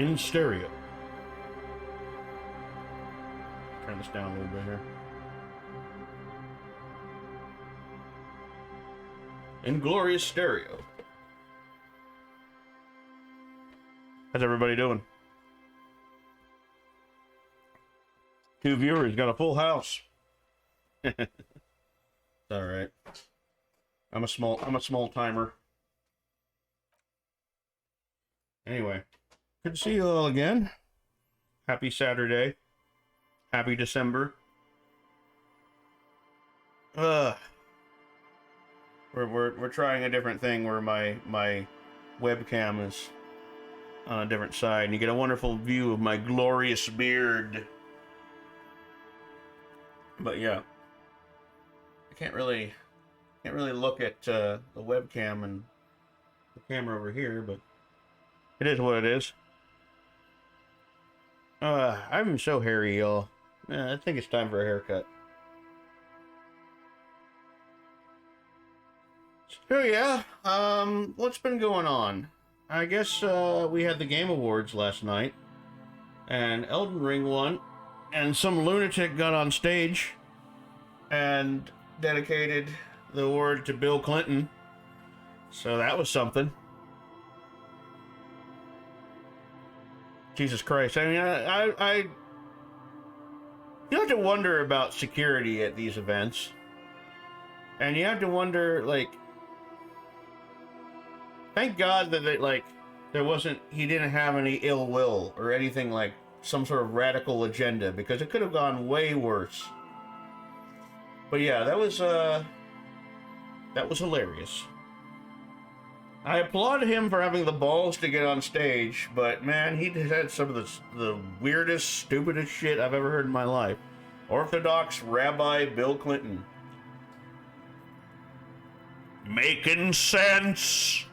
in stereo. Turn this down a little bit here. In glorious stereo. How's everybody doing? 2 viewers, got a full house. It's all right. I'm a small timer. Anyway, good to see you all again. Happy Saturday. Happy December. We're trying a different thing where my webcam is on a different side, and you get a wonderful view of my glorious beard. But yeah, I can't really look at the webcam and the camera over here, but it is what it is. I'm so hairy, y'all. I think it's time for a haircut. So yeah, what's been going on? I guess we had the Game Awards last night, and Elden Ring won, and some lunatic got on stage and dedicated the award to Bill Clinton. So that was something. Jesus Christ. I mean, I you have to wonder about security at these events. And you have to wonder, like, thank God that he didn't have any ill will or anything like some sort of radical agenda, because it could have gone way worse. But yeah, that was hilarious. I applaud him for having the balls to get on stage, but man, he had some of the weirdest, stupidest shit I've ever heard in my life. Orthodox Rabbi Bill Clinton. Making sense.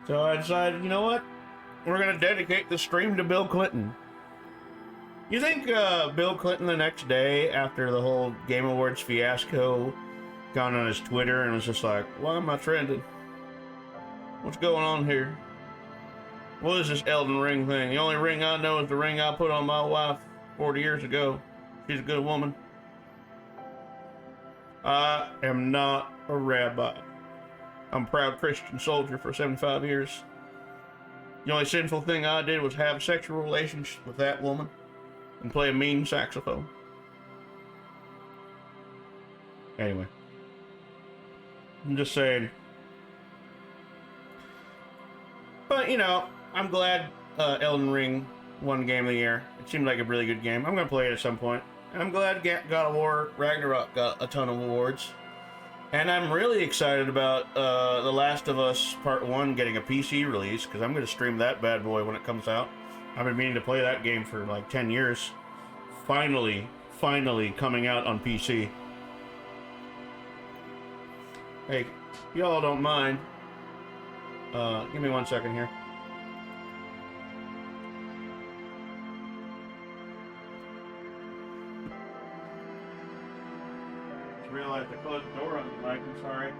So I decided, you know what? We're going to dedicate the stream to Bill Clinton. You think Bill Clinton the next day, after the whole Game Awards fiasco, got on his Twitter and was just like, why am I trending? What's going on here? What is this Elden Ring thing? The only ring I know is the ring I put on my wife 40 years ago. She's a good woman. I am not a rabbi. I'm a proud Christian soldier for 75 years. The only sinful thing I did was have sexual relations with that woman and play a mean saxophone. Anyway. I'm just saying. But, you know, I'm glad Elden Ring won Game of the Year. It seemed like a really good game. I'm going to play it at some point. And I'm glad God of War Ragnarok got a ton of awards. And I'm really excited about The Last of Us Part 1 getting a PC release, because I'm going to stream that bad boy when it comes out. I've been meaning to play that game for like 10 years. Finally coming out on PC. Hey, y'all don't mind. Give me 1 second here. Just realized I closed the door on the mic, I'm sorry.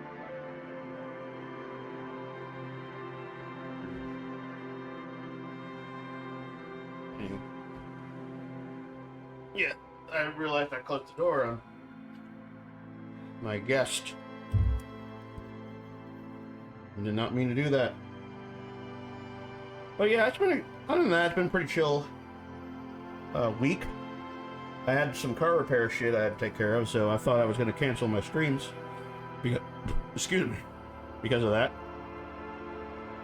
Yeah, I realized I closed the door on my guest. I did not mean to do that. But yeah, other than that, it's been a pretty chill week. I had some car repair shit I had to take care of, so I thought I was going to cancel my streams. Excuse me. Because of that.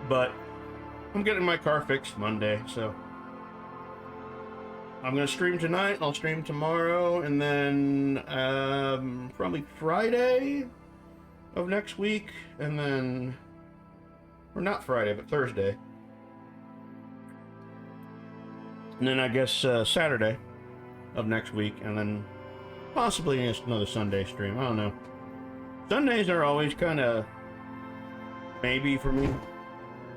But I'm getting my car fixed Monday, so I'm going to stream tonight, I'll stream tomorrow, and then probably Friday of next week, and then, or not Friday, but Thursday. And then I guess Saturday of next week, and then possibly another Sunday stream. I don't know. Sundays are always kind of maybe for me,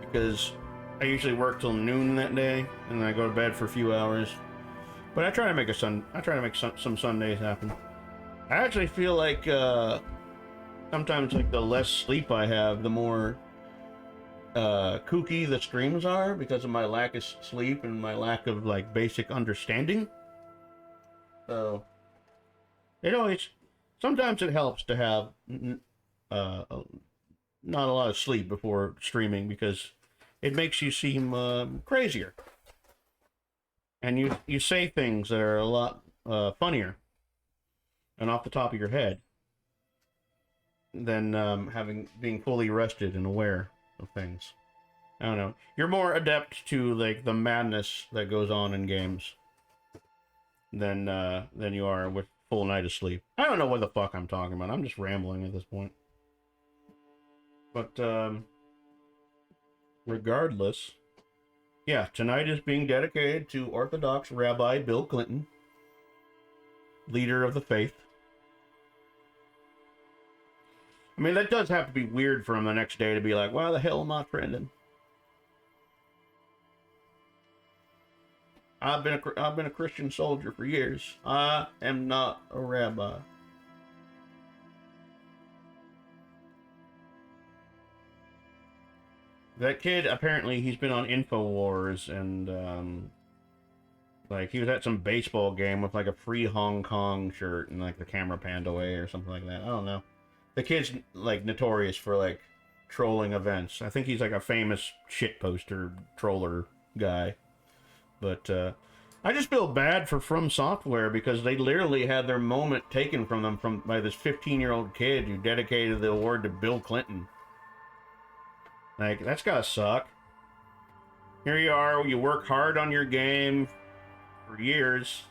because I usually work till noon that day, and then I go to bed for a few hours. But I try to make some Sundays happen. I actually feel like sometimes, like, the less sleep I have, the more kooky the streams are because of my lack of sleep and my lack of like basic understanding. So it always sometimes it helps to have uh, not a lot of sleep before streaming because it makes you seem crazier, and you say things that are a lot funnier and off the top of your head than being fully rested and aware of things. I don't know. You're more adept to like the madness that goes on in games than you are with full night of sleep. I don't know what the fuck I'm talking about. I'm just rambling at this point. But regardless, yeah, tonight is being dedicated to Orthodox Rabbi Bill Clinton, leader of the faith. I mean, that does have to be weird for him the next day to be like, why the hell am I trending? I've been a Christian soldier for years. I am not a rabbi. That kid, apparently, he's been on InfoWars and like he was at some baseball game with like a free Hong Kong shirt and like the camera panned away or something like that. I don't know. The kid's like notorious for like trolling events. I think he's like a famous shit poster troller guy. But I just feel bad for From Software because they literally had their moment taken from them by this 15-year-old kid who dedicated the award to Bill Clinton. Like, that's gotta suck. Here you are, you work hard on your game for years.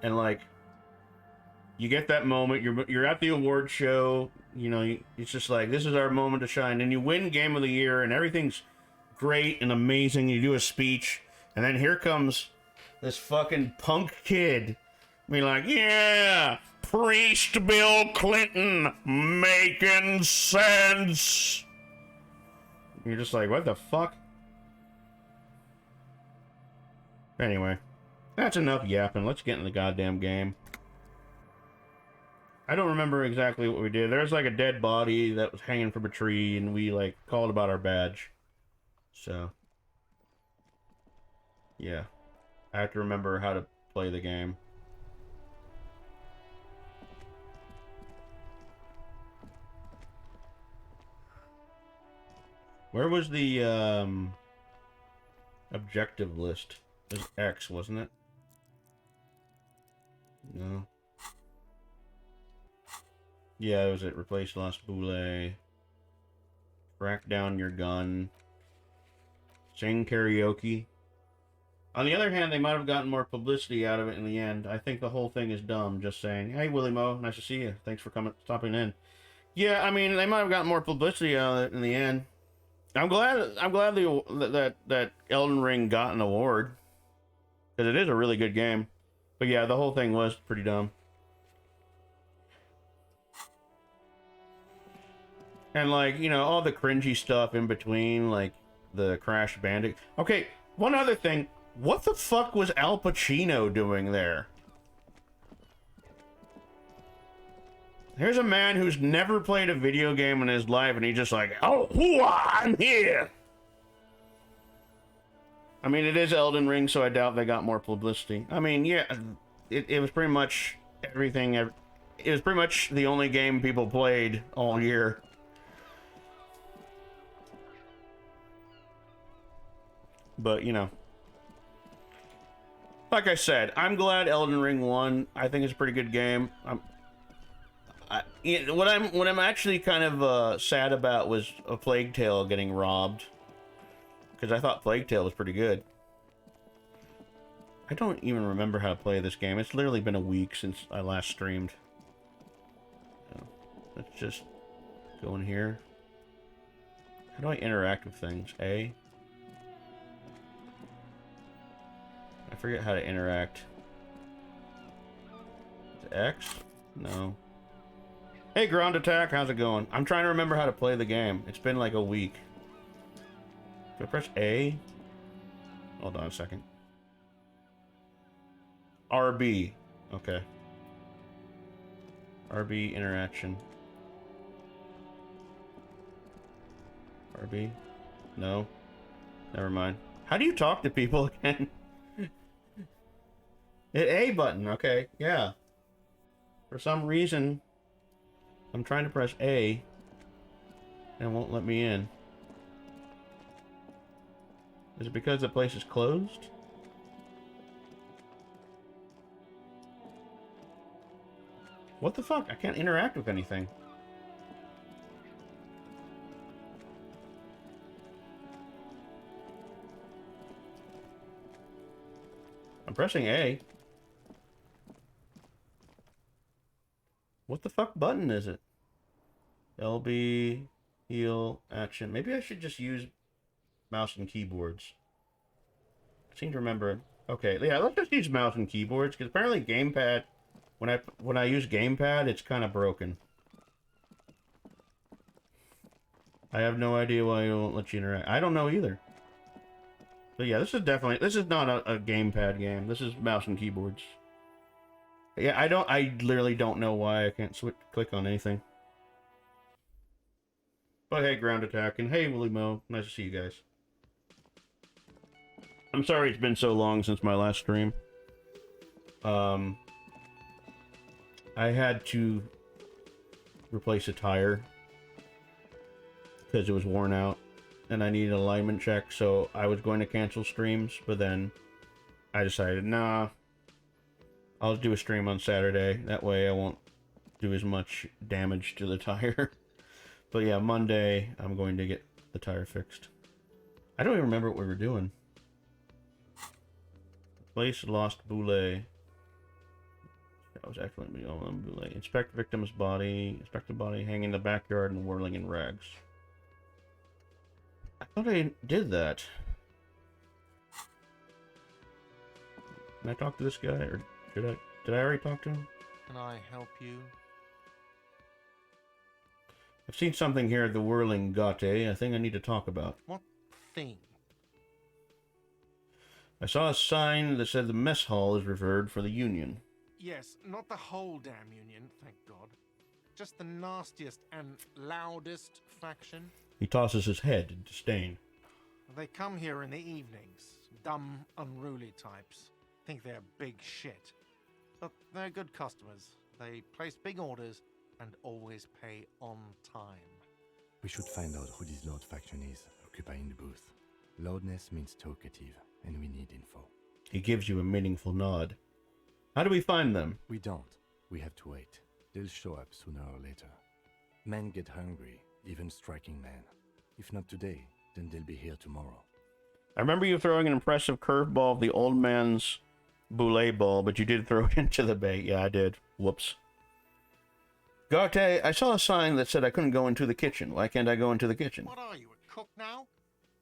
And like, you get that moment, you're at the award show, you know, it's just like, this is our moment to shine. And you win Game of the Year and everything's great and amazing. You do a speech, and then here comes this fucking punk kid be like, yeah, Priest Bill Clinton making sense. You're just like, what the fuck? Anyway, that's enough yapping. Let's get in the goddamn game. I don't remember exactly what we did. There's like a dead body that was hanging from a tree, and we like called about our badge. So, yeah. I have to remember how to play the game. Where was the objective list? It was X, wasn't it? No. Yeah, it was it. Replace Lost Boule. Track down your gun. Sing karaoke. On the other hand, they might have gotten more publicity out of it in the end. I think the whole thing is dumb, just saying, hey, Willie Mo, nice to see you. Thanks for stopping in. Yeah, I mean, they might have gotten more publicity out of it in the end. I'm glad that Elden Ring got an award. Because it is a really good game. But yeah, the whole thing was pretty dumb. And like, you know, all the cringy stuff in between, like the Crash Bandicoot. Okay, one other thing. What the fuck was Al Pacino doing there? Here's a man who's never played a video game in his life, and he's just like, oh, I'm here. I mean, it is Elden Ring, so I doubt they got more publicity. I mean, yeah, it was pretty much everything. It was pretty much the only game people played all year. But, you know. Like I said, I'm glad Elden Ring won. I think it's a pretty good game. What I'm actually kind of sad about was a Plague Tale getting robbed, because I thought Plague Tale was pretty good. I don't even remember how to play this game. It's literally been a week since I last streamed. So, let's just go in here. How do I interact with things? A? I forget how to interact. X? No. Hey, Ground Attack, how's it going? I'm trying to remember how to play the game. It's been like a week. Do I press A? Hold on a second. RB. Okay. RB interaction. RB? No. Never mind. How do you talk to people again? Hit A button, okay, yeah. For some reason, I'm trying to press A, and it won't let me in. Is it because the place is closed? What the fuck? I can't interact with anything. I'm pressing A. What the fuck button is it? LB, heal, action. Maybe I should just use mouse and keyboards. I seem to remember. Okay, yeah, let's just use mouse and keyboards, because apparently gamepad, when I use gamepad, it's kind of broken. I have no idea why it won't let you interact. I don't know either. But yeah, this is not a gamepad game. This is mouse and keyboards. Yeah, I literally don't know why I can't click on anything. But hey, Ground Attack, and hey, Willie Mo, nice to see you guys. I'm sorry it's been so long since my last stream. I had to replace a tire because it was worn out, and I needed an alignment check, so I was going to cancel streams, but then I decided, nah, I'll do a stream on Saturday. That way I won't do as much damage to the tire. But yeah, Monday I'm going to get the tire fixed. I don't even remember what we were doing. Place lost Boulay. That was actually on Boulay. Inspect victim's body. Inspect the body hanging in the backyard and whirling in rags. I thought I did that. Can I talk to this guy, or should I? Did I already talk to him? Can I help you? I've seen something here at the whirling Gate. I think I need to talk about. What thing? I saw a sign that said the mess hall is reserved for the Union. Yes, not the whole damn Union, thank God. Just the nastiest and loudest faction. He tosses his head in disdain. They come here in the evenings. Dumb, unruly types. Think they're big shit. But they're good customers. They place big orders and always pay on time. We should find out who this Lord faction is, occupying the booth. Loudness means talkative, and we need info. He gives you a meaningful nod. How do we find them? We don't. We have to wait. They'll show up sooner or later. Men get hungry, even striking men. If not today, then they'll be here tomorrow. I remember you throwing an impressive curveball of the old man's Boulay ball, but you did throw it into the bait. Yeah, I did. Whoops. Gate, I saw a sign that said I couldn't go into the kitchen. Why can't I go into the kitchen? What are you, a cook now?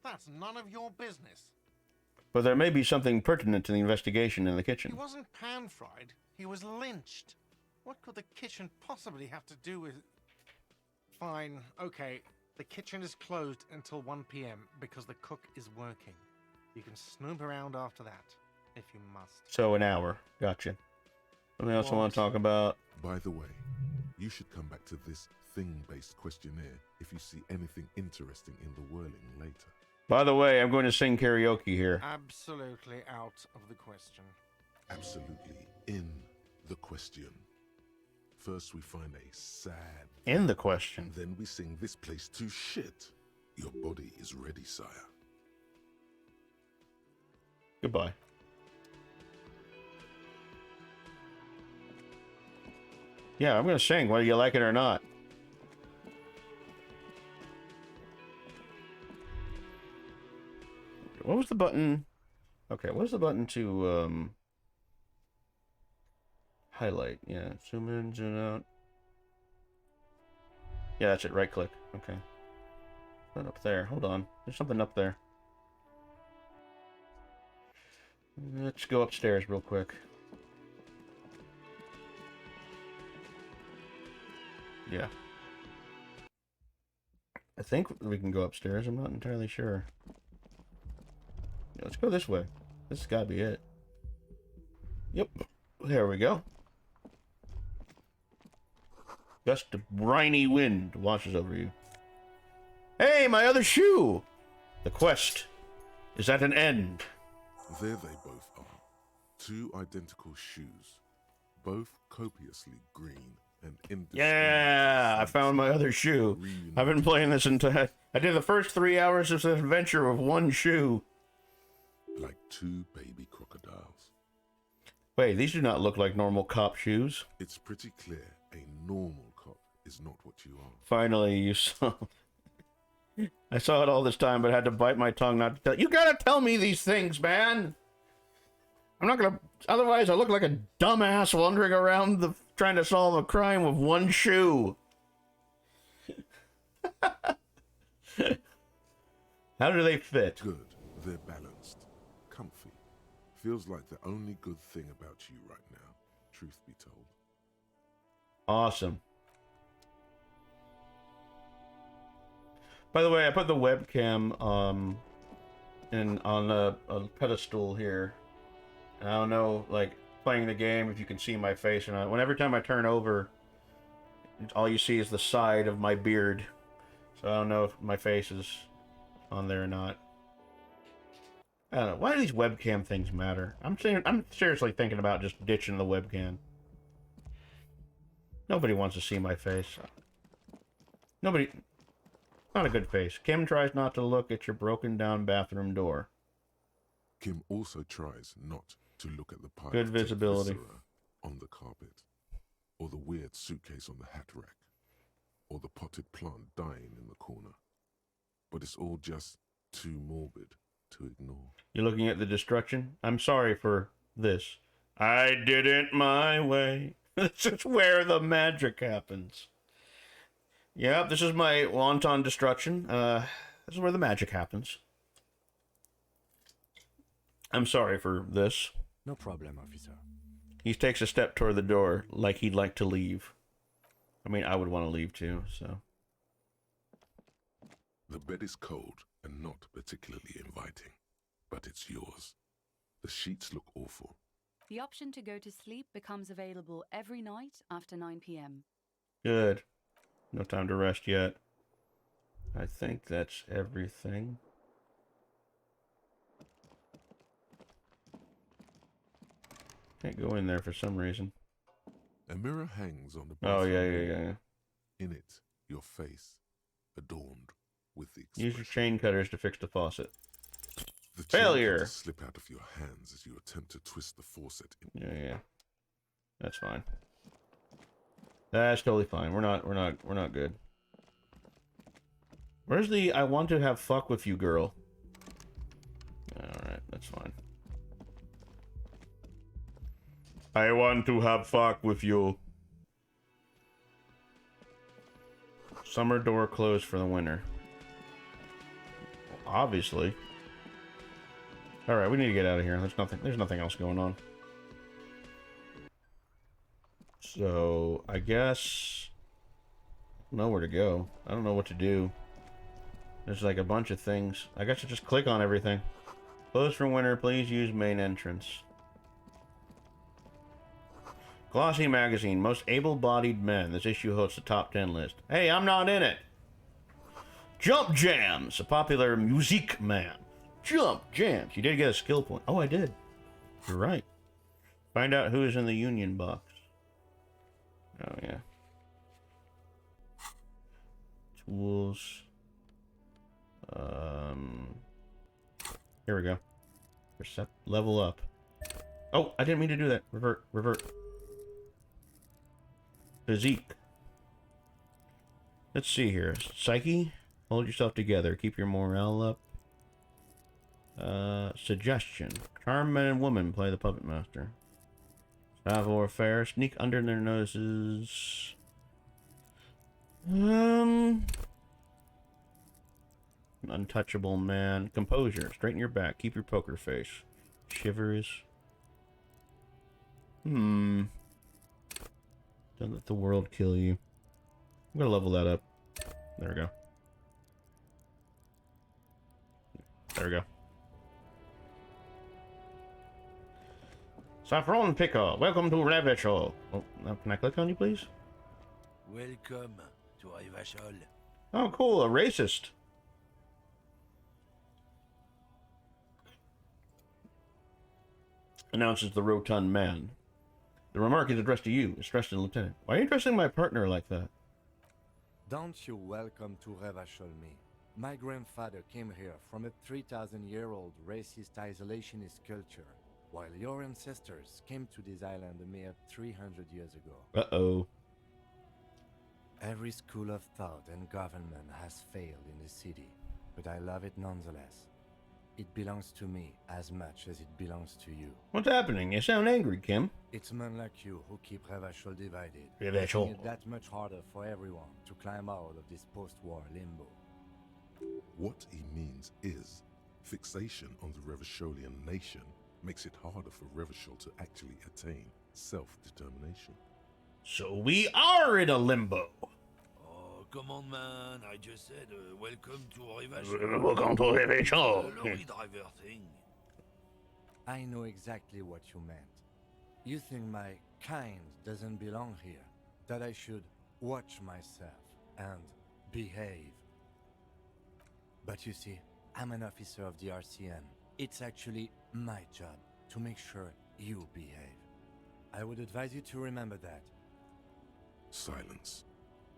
That's none of your business. But there may be something pertinent to the investigation in the kitchen. He wasn't pan-fried. He was lynched. What could the kitchen possibly have to do with... Fine, okay. The kitchen is closed until 1 p.m. because the cook is working. You can snoop around after that, if you must. So an hour. Gotcha. Something else I want to talk about. By the way, you should come back to this thing-based questionnaire if you see anything interesting in the whirling later. By the way, I'm going to sing karaoke here. Absolutely out of the question. Absolutely in the question. First we find a sad... In the question. And then we sing this place to shit. Your body is ready, sire. Goodbye. Yeah, I'm going to sing whether you like it or not. What was the button? Okay, what was the button to highlight? Yeah, zoom in, zoom out. Yeah, that's it. Right click. Okay. What up there? Hold on. There's something up there. Let's go upstairs real quick. Yeah. I think we can go upstairs. I'm not entirely sure. Yeah, let's go this way. This has got to be it. Yep. There we go. Gust of briny wind washes over you. Hey, my other shoe! The quest is at an end. There they both are. Two identical shoes, both copiously green and indistinguishable. Yeah, I found my other shoe. I've been playing this entire... I did the first 3 hours of this adventure with one shoe. Like two baby crocodiles. Wait, these do not look like normal cop shoes. It's pretty clear a normal cop is not what you are. Finally, you saw... I saw it all this time, but had to bite my tongue not to tell... You gotta tell me these things, man! I'm not gonna... Otherwise, I look like a dumbass wandering around trying to solve a crime with one shoe. How do they fit? Good. They're balanced. Comfy. Feels like the only good thing about you right now, truth be told. Awesome. By the way, I put the webcam on a pedestal here. And I don't know, like, playing the game, if you can see my face or not. Whenever time I turn over, all you see is the side of my beard. So I don't know if my face is on there or not. I don't know. Why do these webcam things matter? I'm seriously thinking about just ditching the webcam. Nobody wants to see my face. Nobody... Not a good face. Kim tries not to look at your broken down bathroom door. Kim also tries not to look at the pile Good of visibility. viscera on the carpet, or the weird suitcase on the hat rack, or the potted plant dying in the corner. But it's all just too morbid to ignore. You're looking at the destruction? I'm sorry for this. I did it my way. This is where the magic happens. Yep, this is my wonton destruction. This is where the magic happens. I'm sorry for this. No problem, officer. He takes a step toward the door like he'd like to leave. I mean, I would want to leave too, so... The bed is cold and not particularly inviting, but it's yours. The sheets look awful. The option to go to sleep becomes available every night after 9 p.m. Good. No time to rest yet. I think that's everything. Can't go in there for some reason. A mirror hangs on the Oh, bathroom yeah. wall. In it, your face, adorned with the Use your expression. chain cutters to fix the faucet. The chain Failure. cutters slip out of your hands as you attempt to twist the faucet. Yeah. That's fine. That's totally fine. We're not good. Where's the I want to have fuck with you girl? Alright, that's fine. I want to have fuck with you. Summer door closed for the winter. Well, obviously. Alright, we need to get out of here. There's nothing else going on. So, I guess... I don't know where to go. I don't know what to do. There's like a bunch of things. I guess I just click on everything. Closed for winter, please use main entrance. Glossy magazine, most able-bodied men. This issue hosts the top 10 list. Hey, I'm not in it! Jump Jams, a popular music man. Jump Jams. You did get a skill point. Oh, I did. You're right. Find out who is in the union box. Oh, yeah. Tools. Here we go. Level up. Oh, I didn't mean to do that. Revert. Physique. Let's see here. Psyche. Hold yourself together. Keep your morale up. Suggestion. Charm men and women. Play the puppet master. Savoir faire. Sneak under their noses. Untouchable man. Composure. Straighten your back. Keep your poker face. Shivers. Don't let the world kill you. I'm gonna level that up. There we go. There we go. Saffron Pickle, welcome to Rabbit Show. Oh, now can I click on you, please? Welcome to Rivachol. Oh, cool, a racist. announces the rotund man. The remark is addressed to you, stressed in Lieutenant. Why are you addressing my partner like that? Don't you welcome to Revacholmi. My grandfather came here from a 3,000-year-old racist isolationist culture, while your ancestors came to this island a mere 300 years ago. Uh-oh. Every school of thought and government has failed in the city, but I love it nonetheless. It belongs to me as much as it belongs to you. What's happening? You sound angry, Kim. It's men like you who keep Revachol divided, Revachol. making it that much harder for everyone to climb out of this post-war limbo. What he means is, fixation on the Revacholian nation makes it harder for Revachol to actually attain self-determination. So we are in a limbo. Oh, come on, man. I just said, welcome to Revachol. Welcome to Revachol. Lorry driver thing. I know exactly what you meant. You think my kind doesn't belong here, that I should watch myself and behave. But you see, I'm an officer of the RCM. It's actually my job to make sure you behave. I would advise you to remember that. Silence.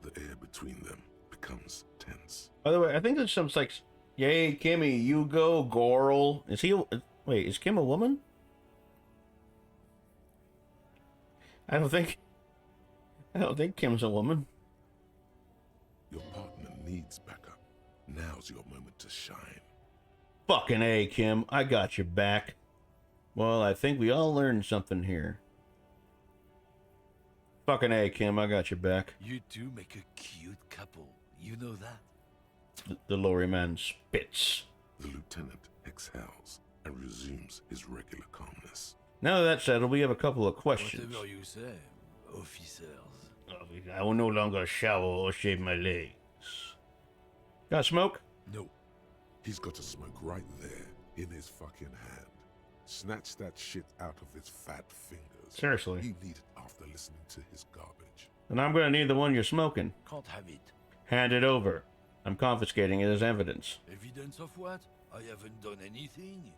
The air between them becomes tense. By the way, I think there's some like, yay, Kimmy, you go, Goral. Is he? Wait, is Kim a woman? I don't think Kim's a woman. Your partner needs backup. Now's your moment to shine. Fucking A, Kim. I got your back. Well, I think we all learned something here. Fucking A, Kim. I got your back. You two make a cute couple. You know that? The lorry man spits. The lieutenant exhales and resumes his regular calmness. Now that's settled, we have a couple of questions. Whatever you say, officers. I will no longer shower or shave my legs. Got smoke? No. He's got a smoke right there in his fucking hand. Snatch that shit out of his fat fingers. Seriously. You need it after listening to his garbage. And I'm gonna need the one you're smoking. Can't have it. Hand it over. I'm confiscating it as evidence. Evidence of what? I haven't done anything.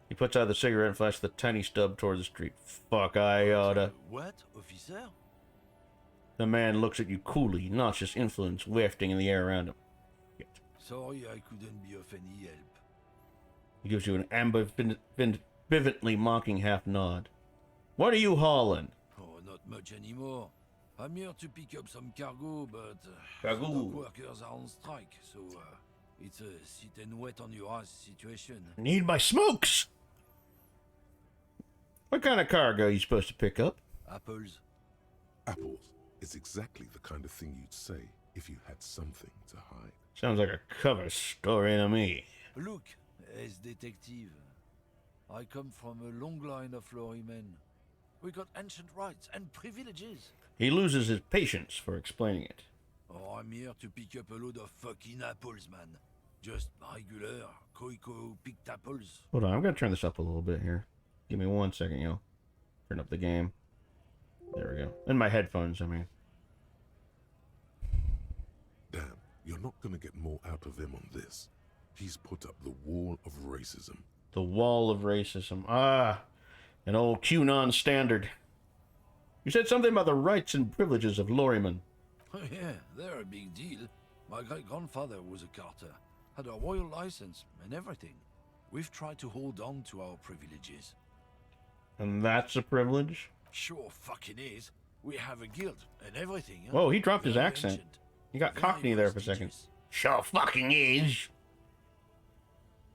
He puts out the cigarette and flashes the tiny stub toward the street. Fuck, I oughta. What, officer? The man looks at you coolly, nauseous influence wafting in the air around him. Sorry I couldn't be of any help. He gives you an ambivalently mocking half nod. What are you hauling? Oh, not much anymore. I'm here to pick up some cargo, but Cargo. dock workers are on strike, so it's a sit and wait on your ass situation. Need my smokes! What kind of cargo are you supposed to pick up? Apples. Apples is exactly the kind of thing you'd say if you had something to hide. Sounds like a cover story to me. Look, as detective, I come from a long line of lorrymen. We got ancient rights and privileges. He loses his patience for explaining it. Oh, I'm here to pick up a load of fucking apples, man. Just regular Koiko picked apples. Hold on, I'm gonna turn this up a little bit here. Give me 1 second, yo. Turn up the game. There we go. In my headphones, I mean. Damn, you're not gonna get more out of him on this. He's put up the wall of racism. The wall of racism. Ah, an old QAnon standard. You said something about the rights and privileges of lorrymen. Oh yeah, they're a big deal. My great-grandfather was a carter, had a royal license and everything. We've tried to hold on to our privileges. And that's a privilege? Sure fucking is. We have a guild and everything. Huh? Whoa, he dropped his Very accent. ancient. You got Very Cockney there for a second. prestigious. Sure fucking is.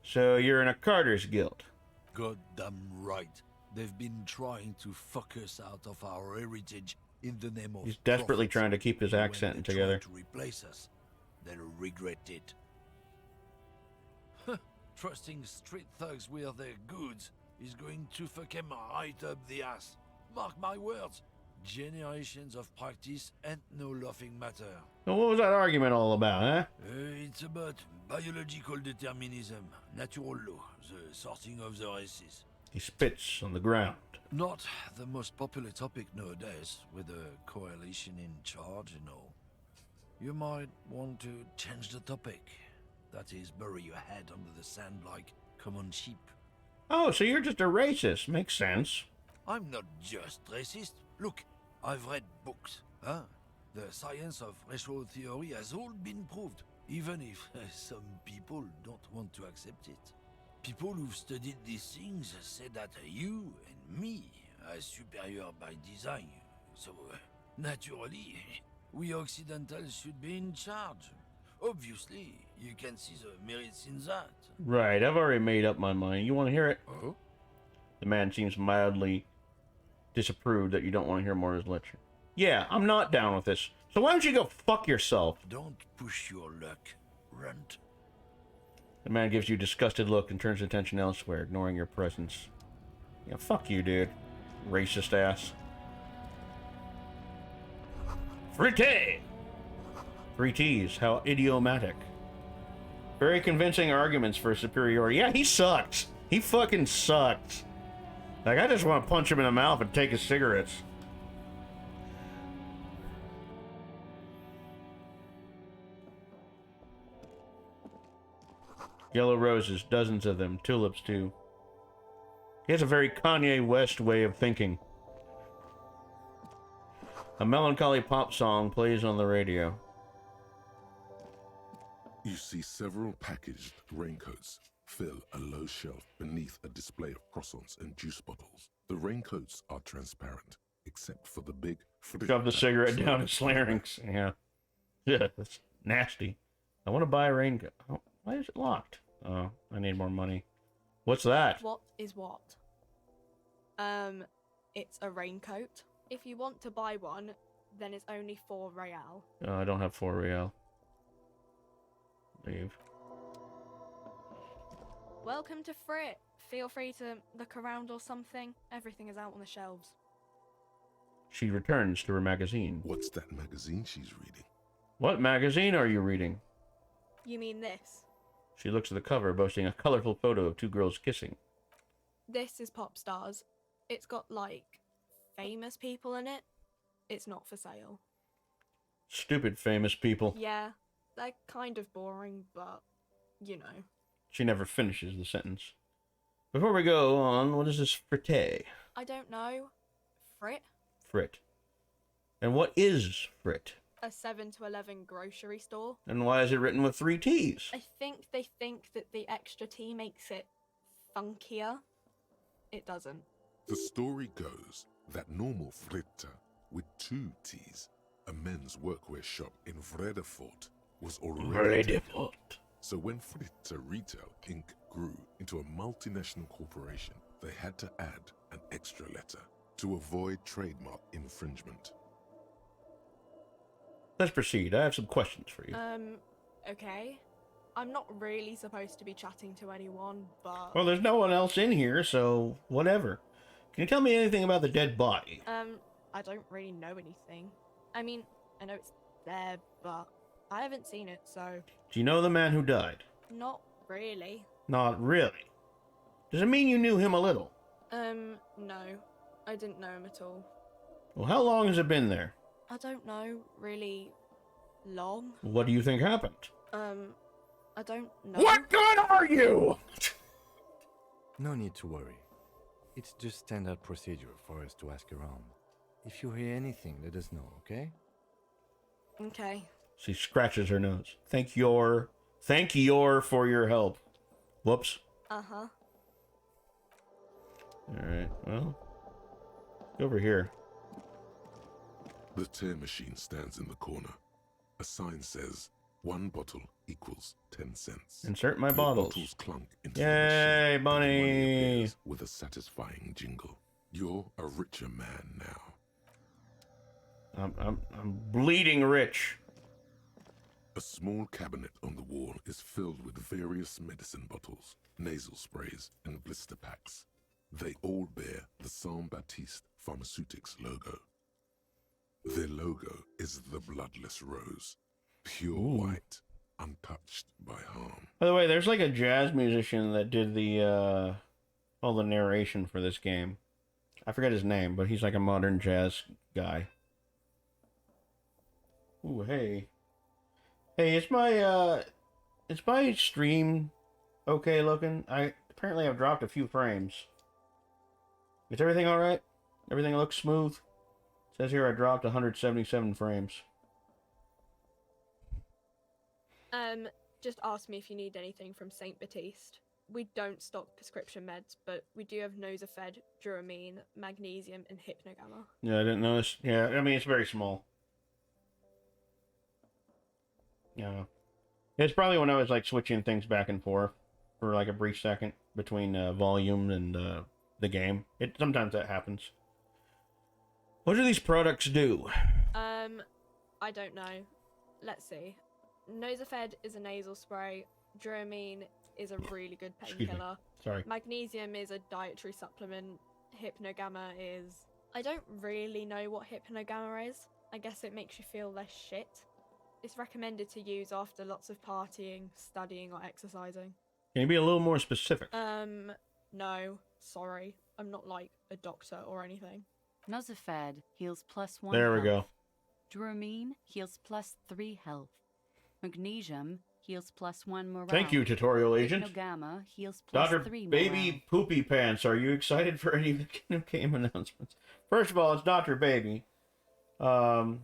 So you're in a Carter's Guild. Goddamn right. They've been trying to fuck us out of our heritage in the name of He's desperately profits. trying to keep his When accent they together. try to replace us, they'll regret it. Trusting street thugs with their goods is going to fuck them right up the ass. Mark my words. Generations of practice ain't no laughing matter. So what was that argument all about, huh? It's about biological determinism, natural law, the sorting of the races. He spits on the ground. Not the most popular topic nowadays, with the coalition in charge and all. You might want to change the topic. That is, bury your head under the sand like common sheep. Oh, so you're just a racist. Makes sense. I'm not just racist. Look, I've read books. Huh? The science of racial theory has all been proved, even if some people don't want to accept it. People who've studied these things say that you and me are superior by design. So, naturally, we Occidentals should be in charge. Obviously, you can see the merits in that. Right, I've already made up my mind. You want to hear it? Oh? The man seems mildly disapproved that you don't want to hear more of his lecture. Yeah, I'm not down with this. So why don't you go fuck yourself? Don't push your luck, runt. The man gives you a disgusted look and turns attention elsewhere, ignoring your presence. Yeah, fuck you, dude. Racist ass. Frite! 3 T's, how idiomatic. Very convincing arguments for superiority. Yeah, he sucks. He fucking sucks. Like, I just want to punch him in the mouth and take his cigarettes. Yellow roses, dozens of them. Tulips, too. He has a very Kanye West way of thinking. A melancholy pop song plays on the radio. You see several packaged raincoats fill a low shelf beneath a display of croissants and juice bottles. The raincoats are transparent, except for the big... Shove the cigarette down his larynx. Yeah. Yeah, that's nasty. I want to buy a raincoat. Oh, why is it locked? Oh, I need more money. What's that? What is what? It's a raincoat. If you want to buy one, then it's only 4 real. Oh, I don't have 4 real. Leave. Welcome to Frit. Feel free to look around or something. Everything is out on the shelves. She returns to her magazine. What's that magazine she's reading? What magazine are you reading? You mean this? She looks at the cover, boasting a colorful photo of 2 girls kissing. This is Pop Stars. It's got, like, famous people in it. It's not for sale. Stupid famous people. Yeah, they're kind of boring, but, you know. She never finishes the sentence. Before we go on, what is this frite? I don't know. Frit? Frit. And what is Frit? A 7 to 11 grocery store. And why is it written with 3 T's? I think they think that the extra T makes it funkier. It doesn't. The story goes that normal Fritta with 2 T's, a men's workwear shop in Vredefort, was already taken. So when Fritta Retail Inc. grew into a multinational corporation, they had to add an extra letter to avoid trademark infringement. Let's proceed. I have some questions for you. Okay. I'm not really supposed to be chatting to anyone, but... Well, there's no one else in here, so whatever. Can you tell me anything about the dead body? I don't really know anything. I mean, I know it's there, but I haven't seen it, so... Do you know the man who died? Not really. Not really. Does it mean you knew him a little? No. I didn't know him at all. Well, how long has it been there? I don't know, really long. What do you think happened? I don't know. What good are you? No need to worry. It's just standard procedure for us to ask around. If you hear anything, let us know, okay? Okay. She scratches her nose. Thank you for your help. Whoops. Uh-huh. Alright, well. Go over here. The tear machine stands in the corner. A sign says, 1 bottle equals 10 cents. Insert my Your bottles. bottles clunk into Yay, the machine, and bunny. money appears with a satisfying jingle. You're a richer man now. I'm bleeding rich. A small cabinet on the wall is filled with various medicine bottles, nasal sprays, and blister packs. They all bear the Saint Baptiste Pharmaceutics logo. Their logo is the bloodless rose, pure white, untouched by harm. By the way, there's like a jazz musician that did the all the narration for this game. I forget his name, but he's like a modern jazz guy. Ooh, hey. Hey, is my stream okay looking? apparently I've dropped a few frames. Is everything alright? Everything looks smooth? It says here I dropped 177 frames. Just ask me if you need anything from St. Baptiste. We don't stock prescription meds, but we do have Nosafed, Duramine, Magnesium, and Hypnogamma. Yeah, I didn't notice. Yeah, I mean, it's very small. Yeah. It's probably when I was, like, switching things back and forth for, like, a brief second between volume and the game. Sometimes that happens. What do these products do? I don't know. Let's see. Nosafed is a nasal spray. Duramine is a really good painkiller. Sorry. Magnesium is a dietary supplement. Hypnogamma is... I don't really know what Hypnogamma is. I guess it makes you feel less shit. It's recommended to use after lots of partying, studying, or exercising. Can you be a little more specific? No. Sorry. I'm not like a doctor or anything. Nosafed heals +1 There we health. go. Duramine heals +3 health. Magnesium heals +1 morale. Thank you, tutorial agent. Hypnogamma heals Dr. +3 Baby morale. Poopy Pants, are you excited for any of the new game announcements? First of all, it's Dr. Baby. Yeah,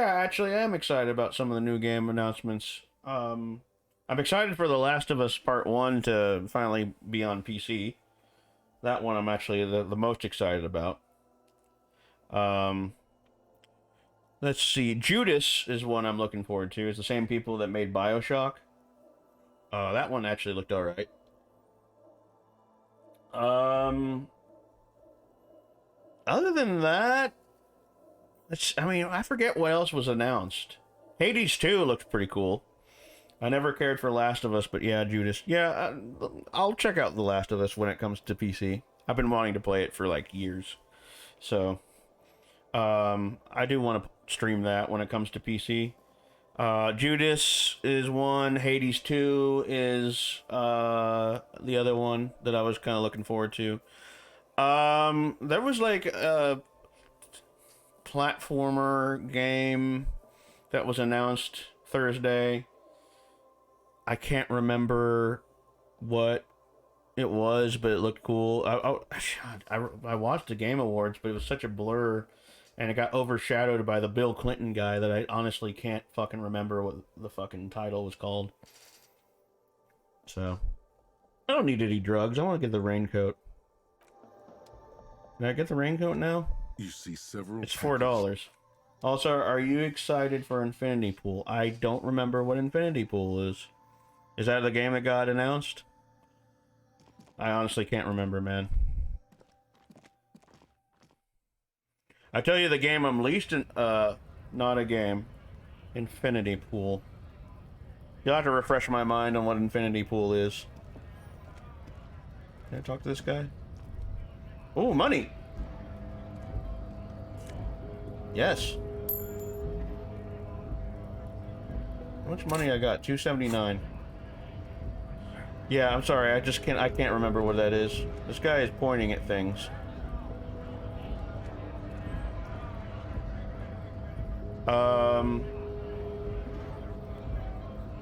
actually, I am excited about some of the new game announcements. I'm excited for The Last of Us Part 1 to finally be on PC. That one I'm actually the most excited about. Let's see. Judas is one I'm looking forward to. It's the same people that made BioShock. That one actually looked alright. Other than that, I forget what else was announced. Hades 2 looked pretty cool. I never cared for Last of Us, but yeah, Judas. Yeah, I'll check out The Last of Us when it comes to PC. I've been wanting to play it for like years. So, I do want to stream that when it comes to PC. Judas is one. Hades 2 is the other one that I was kind of looking forward to. There was like a platformer game that was announced Thursday. I can't remember what it was, but it looked cool. I watched the Game Awards, but it was such a blur, and it got overshadowed by the Bill Clinton guy that I honestly can't fucking remember what the fucking title was called. So, I don't need any drugs. I want to get the raincoat. Can I get the raincoat now? You see several. It's $4. Also, are you excited for Infinity Pool? I don't remember what Infinity Pool is. Is that the game that got announced? I honestly can't remember, man. I tell you the game I'm least in, not a game. Infinity Pool. You'll have to refresh my mind on what Infinity Pool is. Can I talk to this guy? Oh, money! Yes. How much money I got? $279. Yeah, I'm sorry. I can't remember what that is. This guy is pointing at things.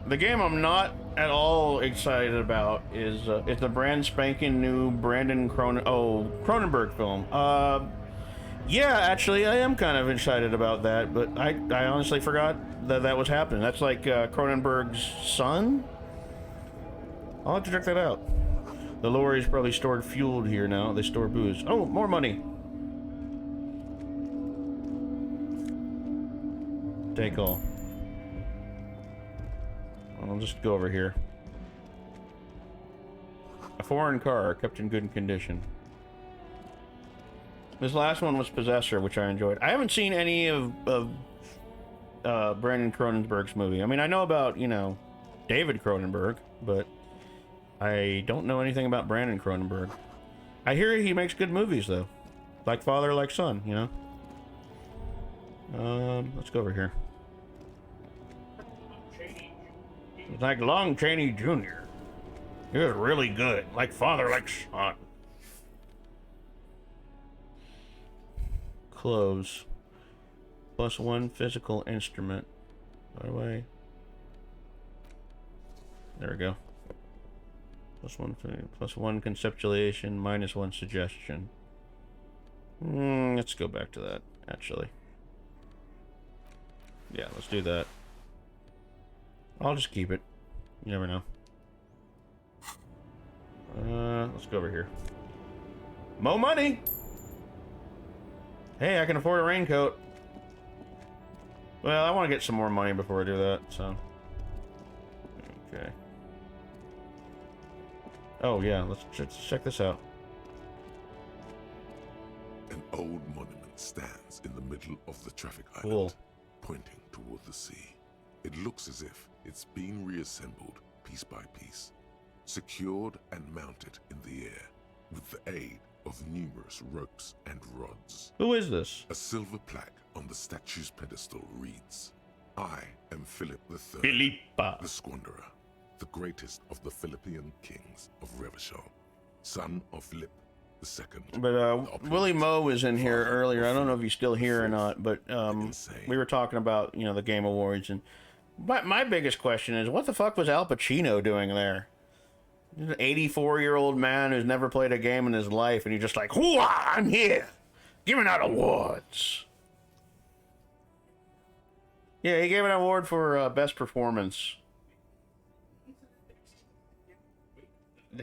The game I'm not at all excited about is the brand spanking new Cronenberg film. Yeah, actually, I am kind of excited about that, but I honestly forgot that was happening. That's like Cronenberg's son? I'll have to check that out. The lorry's probably stored fuel here now. They store booze. Oh, more money. Take all. I'll just go over here. A foreign car kept in good condition. This last one was Possessor, which I enjoyed. I haven't seen any of Brandon Cronenberg's movie. I mean, I know about, David Cronenberg, but I don't know anything about Brandon Cronenberg. I hear he makes good movies, though. Like Father, Like Son, Let's go over here. It's like Lon Chaney Jr. He was really good. Like Father, Like Son. Clothes. +1 physical instrument. By the way. There we go. +1 conceptualization, -1 suggestion. Let's go back to that, actually. Yeah, let's do that. I'll just keep it. You never know. Let's go over here. Mo money! Hey, I can afford a raincoat. Well, I want to get some more money before I do that, so... Okay. Oh, yeah, let's check this out. An old monument stands in the middle of the traffic Cool. island, pointing toward the sea. It looks as if it's been reassembled piece by piece, secured and mounted in the air with the aid of numerous ropes and rods. Who is this? A silver plaque on the statue's pedestal reads, "I am Philip III, Philippa. the Squanderer, the greatest of the Philippian kings of Revachol, son of Philip II." But Willie Moe was in here earlier. I don't know if he's still here or not, but we were talking about, you know, the Game Awards, and my biggest question is, what the fuck was Al Pacino doing there? He's an 84-year-old man who's never played a game in his life, and he's just like, "Hoo-ah, I'm here, giving out awards." Yeah, he gave an award for best performance.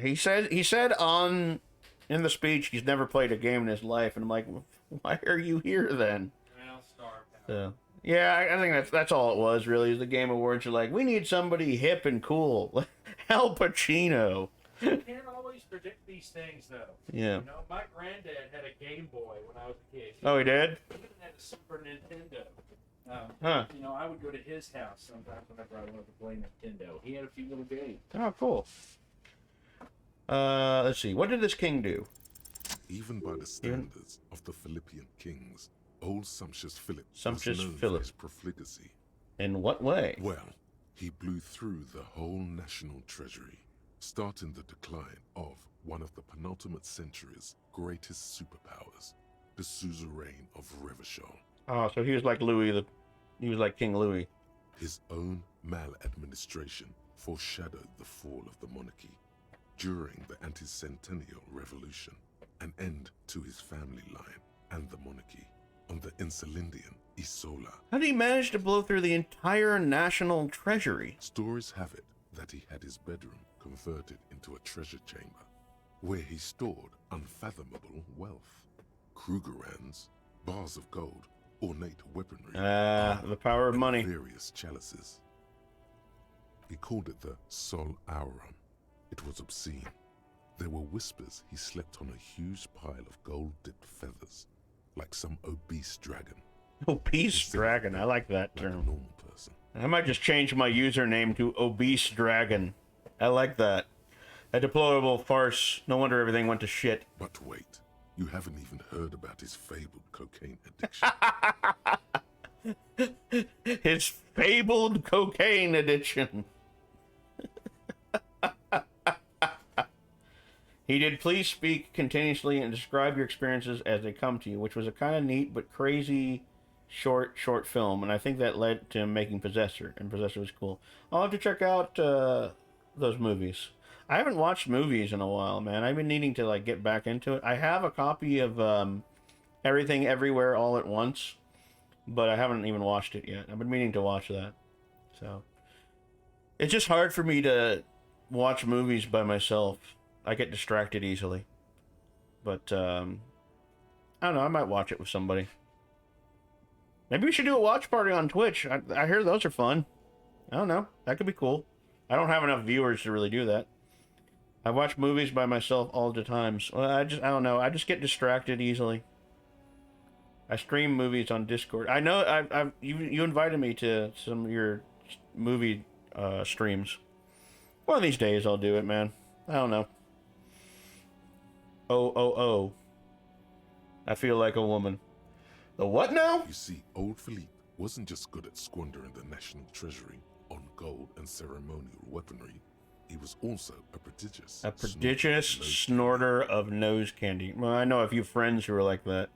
He said in the speech he's never played a game in his life, and I'm like, why are you here then? Well, star power. So, yeah, I think that's all it was really. Is the Game Awards are like, we need somebody hip and cool. Al Pacino. You can't always predict these things, though. Yeah. You know, my granddad had a Game Boy when I was a kid. Oh, he did? He even had a Super Nintendo. Huh. You know, I would go to his house sometimes whenever I wanted to play Nintendo. He had a few little games. Oh, cool. Let's see. What did this king do? Even by the standards of the Philippian kings, old Sumptuous Philip Sumptuous was known Philip. for his profligacy. In what way? Well, he blew through the whole national treasury, starting the decline of one of the penultimate century's greatest superpowers, the suzerain of Revachol. Oh, so he was like he was like King Louis. His own maladministration foreshadowed the fall of the monarchy. During the anti-centennial revolution, an end to his family line and the monarchy on the Insulindian Isola. How did he manage to blow through the entire national treasury? Stories have it that he had his bedroom converted into a treasure chamber, where he stored unfathomable wealth. Krugerrands, bars of gold, ornate weaponry. The power of and money. Various chalices. He called it the Sol Aurum. It was obscene. There were whispers he slept on a huge pile of gold-dipped feathers, like some obese dragon. Obese dragon. I like that Like a term. normal person. I might just change my username to Obese Dragon. I like that. A deplorable farce. No wonder everything went to shit. But wait, you haven't even heard about his fabled cocaine addiction. His fabled cocaine addiction. He did please speak continuously and describe your experiences as they come to you, which was a kind of neat but crazy short film, and I think that led to him making Possessor, and Possessor was cool. I'll have to check out those movies. I haven't watched movies in a while, man. I've been needing to like get back into it. I have a copy of Everything Everywhere All at Once, but I haven't even watched it yet. I've been meaning to watch that. So it's just hard for me to watch movies by myself. I get distracted easily. But I don't know, I might watch it with somebody. Maybe we should do a watch party on Twitch. I hear those are fun. I don't know. That could be cool. I don't have enough viewers to really do that. I watch movies by myself all the times. Well, I don't know. I just get distracted easily. I stream movies on Discord. I know you invited me to some of your movie streams. One of these days I'll do it, man. I don't know. Oh. I feel like a woman. The what now? You see, old Philippe wasn't just good at squandering the national treasury on gold and ceremonial weaponry. He was also a prodigious snorter of nose candy. Well, I know a few friends who are like that.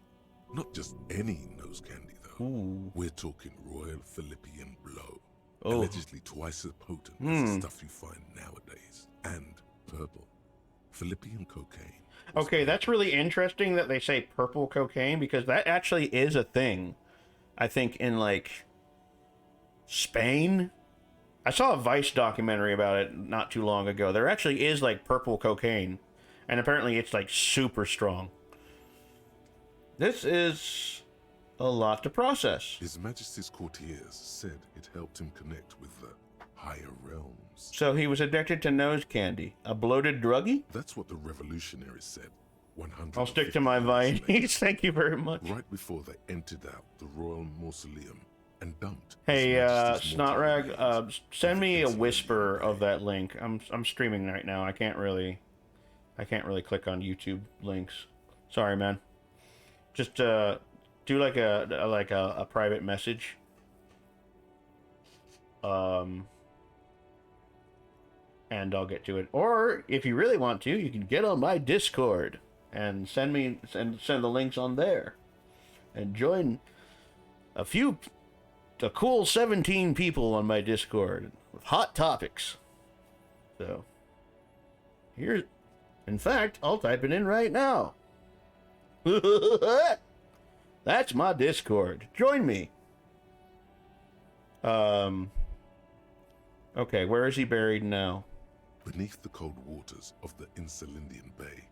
Not just any nose candy, though. Ooh. We're talking Royal Philippian Blow. Oh. Allegedly twice as potent as the stuff you find nowadays. And purple. Philippian cocaine. was Okay, that's really interesting that they say purple cocaine, because that actually is a thing. I think in like Spain. I saw a Vice documentary about it not too long ago. There actually is like purple cocaine, and apparently it's like super strong. This is a lot to process. His Majesty's courtiers said it helped him connect with the higher realms. So he was addicted to nose candy, a bloated druggie? That's what the revolutionaries said. 100. I'll stick to my Viennese. Thank you very much. Right before they entered out the royal mausoleum and dumped. Hey, His Majesty's mortal Snotrag, remains send of me a Elysium whisper Bay. of that link. I'm streaming right now. I can't really click on YouTube links. Sorry, man. Just do like a private message. And I'll get to it. Or if you really want to, you can get on my Discord and send the links on there, and join a cool 17 people on my Discord with hot topics. So here, in fact, I'll type it in right now. That's my Discord. Join me. Okay, where is he buried now? Beneath the cold waters of the Insulindian Bay,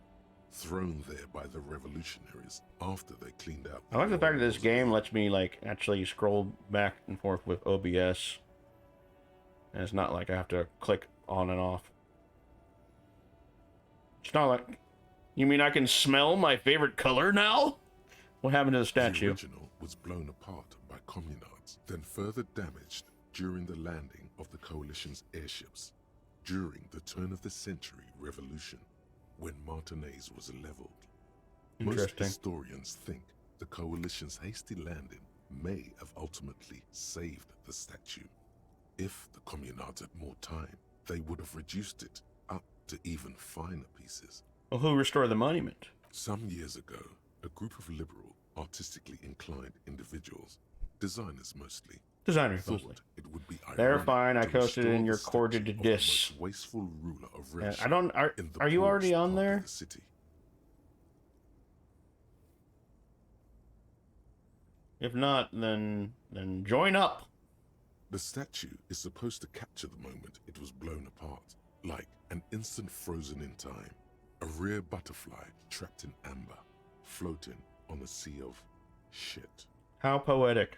thrown there by the revolutionaries after they cleaned out. I like the fact that this game lets me like actually scroll back and forth with OBS. And it's not like I have to click on and off. It's not like... You mean I can smell my favorite color now? What happened to the The statue? original was blown apart by communards, then further damaged during the landing of the coalition's airships during the turn-of-the-century revolution, when Martinez was leveled. Most Interesting. historians think the coalition's hasty landing may have ultimately saved the statue. If the communards had more time, they would have reduced it up to even finer pieces. Well, who restored the monument? Some years ago, a group of liberal, artistically inclined individuals, designers mostly, Designers thought mostly. it would be They're ironic fine. I to posted it in restore your the statue corded of the dis. most wasteful ruler of Yeah, Russia I don't. in the Are you already poorest on part of there? the city. If not, then join up. The statue is supposed to capture the moment it was blown apart, like an instant frozen in time, a rare butterfly trapped in amber, floating on a sea of shit. How poetic.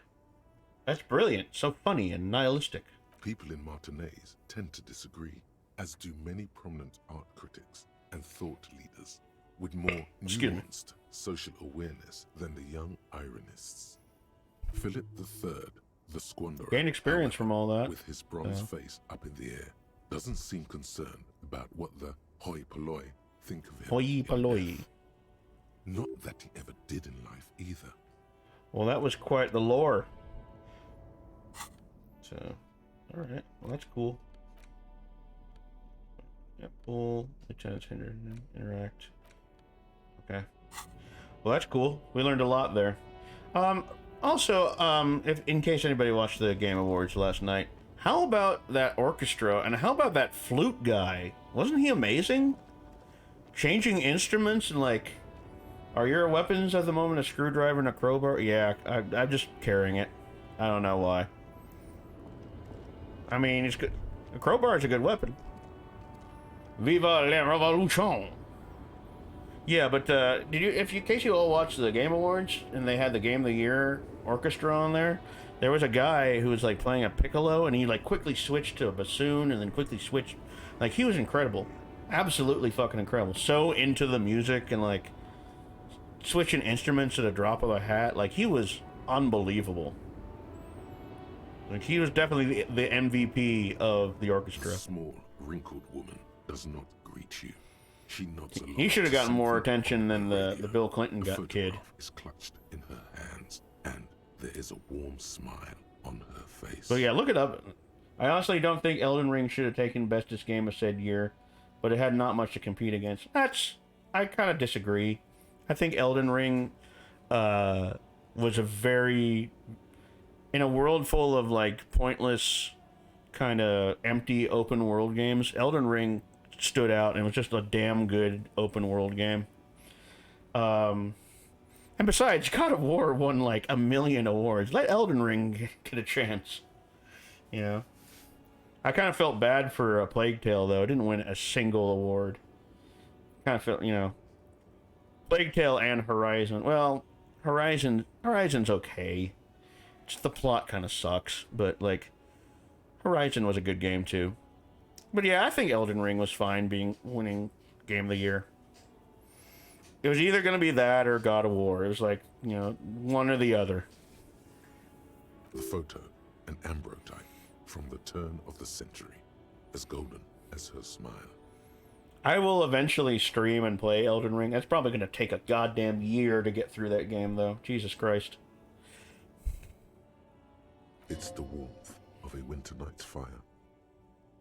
That's brilliant. So funny and nihilistic. People in Martinez tend to disagree, as do many prominent art critics and thought leaders with more Excuse me. nuanced social awareness than the young ironists. Philip III, the squanderer, Gained experience however, from all that. with his bronze Yeah. face up in the air, doesn't seem concerned about what the hoi polloi think of him. Hoi in polloi. death. Not that he ever did in life either. Well, that was quite the lore. So, all right. Well, that's cool. Yep. Pull. Lieutenant's hindered. Interact. Okay. Well, that's cool. We learned a lot there. Also, if in case anybody watched the Game Awards last night, how about that orchestra and how about that flute guy? Wasn't he amazing? Changing instruments and like, are your weapons at the moment a screwdriver and a crowbar? Yeah, I'm just carrying it. I don't know why. I mean, it's good. A crowbar is a good weapon. Viva la revolution! Yeah, but did you? In case you all watched the Game Awards and they had the Game of the Year orchestra on there, there was a guy who was like playing a piccolo and he like quickly switched to a bassoon and then quickly switched. Like he was incredible, absolutely fucking incredible. So into the music and like switching instruments at a drop of a hat. Like he was unbelievable. Like he was definitely the MVP of the A orchestra. small, wrinkled woman does not greet you. She nods along. He should have to gotten more something attention on than the radio. Bill Clinton A got kid. photograph is clutched in her hands, and there is a warm smile on her face. So yeah, look it up. I honestly don't think Elden Ring should have taken bestest game of said year, but it had not much to compete against. I kind of disagree. I think Elden Ring was a very, in a world full of like pointless, kind of empty open world games, Elden Ring stood out, and it was just a damn good open world game. And besides, God of War won like 1 million awards. Let Elden Ring get a chance. You know, I kind of felt bad for Plague Tale though. It didn't win a single award. Kind of felt, you know, Plague Tale and Horizon. Well, Horizon's okay. Just the plot kind of sucks, but like Horizon was a good game too. But yeah, I think Elden Ring was fine being winning Game of the Year. It was either going to be that or God of War. It was like, you know, one or the other. The photo, an ambrotype from the turn of the century, as golden as her smile. I will eventually stream and play Elden Ring. That's probably going to take a goddamn year to get through that game, though. Jesus Christ. It's the warmth of a winter night's fire.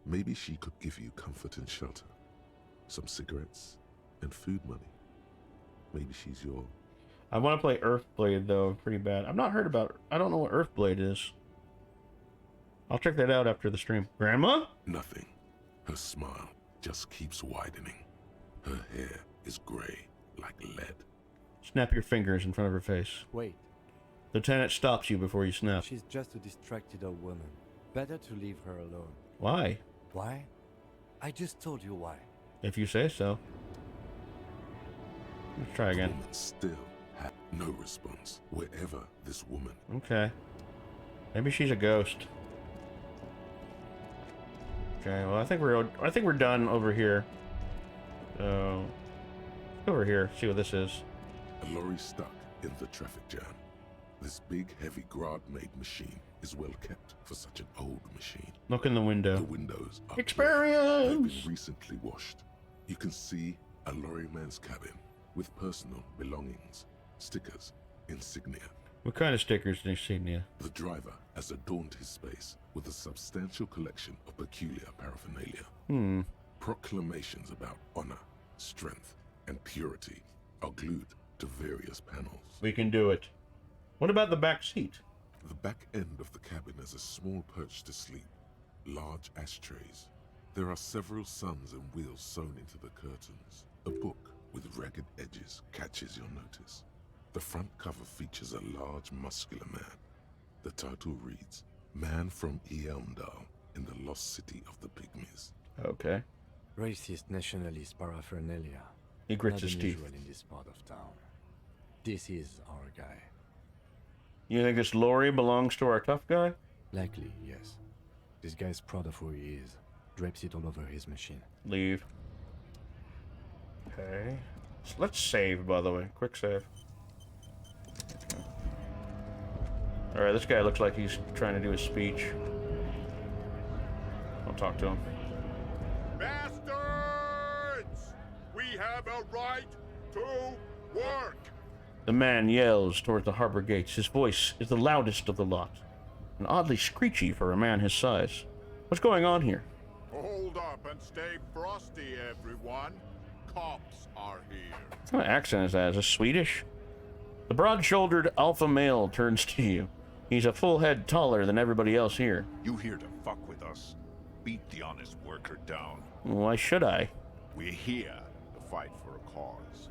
Maybe she could give you comfort and shelter, some cigarettes, and food money. Maybe she's your... I want to play Earthblade, though, pretty bad. I've not heard about it. I don't know what Earthblade is. I'll check that out after the stream. Grandma? Nothing. Her smile just keeps widening. Her hair is gray like lead. Snap your fingers in front of her face. Wait, Lieutenant stops you before you snap. she's just a distracted old woman. Better to leave her alone. Why? Why? I just told you why. If you say so. Let's try The again. woman still had no response wherever this woman. Okay. Maybe she's a ghost. Okay, well I think we're done over here. So over here, see what this is. A lorry stuck in the traffic jam. This big, heavy Grad-made machine is well kept for such an old machine. Look in the The window. windows are clear. They've Experience! been recently washed. You can see a lorryman's cabin with personal belongings, stickers, insignia. What kind of stickers and insignia? The driver has adorned his space with a substantial collection of peculiar paraphernalia. Proclamations about honor, strength, and purity are glued to various panels. We can do it. What about the back seat? The back end of the cabin has a small perch to sleep, large ashtrays. There are several suns and wheels sewn into the curtains. A book with ragged edges catches your notice. The front cover features a large, muscular man. The title reads, Man from Eamdal in the Lost City of the Pygmies. Okay. Racist nationalist paraphernalia. He grits Not his teeth. unusual in this part of town. This is our guy. You think this lorry belongs to our tough guy? Likely, yes. This guy's proud of who he is. Drapes it all over his machine. Leave. Okay. So let's save, by the way. Quick save. Okay. Alright, this guy looks like he's trying to do a speech. I'll talk to him. Bastards! We have a right to work! The man yells toward the harbor gates. His voice is the loudest of the lot, and oddly screechy for a man his size. What's going on here? Hold up and stay frosty, everyone. Cops are here. What kind of accent is that? Is it Swedish? The broad-shouldered alpha male turns to you. He's a full head taller than everybody else here. You here to fuck with us? Beat the honest worker down. Why should I? We're here to fight for a cause.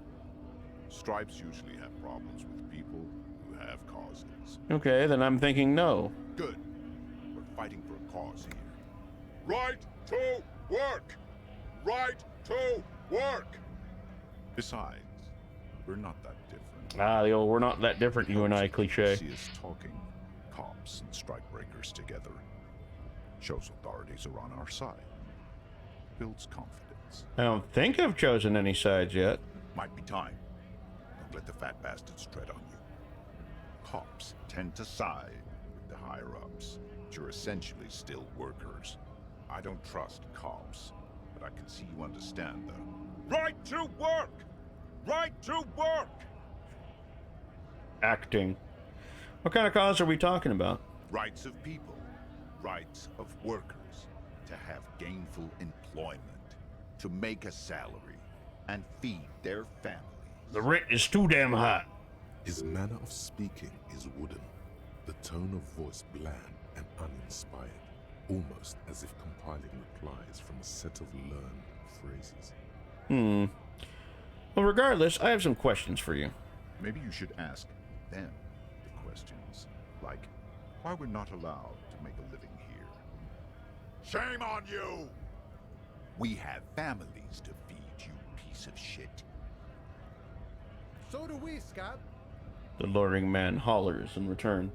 Stripes usually have problems with people who have causes. Okay, then I'm thinking no. Good. We're fighting for a cause here. Right to work! Right to work! Besides, we're not that different. Ah, the old "we're not that different," you and I cliche. See us talking, cops and strikebreakers together. Shows authorities are on our side. Builds confidence. I don't think I've chosen any sides yet. Might be time. Don't let the fat bastards tread on you. Cops tend to side with the higher-ups, but you're essentially still workers. I don't trust cops, but I can see you understand the right to work! Right to work! Acting. What kind of cause are we talking about? Rights of people, rights of workers, to have gainful employment, to make a salary, and feed their families. The rent is too damn high. His manner of speaking is wooden, the tone of voice bland and uninspired, almost as if compiling replies from a set of learned phrases. Well, regardless, I have some questions for you. Maybe you should ask them the questions. Like, why we're not allowed to make a living here. Shame on you! We have families to feed, you piece of shit. So do we, Scott. The loitering man hollers in return.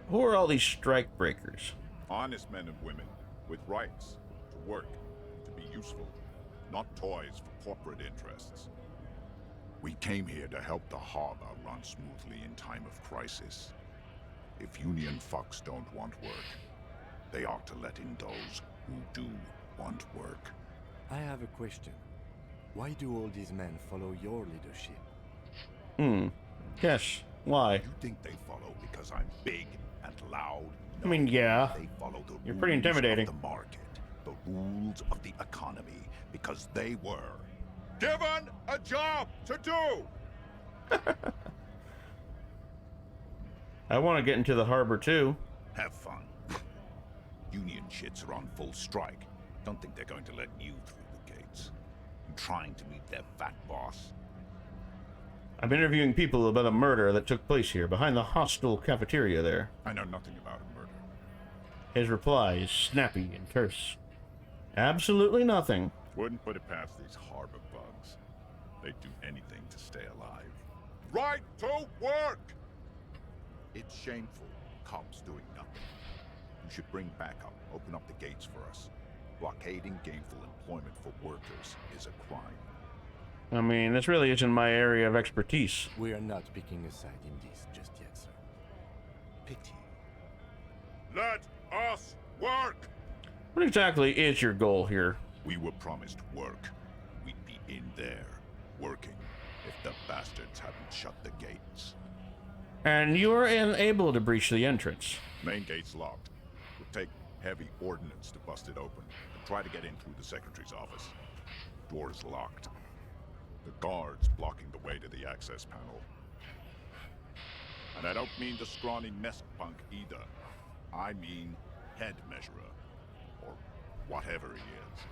Who are all these strike breakers? Honest men and women with rights to work, to be useful, not toys for corporate interests. We came here to help the harbor run smoothly in time of crisis. If union fucks don't want work, they ought to let in those who do want work. I have a question. Why do all these men follow your leadership? Yes. Why? You think they follow because I'm big and loud? I mean, yeah. They follow the You're pretty rules intimidating. of the market, the rules of the economy, because they were given a job to do. I want to get into the harbor too. Have fun. Union shits are on full strike. Don't think they're going to let you through the gates. You trying to meet their fat boss? I'm interviewing people about a murder that took place here, behind the hostel cafeteria there. I know nothing about a murder. His reply is snappy and terse. Absolutely nothing. Wouldn't put it past these harbor bugs. They'd do anything to stay alive. Right to work! It's shameful. Cops doing nothing. You should bring backup. Open up the gates for us. Blockading gainful employment for workers is a crime. I mean, this really isn't my area of expertise. We are not picking a side in this just yet, sir. Pity. Let us work! What exactly is your goal here? We were promised work. We'd be in there, working, if the bastards hadn't shut the gates. And you are unable to breach the entrance. Main gate's locked. We'll take heavy ordnance to bust it open and try to get in through the secretary's office. Door's locked. The guard's blocking the way to the access panel. And I don't mean the scrawny mess punk either. I mean head measurer. Or whatever he is.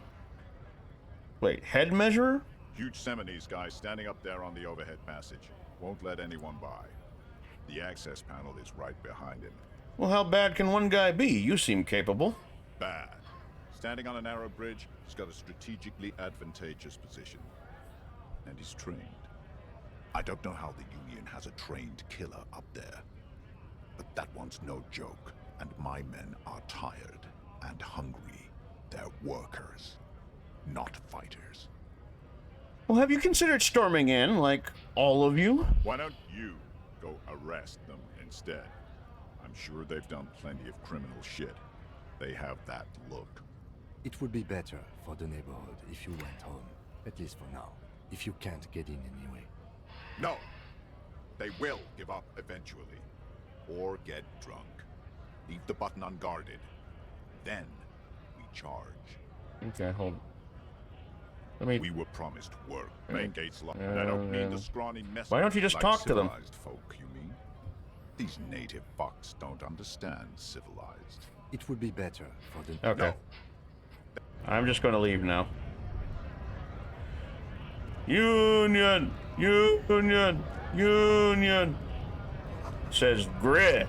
Wait, head measurer? Huge Seminese guy standing up there on the overhead passage. Won't let anyone by. The access panel is right behind him. Well, how bad can one guy be? You seem capable. Bad. Standing on a narrow bridge, he's got a strategically advantageous position. And he's trained. I don't know how the Union has a trained killer up there. But that one's no joke. And my men are tired and hungry. They're workers, not fighters. Well, have you considered storming in, like, all of you? Why don't you go arrest them instead? I'm sure they've done plenty of criminal shit. They have that look. It would be better for the neighborhood if you went home, at least for now, if you can't get in anyway. No! They will give up eventually. Or get drunk. Leave the button unguarded. Then we charge. Okay, hold on. Let me... We were promised work. Main gates locked. And I don't mean the scrawny mess. Why don't you just like talk to them? Civilized folk, you mean? These native fucks don't understand civilized. It would be better for the... Okay. No. I'm just going to leave now. Union! Union! Union! Says grit.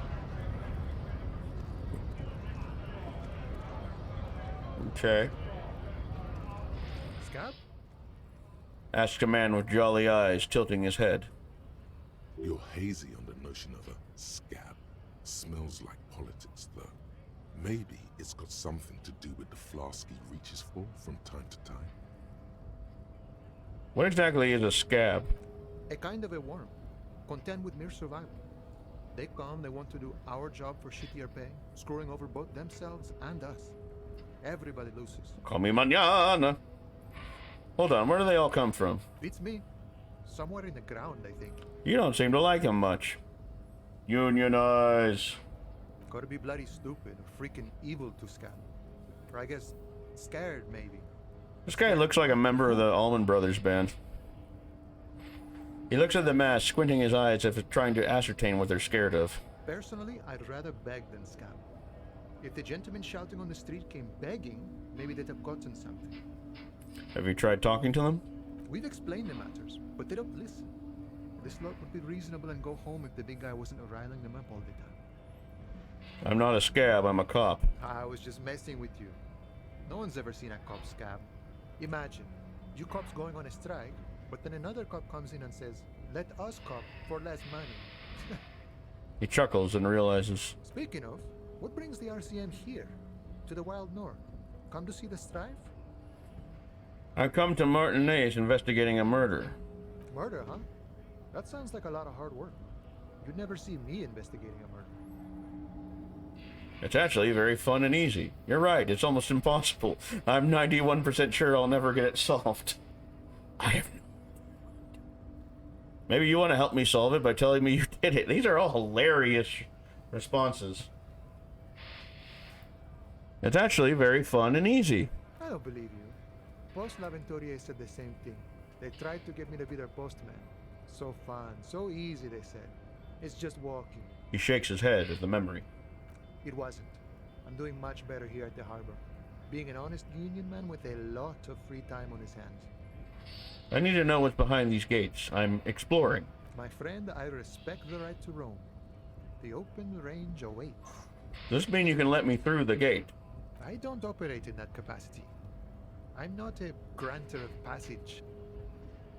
Okay. Scott? Asked a man with jolly eyes, tilting his head. You're hazy on the notion of a scab. Smells like politics, though. Maybe it's got something to do with the flask he reaches for from time to time. What exactly is a scab? A kind of a worm, content with mere survival. They come, they want to do our job for shittier pay, screwing over both themselves and us. Everybody loses. Call me mañana. Hold on, where do they all come from? Beats me. Somewhere in the ground, I think. You don't seem to like him much. Unionize. Gotta be bloody stupid or freaking evil to scab. Or I guess scared, maybe. This guy looks like a member of the Allman Brothers band. He looks at the mask, squinting his eyes as if trying to ascertain what they're scared of. Personally, I'd rather beg than scab. If the gentleman shouting on the street came begging, maybe they'd have gotten something. Have you tried talking to them? We've explained the matters, but they don't listen. This lot would be reasonable and go home if the big guy wasn't riling them up all the time. I'm not a scab, I'm a cop. I was just messing with you. No one's ever seen a cop scab. Imagine, you cops going on a strike, but then another cop comes in and says, let us cop for less money. He chuckles and realizes. Speaking of, what brings the RCM here? To the Wild North? Come to see the strife? I come to Martinez investigating a murder. Murder, huh? That sounds like a lot of hard work. You'd never see me investigating a murder. It's actually very fun and easy. You're right, it's almost impossible. I'm 91% sure I'll never get it solved. I have no... Maybe you want to help me solve it by telling me you did it. These are all hilarious responses. It's actually very fun and easy. I don't believe you. Post Laventurier said the same thing. They tried to get me to be their postman. So fun, so easy, they said. It's just walking. He shakes his head at the memory. It wasn't. I'm doing much better here at the harbor. Being an honest union man with a lot of free time on his hands. I need to know what's behind these gates. I'm exploring. My friend, I respect the right to roam. The open range awaits. Does this mean you can let me through the gate? I don't operate in that capacity. I'm not a granter of passage.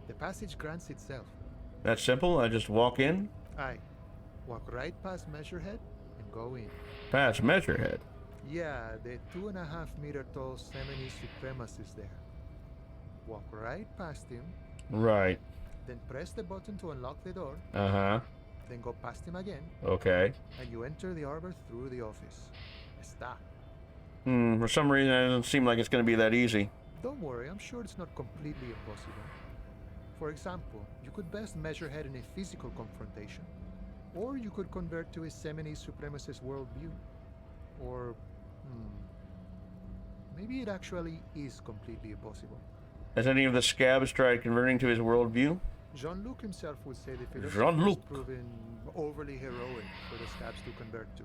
The passage grants itself. That's simple? I just walk in? I walk right past Measurehead and go in. Past Measurehead? Yeah, the 2.5 meter tall Semini supremacist there. Walk right past him. Right. Then press the button to unlock the door. Uh-huh. Then go past him again. Okay. And you enter the harbor through the office. Está. For some reason it doesn't seem like it's going to be that easy. Don't worry, I'm sure it's not completely impossible. For example, you could best Measurehead in a physical confrontation. Or you could convert to a Semini supremacist worldview. Or, maybe it actually is completely impossible. Has any of the scabs tried converting to his worldview? Jean-Luc himself would say the philosophy Jean-Luc has proven overly heroic for the scabs to convert to.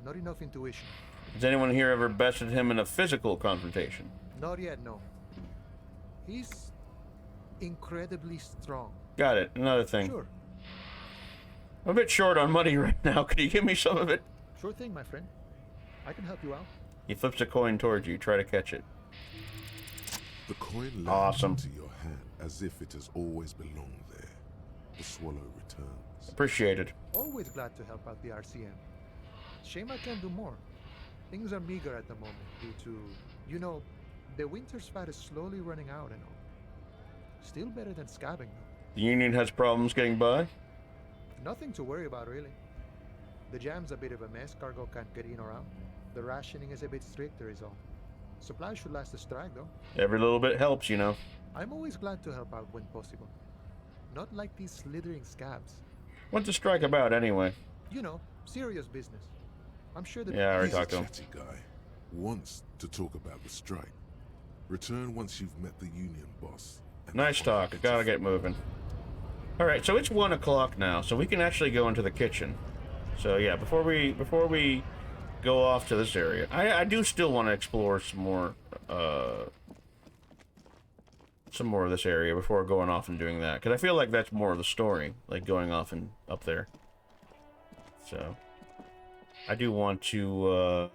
Not enough intuition. Has anyone here ever bested him in a physical confrontation? Not yet, no. He's incredibly strong. Got it. Another thing. Sure. I'm a bit short on money right now. Could you give me some of it? Sure thing, my friend. I can help you out. He flips a coin towards you. Try to catch it. The coin lands Awesome. into your hand as if it has always belonged there. The swallow returns. Appreciated. Always glad to help out the RCM. Shame I can't do more. Things are meager at the moment due to, you know, the winter's fat is slowly running out and all. Still better than scabbing though. The Union has problems getting by? Nothing to worry about really. The jam's a bit of a mess, cargo can't get in or out. The rationing is a bit stricter is all. Supplies should last the strike though. Every little bit helps, you know. I'm always glad to help out when possible. Not like these slithering scabs. What's the strike about anyway? You know, serious business. I'm sure that... Yeah, I already He's a talked to him. chatty guy. Wants to talk about the strike. Return once you've met the union boss. and Nice talk. I gotta get moving. Alright, so it's 1 o'clock now, so we can actually go into the kitchen. So yeah, before we go off to this area, I do still want to explore some more of this area before going off and doing that, because I feel like that's more of the story, like going off and up there. So I do want to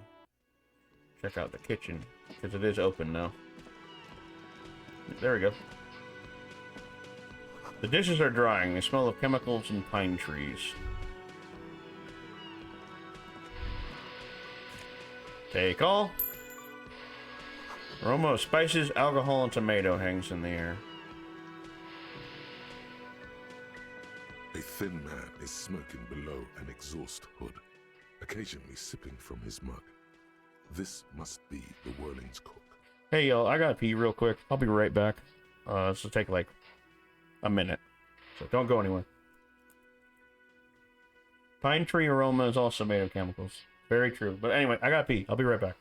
check out the kitchen, because it is open now. There we go. The dishes are drying. They smell of chemicals and pine trees. Take all. Aroma of spices, alcohol, and tomato hangs in the air. A thin man is smoking below an exhaust hood, occasionally sipping from his mug. This must be the Whirling's cook. Hey, y'all, I gotta pee real quick. I'll be right back. This will take like a minute, so don't go anywhere. Pine tree aroma is also made of chemicals. Very true. But anyway, I gotta pee. I'll be right back.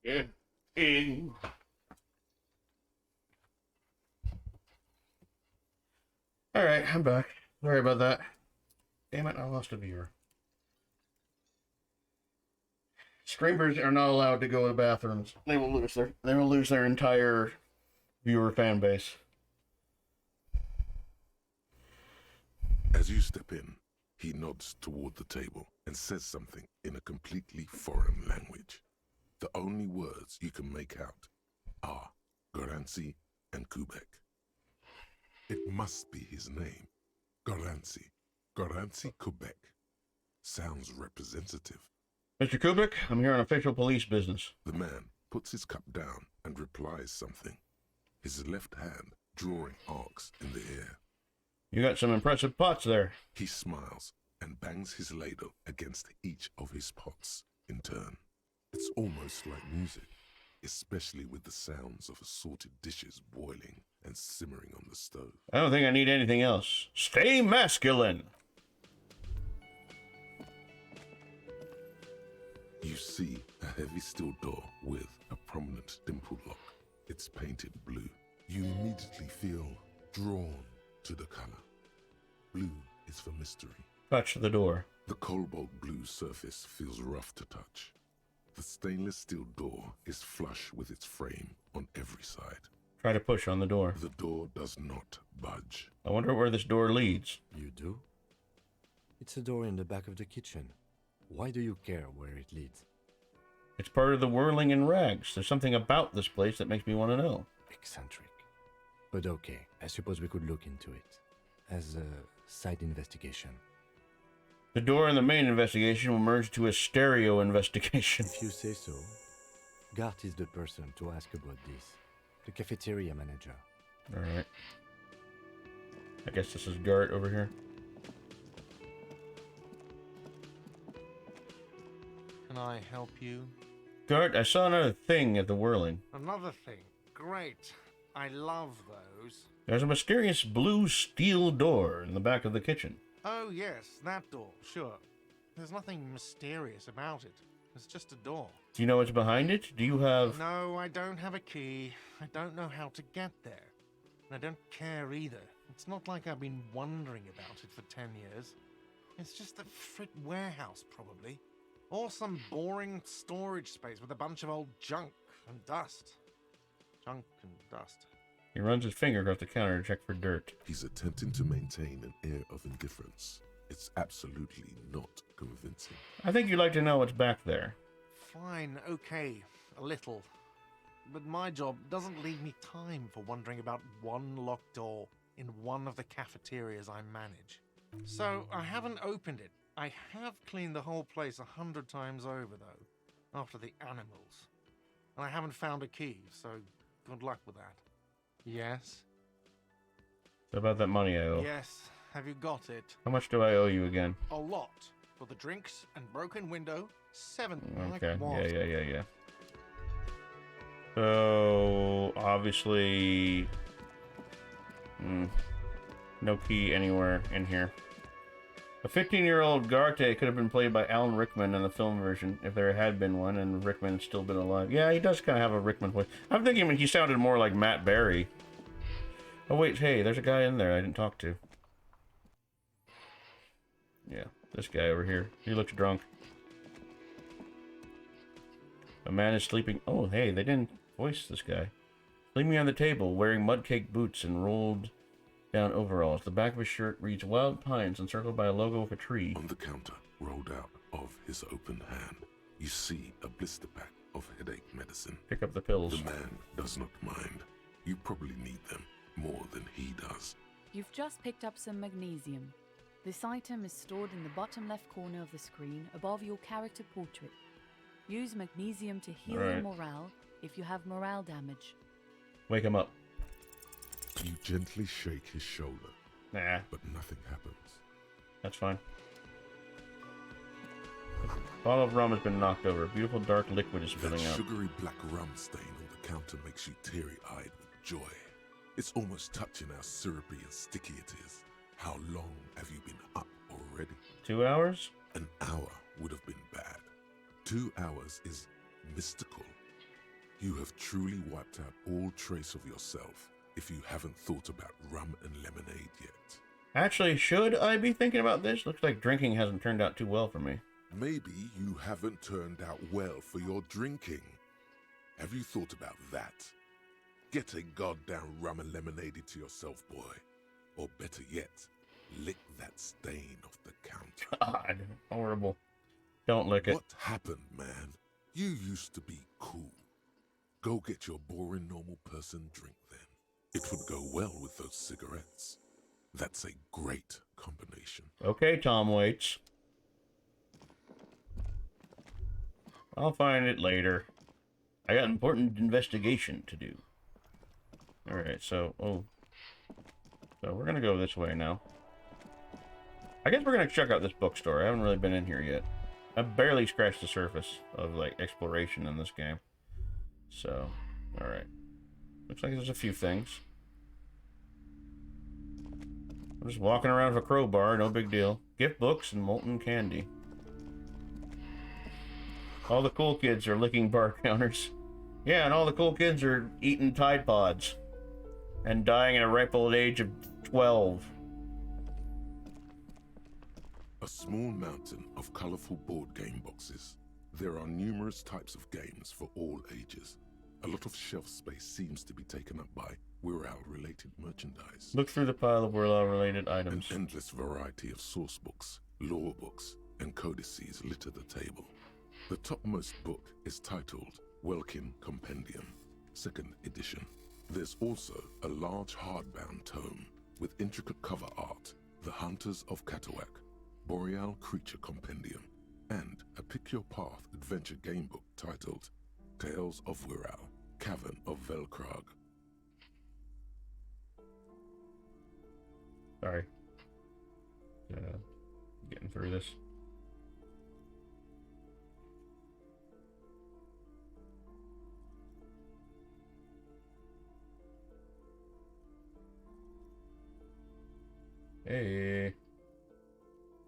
Get in. Alright, I'm back. Sorry about that. Damn it, I lost a viewer. Streamers are not allowed to go to bathrooms. They will lose their entire viewer fan base. As you step in, he nods toward the table and says something in a completely foreign language. The only words you can make out are Garancy and Kubek. It must be his name. Garancy. Garancy Kubek. Sounds representative. Mr. Kubik, I'm here on official police business. The man puts his cup down and replies something, his left hand drawing arcs in the air. You got some impressive pots there. He smiles and bangs his ladle against each of his pots in turn. It's almost like music, especially with the sounds of assorted dishes boiling and simmering on the stove. I don't think I need anything else. Stay masculine! You see a heavy steel door with a prominent dimple lock. It's painted blue. You immediately feel drawn to the color. Blue is for mystery. Touch the door. The cobalt blue surface feels rough to touch. The stainless steel door is flush with its frame on every side. Try to push on the door. The door does not budge. I wonder where this door leads. You do? It's a door in the back of the kitchen. Why do you care where it leads? It's part of the whirling in rags. There's something about this place that makes me want to know. Eccentric. But okay, I suppose we could look into it. As a side investigation. The door in the main investigation will merge to a stereo investigation. If you say so. Gart is the person to ask about this. The cafeteria manager. Alright. I guess this is Gart over here. Can I help you? Gart, I saw another thing at the whirling. Another thing. Great. I love those. There's a mysterious blue steel door in the back of the kitchen. Oh, yes, that door, sure. There's nothing mysterious about it. It's just a door. Do you know what's behind it? Do you have... No, I don't have a key. I don't know how to get there. And I don't care either. It's not like I've been wondering about it for 10 years. It's just a frit warehouse, probably. Or some boring storage space with a bunch of old junk and dust. Junk and dust. He runs his finger across the counter to check for dirt. He's attempting to maintain an air of indifference. It's absolutely not convincing. I think you'd like to know what's back there. Fine, okay, a little. But my job doesn't leave me time for wondering about one locked door in one of the cafeterias I manage. So I haven't opened it. I have cleaned the whole place 100 times over, though, after the animals. And I haven't found a key, so good luck with that. Yes? What about that money I owe? Yes. Have you got it? How much do I owe you again? A lot. For the drinks and broken window, 7. Okay, Like what? yeah. So, obviously... no key anywhere in here. A 15-year-old Garte could have been played by Alan Rickman in the film version, if there had been one, and Rickman had still been alive. Yeah, he does kind of have a Rickman voice. I'm thinking he sounded more like Matt Berry. Oh wait, hey, there's a guy in there I didn't talk to. Yeah, this guy over here. He looks drunk. A man is sleeping. Oh, hey, they didn't voice this guy. Sleeping on the table, wearing mud-caked boots and rolled down overalls. The back of his shirt reads Wild Pines, encircled by a logo of a tree. On the counter, rolled out of his open hand, you see a blister pack of headache medicine. Pick up the pills. The man does not mind. You probably need them more than he does. You've just picked up some magnesium. This item is stored in the bottom left corner of the screen above your character portrait. Use magnesium to heal your morale if you have morale damage. Wake him up. You gently shake his shoulder. Nah. But nothing happens. That's fine. Bottle of rum has been knocked over. A beautiful dark liquid is spilling out. That sugary black rum stain on the counter makes you teary-eyed with joy. It's almost touching how syrupy and sticky it is. How long have you been up already? 2 hours? An hour would have been bad. 2 hours is mystical. You have truly wiped out all trace of yourself if you haven't thought about rum and lemonade yet. Actually, should I be thinking about this? Looks like drinking hasn't turned out too well for me. Maybe you haven't turned out well for your drinking. Have you thought about that? Get a goddamn rum and lemonade into yourself, boy. Or better yet, lick that stain off the counter. God, horrible. Don't lick it. What happened, man? You used to be cool. Go get your boring normal person drink then. It would go well with those cigarettes. That's a great combination. Okay, Tom Waits. I'll find it later. I got important investigation to do. Alright, so we're gonna go this way now. I guess we're gonna check out this bookstore. I haven't really been in here yet. I've barely scratched the surface of, like, exploration in this game. So, alright. Looks like there's a few things. I'm just walking around with a crowbar, no big deal. Gift books and molten candy. All the cool kids are licking bar counters. Yeah, and all the cool kids are eating Tide Pods. And dying at a ripe old age of 12. A small mountain of colorful board game boxes. There are numerous types of games for all ages. A lot of shelf space seems to be taken up by Wirral-related merchandise. Look through the pile of Wirral-related items. An endless variety of source books, lore books, and codices litter the table. The topmost book is titled Welkin Compendium, 2nd edition. There's also a large hardbound tome with intricate cover art, The Hunters of Katawak, Boreal Creature Compendium, and a Pick Your Path adventure game book titled Tales of Wirral, Cavern of Velkrag. Sorry. Getting through this. Hey.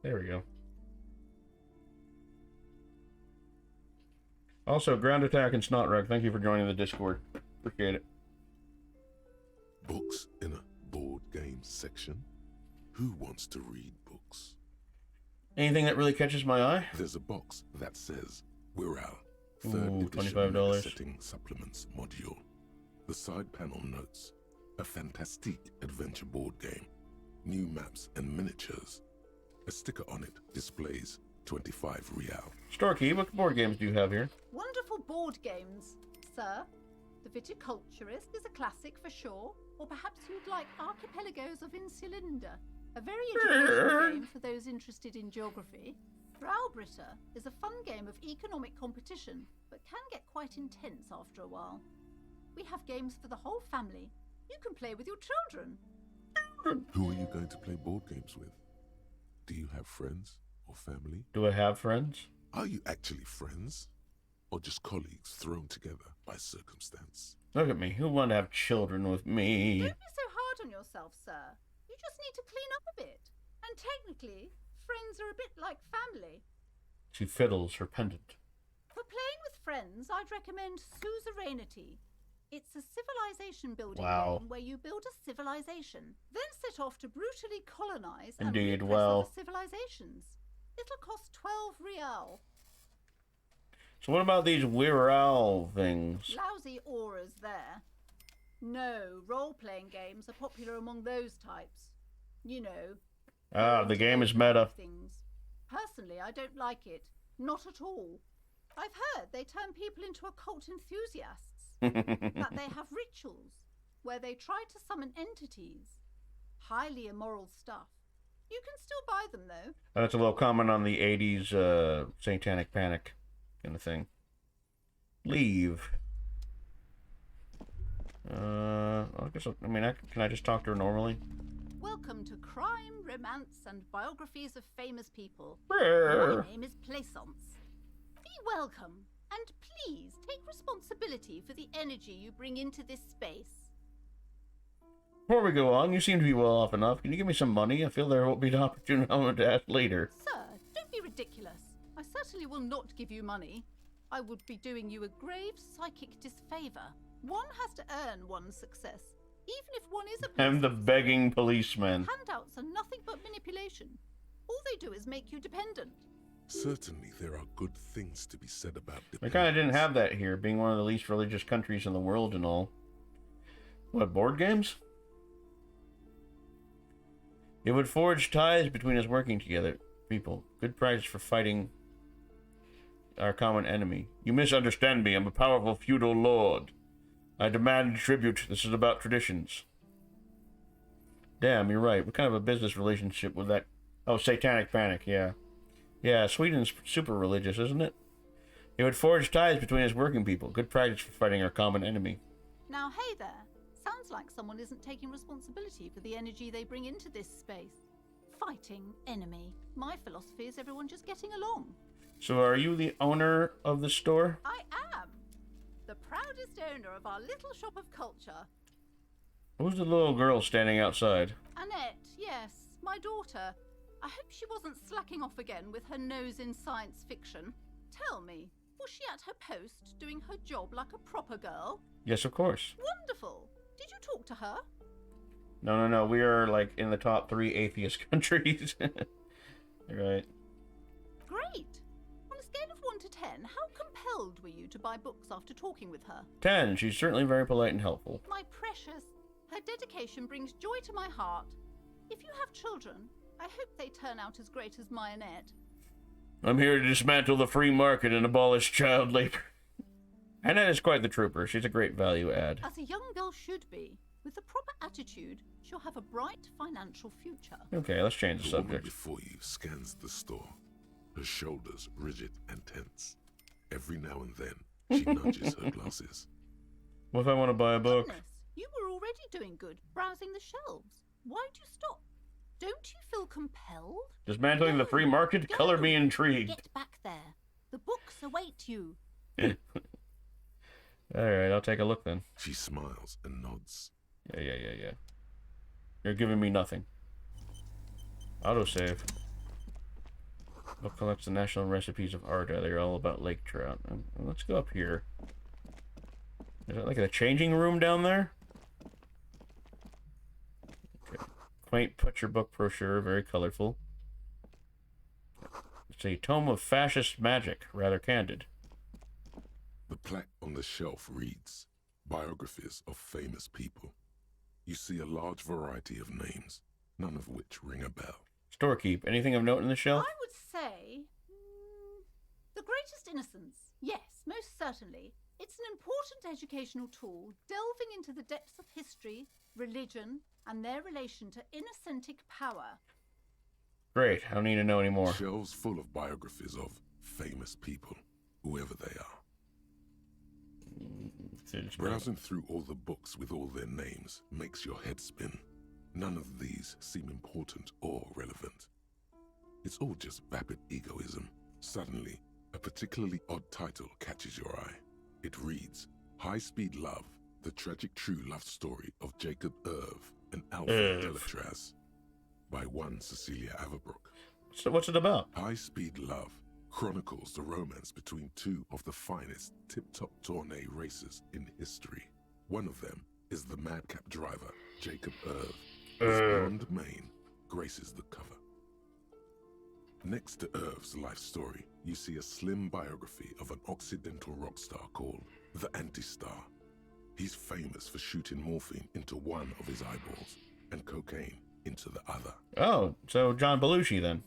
There we go. Also, Ground Attack and Snotrug, thank you for joining the Discord. Appreciate it. Books in a board game section? Who wants to read books? Anything that really catches my eye? There's a box that says Wirral, 3rd edition $25. setting supplements module. The side panel notes, a fantastic adventure board game, new maps and miniatures. A sticker on it displays 25 real. Storky, what board games do you have here? Wonderful board games, sir. The Viticulturist is a classic for sure, or perhaps you'd like Archipelagos of Insulinda, a very educational game for those interested in geography. Braubritter is a fun game of economic competition, but can get quite intense after a while. We have games for the whole family. You can play with your children. Who are you going to play board games with? Do you have friends or family? Do I have friends? Are you actually friends? Or just colleagues thrown together by circumstance? Look at me. Who want to have children with me? Don't be so hard on yourself, sir. You just need to clean up a bit. And technically, friends are a bit like family. She fiddles her pendant. For playing with friends, I'd recommend Suzerainty. It's a civilization building game where you build a civilization, then set off to brutally colonize and repress other civilizations. It'll cost 12 real. So what about these Wirral things? Lousy auras there. No, role-playing games are popular among those types. You know. The game is meta. Things. Personally, I don't like it. Not at all. I've heard they turn people into occult enthusiasts. That they have rituals where they try to summon entities. Highly immoral stuff. You can still buy them, though. That's a little comment on the 80s satanic panic kind of thing. Leave. Can I just talk to her normally? Welcome to Crime, Romance, and Biographies of Famous People. My name is Plaisance. Be welcome, and please take responsibility for the energy you bring into this space. Before we go on, you seem to be well off enough. Can you give me some money? I feel there will be an opportunity to ask later. Sir, don't be ridiculous. I certainly will not give you money. I would be doing you a grave psychic disfavor. One has to earn one's success, even if one is a I'm the police begging policeman. Handouts are nothing but manipulation. All they do is make you dependent. Certainly there are good things to be said about I kind of didn't have that here, being one of the least religious countries in the world and all. What, board games? It would forge ties between us working together. People. Good practice for fighting our common enemy. You misunderstand me. I'm a powerful feudal lord. I demand tribute. This is about traditions. Damn, you're right. What kind of a business relationship with that? Oh, satanic panic, yeah. Yeah, Sweden's super religious, isn't it? It would forge ties between us working people. Good practice for fighting our common enemy. Now, hey there. Sounds like someone isn't taking responsibility for the energy they bring into this space. Fighting enemy. My philosophy is everyone just getting along. So are you the owner of the store? I am. The proudest owner of our little shop of culture. Who's the little girl standing outside? Annette, yes, my daughter. I hope she wasn't slacking off again with her nose in science fiction. Tell me, was she at her post doing her job like a proper girl? Yes, of course. Wonderful. Did you talk to her? No. We are, like, in the top 3 atheist countries. Right. Great. On a scale of 1 to 10, how compelled were you to buy books after talking with her? 10. She's certainly very polite and helpful. My precious. Her dedication brings joy to my heart. If you have children, I hope they turn out as great as my Annette. I'm here to dismantle the free market and abolish child labor. Annette is quite the trooper. She's a great value add. As a young girl should be. With the proper attitude, she'll have a bright financial future. Okay, let's change the The woman subject. before you scans the store, her shoulders rigid and tense. Every now and then, she nudges her glasses. What if I want to buy a book? Goodness, you were already doing good, browsing the shelves. Why'd you stop? Don't you feel compelled? Dismantling the free market? Go. Color me intrigued. Get back there. The books await you. Alright, I'll take a look then. She smiles and nods. Yeah. You're giving me nothing. Autosave. Book collects the national recipes of Arda. They're all about lake trout. Let's go up here. Is that like a changing room down there? Okay. Quaint picture book brochure, very colorful. It's a tome of fascist magic, rather candid. The plaque on the shelf reads, Biographies of Famous People. You see a large variety of names, none of which ring a bell. Storekeep. Anything of note in the shelf? I would say... The Greatest Innocence. Yes, most certainly. It's an important educational tool, delving into the depths of history, religion, and their relation to innocentic power. Great. I don't need to know any more. Shelves full of biographies of famous people, whoever they are. Browsing through all the books with all their names makes your head spin. None of these seem important or relevant. It's all just vapid egoism. Suddenly, a particularly odd title catches your eye. It reads, High Speed Love, the tragic true love story of Jacob Irv and Alfred Delatraz, by one Cecilia Averbrook. So what's it about? High Speed Love chronicles the romance between two of the finest tip-top tourney racers in history. One of them is the madcap driver, Jacob Irv. His blonde mane graces the cover. Next to Irv's life story, you see a slim biography of an Occidental rock star called the Anti-Star. He's famous for shooting morphine into one of his eyeballs and cocaine into the other. Oh, so John Belushi then.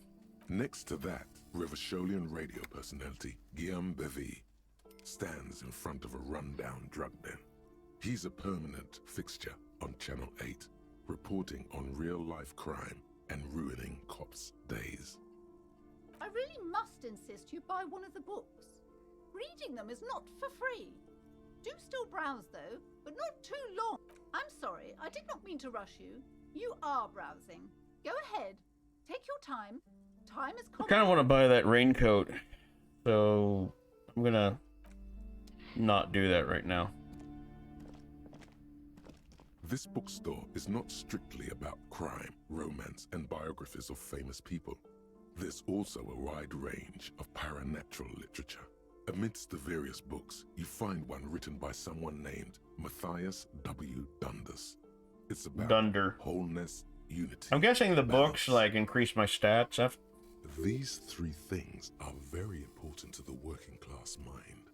Next to that, Revacholian radio personality Guillaume Bevy stands in front of a rundown drug den. He's a permanent fixture on Channel 8, reporting on real-life crime and ruining cops' days. I really must insist you buy one of the books. Reading them is not for free. Do still browse, though, but not too long. I'm sorry, I did not mean to rush you. You are browsing. Go ahead. Take your time. Time is I kind of want to buy that raincoat, so I'm gonna not do that right now. This bookstore is not strictly about crime, romance, and biographies of famous people. There's also a wide range of paranatural literature. Amidst the various books, you find one written by someone named Matthias W. Dundas. It's about Dunder. wholeness, unity. I'm guessing the books, balance. like, increase my stats. These three things are very important to the working class mind.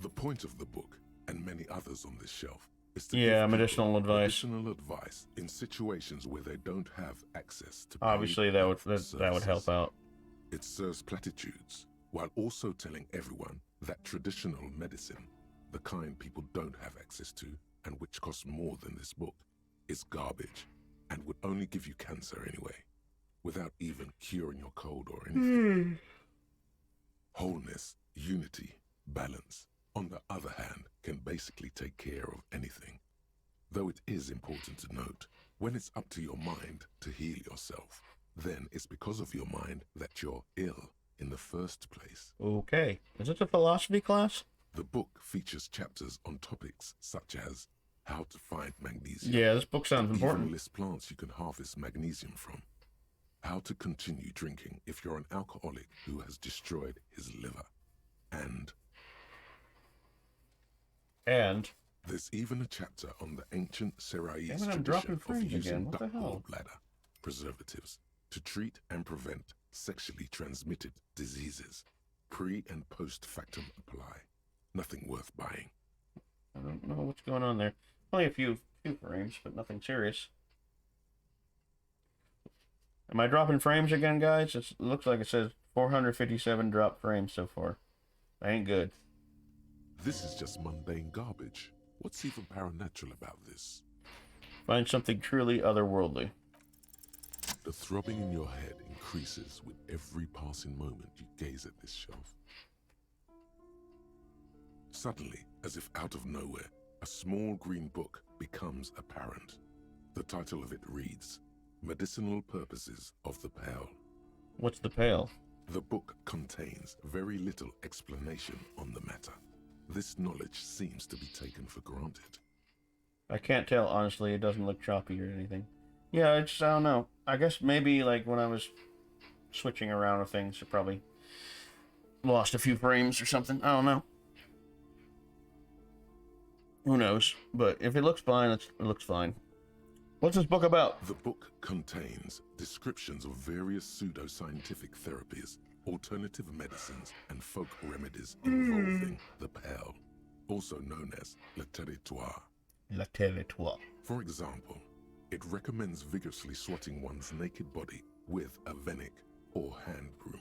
The point of the book, and many others on this shelf, is to give people medicinal advice. medicinal advice in situations where they don't have access to Obviously, paid that would help services. out. It serves platitudes, while also telling everyone that traditional medicine, the kind people don't have access to, and which costs more than this book, is garbage, and would only give you cancer anyway, without even curing your cold or anything. Wholeness, unity, balance, on the other hand, can basically take care of anything. Though it is important to note, when it's up to your mind to heal yourself, then it's because of your mind that you're ill in the first place. Okay. Is it a philosophy class? The book features chapters on topics such as how to find magnesium. Yeah, this book sounds It important. even lists plants you can harvest magnesium from. How to continue drinking if you're an alcoholic who has destroyed his liver. And there's even a chapter on the ancient Seraïs Damn it, I'm tradition dropping of frames using again. What the Docktor hell? bladder preservatives to treat and prevent sexually transmitted diseases. Pre and post factum apply. Nothing worth buying. I don't know what's going on there. Only a few frames, but nothing serious. Am I dropping frames again, guys? It looks like it says 457 dropped frames so far. That ain't good. This is just mundane garbage. What's even paranatural about this? Find something truly otherworldly. The throbbing in your head increases with every passing moment you gaze at this shelf. Suddenly, as if out of nowhere, a small green book becomes apparent. The title of it reads, Medicinal Purposes of the Pale. What's the pale? The book contains very little explanation on the matter. This knowledge seems to be taken for granted. I can't tell, honestly. It doesn't look choppy or anything. Yeah, I don't know. I guess maybe, like, when I was switching around with things, it probably lost a few frames or something. I don't know. Who knows? But if it looks fine, it looks fine. What's this book about? The book contains descriptions of various pseudoscientific therapies, alternative medicines, and folk remedies involving the pale, also known as le territoire. Le territoire. For example, it recommends vigorously swatting one's naked body with a venik or hand broom,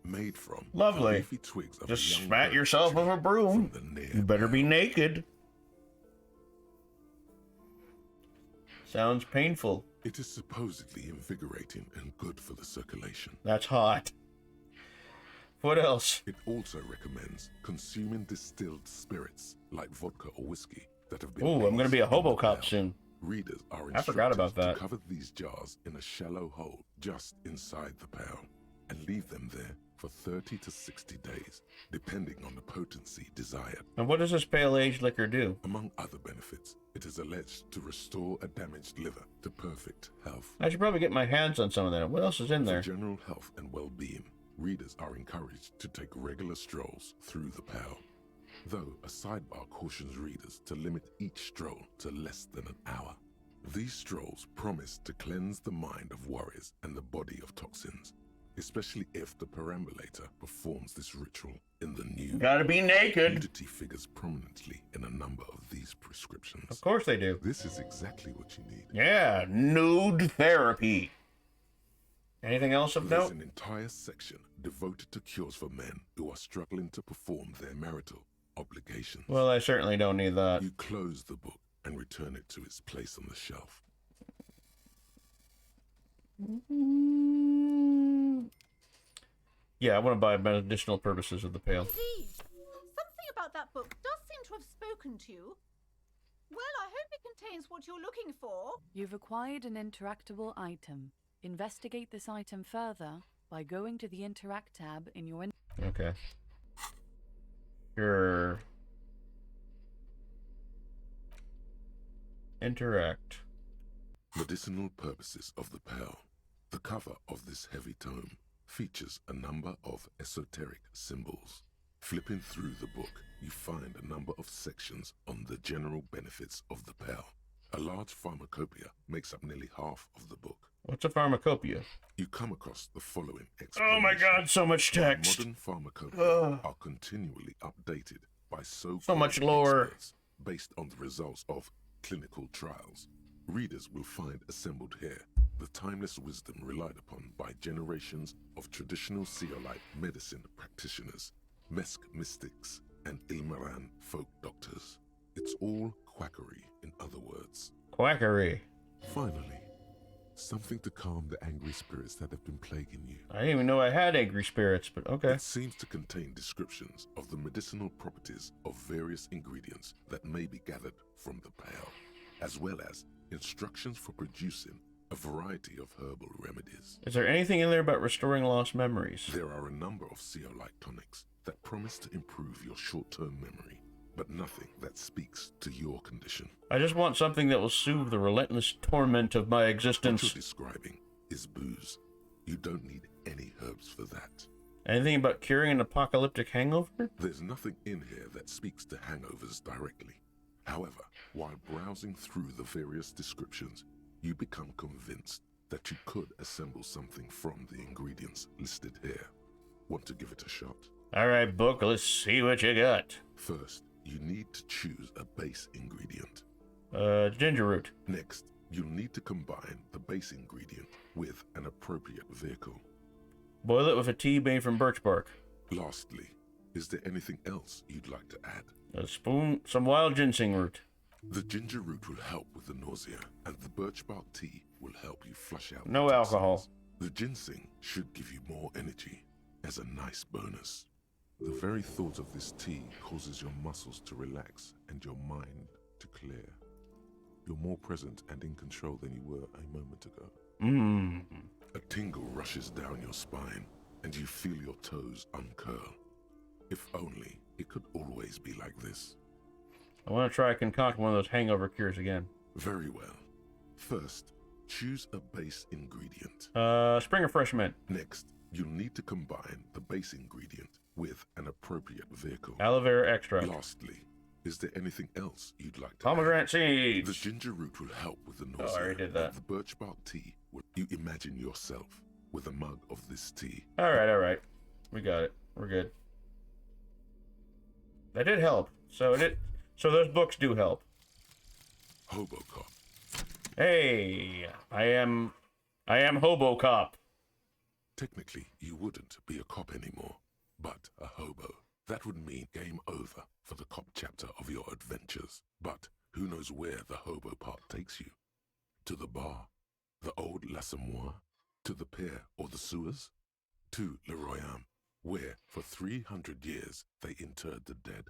made from Lovely. the leafy twigs of Just a young smack birch yourself tree with a broom. from the near You better be pale. naked. Sounds painful. It is supposedly invigorating and good for the circulation. That's hot. What else? It also recommends consuming distilled spirits like vodka or whiskey that have been. Ooh, I'm gonna be a aged in the Hobocop pale. soon. Readers are I forgot about instructed that. to cover these jars in a shallow hole just inside the pail and leave them there for 30 to 60 days, depending on the potency desired. And what does this pale aged liquor do? Among other benefits, it is alleged to restore a damaged liver to perfect health. I should probably get my hands on some of that. What else is in For there? general health and well-being, readers are encouraged to take regular strolls through the pale. Though a sidebar cautions readers to limit each stroll to less than an hour. These strolls promise to cleanse the mind of worries and the body of toxins, especially if the perambulator performs this ritual in the nude. Gotta be naked. Nudity figures prominently in a number of these prescriptions. Of course they do. This is exactly what you need. Yeah, nude therapy. Anything else of There's note? an entire section devoted to cures for men who are struggling to perform their marital obligations. Well, I certainly don't need that. You close the book and return it to its place on the shelf. Yeah, I want to buy medicinal purposes of the pale. Indeed. Something about that book does seem to have spoken to you. Well, I hope it contains what you're looking for. You've acquired an interactable item. Investigate this item further by going to the Interact tab in your... Okay. Sure. Interact. Medicinal purposes of the pale. The cover of this heavy tome features a number of esoteric symbols. Flipping through the book, you find a number of sections on the general benefits of the pill. A large pharmacopoeia makes up nearly half of the book. What's a pharmacopoeia? You come across the following Oh my god, so much text. Modern pharmacopoeia are continually updated by so much lore experts based on the results of clinical trials. Readers will find assembled here the timeless wisdom relied upon by generations of traditional Seolite medicine practitioners, Mesk mystics, and Ilmaran folk doctors. It's all quackery, in other words. Quackery. Finally, something to calm the angry spirits that have been plaguing you. I didn't even know I had angry spirits, but okay. It seems to contain descriptions of the medicinal properties of various ingredients that may be gathered from the pale, as well as instructions for producing a variety of herbal remedies. Is there anything in there about restoring lost memories? There are a number of Seolite tonics that promise to improve your short-term memory, but nothing that speaks to your condition. I just want something that will soothe the relentless torment of my existence. What you're describing is booze. You don't need any herbs for that. Anything about curing an apocalyptic hangover? There's nothing in here that speaks to hangovers directly. However, while browsing through the various descriptions, you become convinced that you could assemble something from the ingredients listed here. Want to give it a shot? Alright, book, let's see what you got. First, you need to choose a base ingredient. Ginger root. Next, you'll need to combine the base ingredient with an appropriate vehicle. Boil it with a tea made from birch bark. Lastly, is there anything else you'd like to add? A spoon, some wild ginseng root. The ginger root will help with the nausea, and the birch bark tea will help you flush out No the alcohol. toxins. The ginseng should give you more energy as a nice bonus. The very thought of this tea causes your muscles to relax and your mind to clear. You're more present and in control than you were a moment ago. A tingle rushes down your spine, and you feel your toes uncurl. If only it could always be like this. I want to try concoct one of those hangover cures again. Very well. First, choose a base ingredient. Spring of fresh mint. Next, you'll need to combine the base ingredient with an appropriate vehicle. Aloe vera extract. Lastly, is there anything else you'd like to Pomegranate add? seeds. The ginger root will help with the nausea. Oh, I already did that. And the birch bark tea will you imagine yourself with a mug of this tea. Alright. We got it. We're good. That did help. So those books do help. Hobocop. Hey, I am Hobocop. Technically, you wouldn't be a cop anymore, but a hobo. That would mean game over for the cop chapter of your adventures. But who knows where the hobo part takes you? To the bar? The old L'Assommoir? To the pier or the sewers? To Le Royaume, where for 300 years they interred the dead.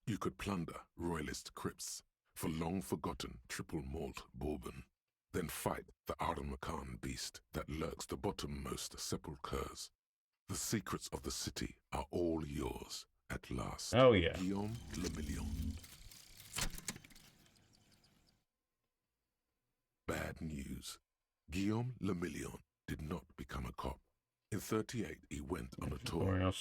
You could plunder royalist crypts for long-forgotten triple malt bourbon, then fight the Armacan beast that lurks the bottommost sepulchres. The secrets of the city are all yours at last. Oh yeah. Guillaume Le Million. Bad news. Guillaume Le Million did not become a cop. In 38, he went on a tour to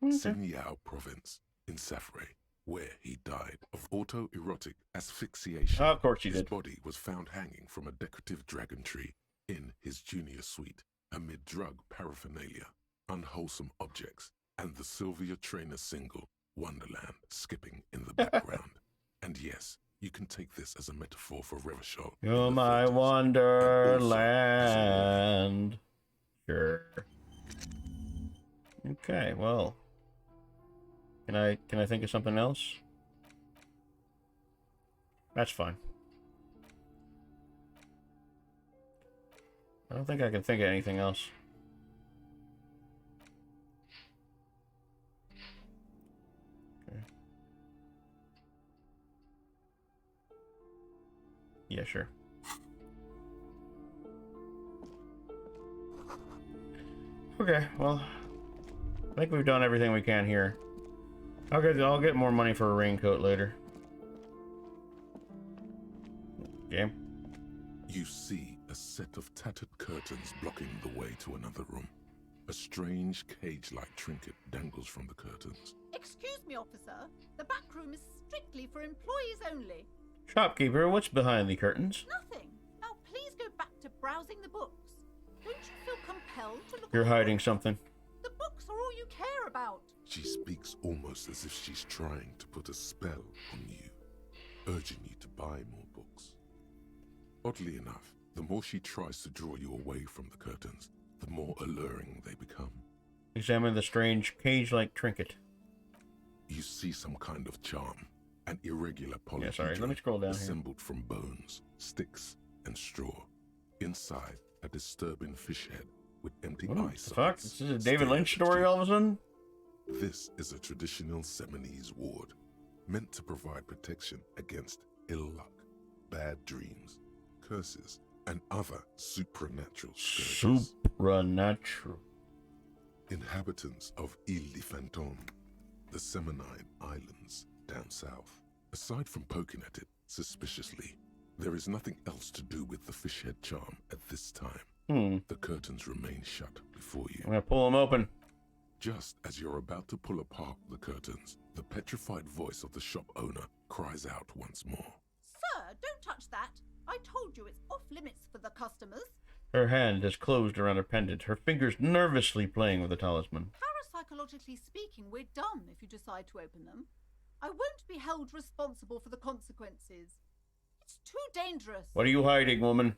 the Signal province in Safre, where he died of autoerotic asphyxiation. Of course he did. His body was found hanging from a decorative dragon tree in his junior suite, amid drug paraphernalia, unwholesome objects, and the Sylvia Traynor single, Wonderland, skipping in the background. And yes, you can take this as a metaphor for Revachol. You're my wonderland. Sure. Okay, well. Can I think of something else? That's fine. I don't think I can think of anything else. Okay. Yeah, sure. Okay, well, I think we've done everything we can here. I'll get more money for a raincoat later. Game. You see a set of tattered curtains blocking the way to another room. A strange cage-like trinket dangles from the curtains. Excuse me, officer. The back room is strictly for employees only. Shopkeeper, what's behind the curtains? Nothing. Now please go back to browsing the books. Don't you feel compelled to look You're at the hiding books? something. The books are all you care about. She speaks almost as if she's trying to put a spell on you, urging you to buy more books. Oddly enough, the more she tries to draw you away from the curtains, the more alluring they become. Examine the strange cage-like trinket. You see some kind of charm, an irregular Yeah, sorry, let me polyhedron scroll down here. assembled from bones, sticks, and straw. Inside, a disturbing fish head with empty What eye the fuck? sockets This is a David staring Lynch at story you. all of a sudden? This is a traditional Seminese ward, meant to provide protection against ill luck, bad dreams, curses, and other supernatural scourges. Supernatural. Inhabitants of Ile de Fantôme, the Seminine Islands down south. Aside from poking at it suspiciously, there is nothing else to do with the fish head charm at this time. The curtains remain shut before you. I'm gonna pull them open. Just as you're about to pull apart the curtains, the petrified voice of the shop owner cries out once more. Sir, don't touch that. I told you it's off limits for the customers. Her hand is closed around her pendant, her fingers nervously playing with the talisman. Parapsychologically speaking, we're done if you decide to open them. I won't be held responsible for the consequences. It's too dangerous. What are you hiding, woman?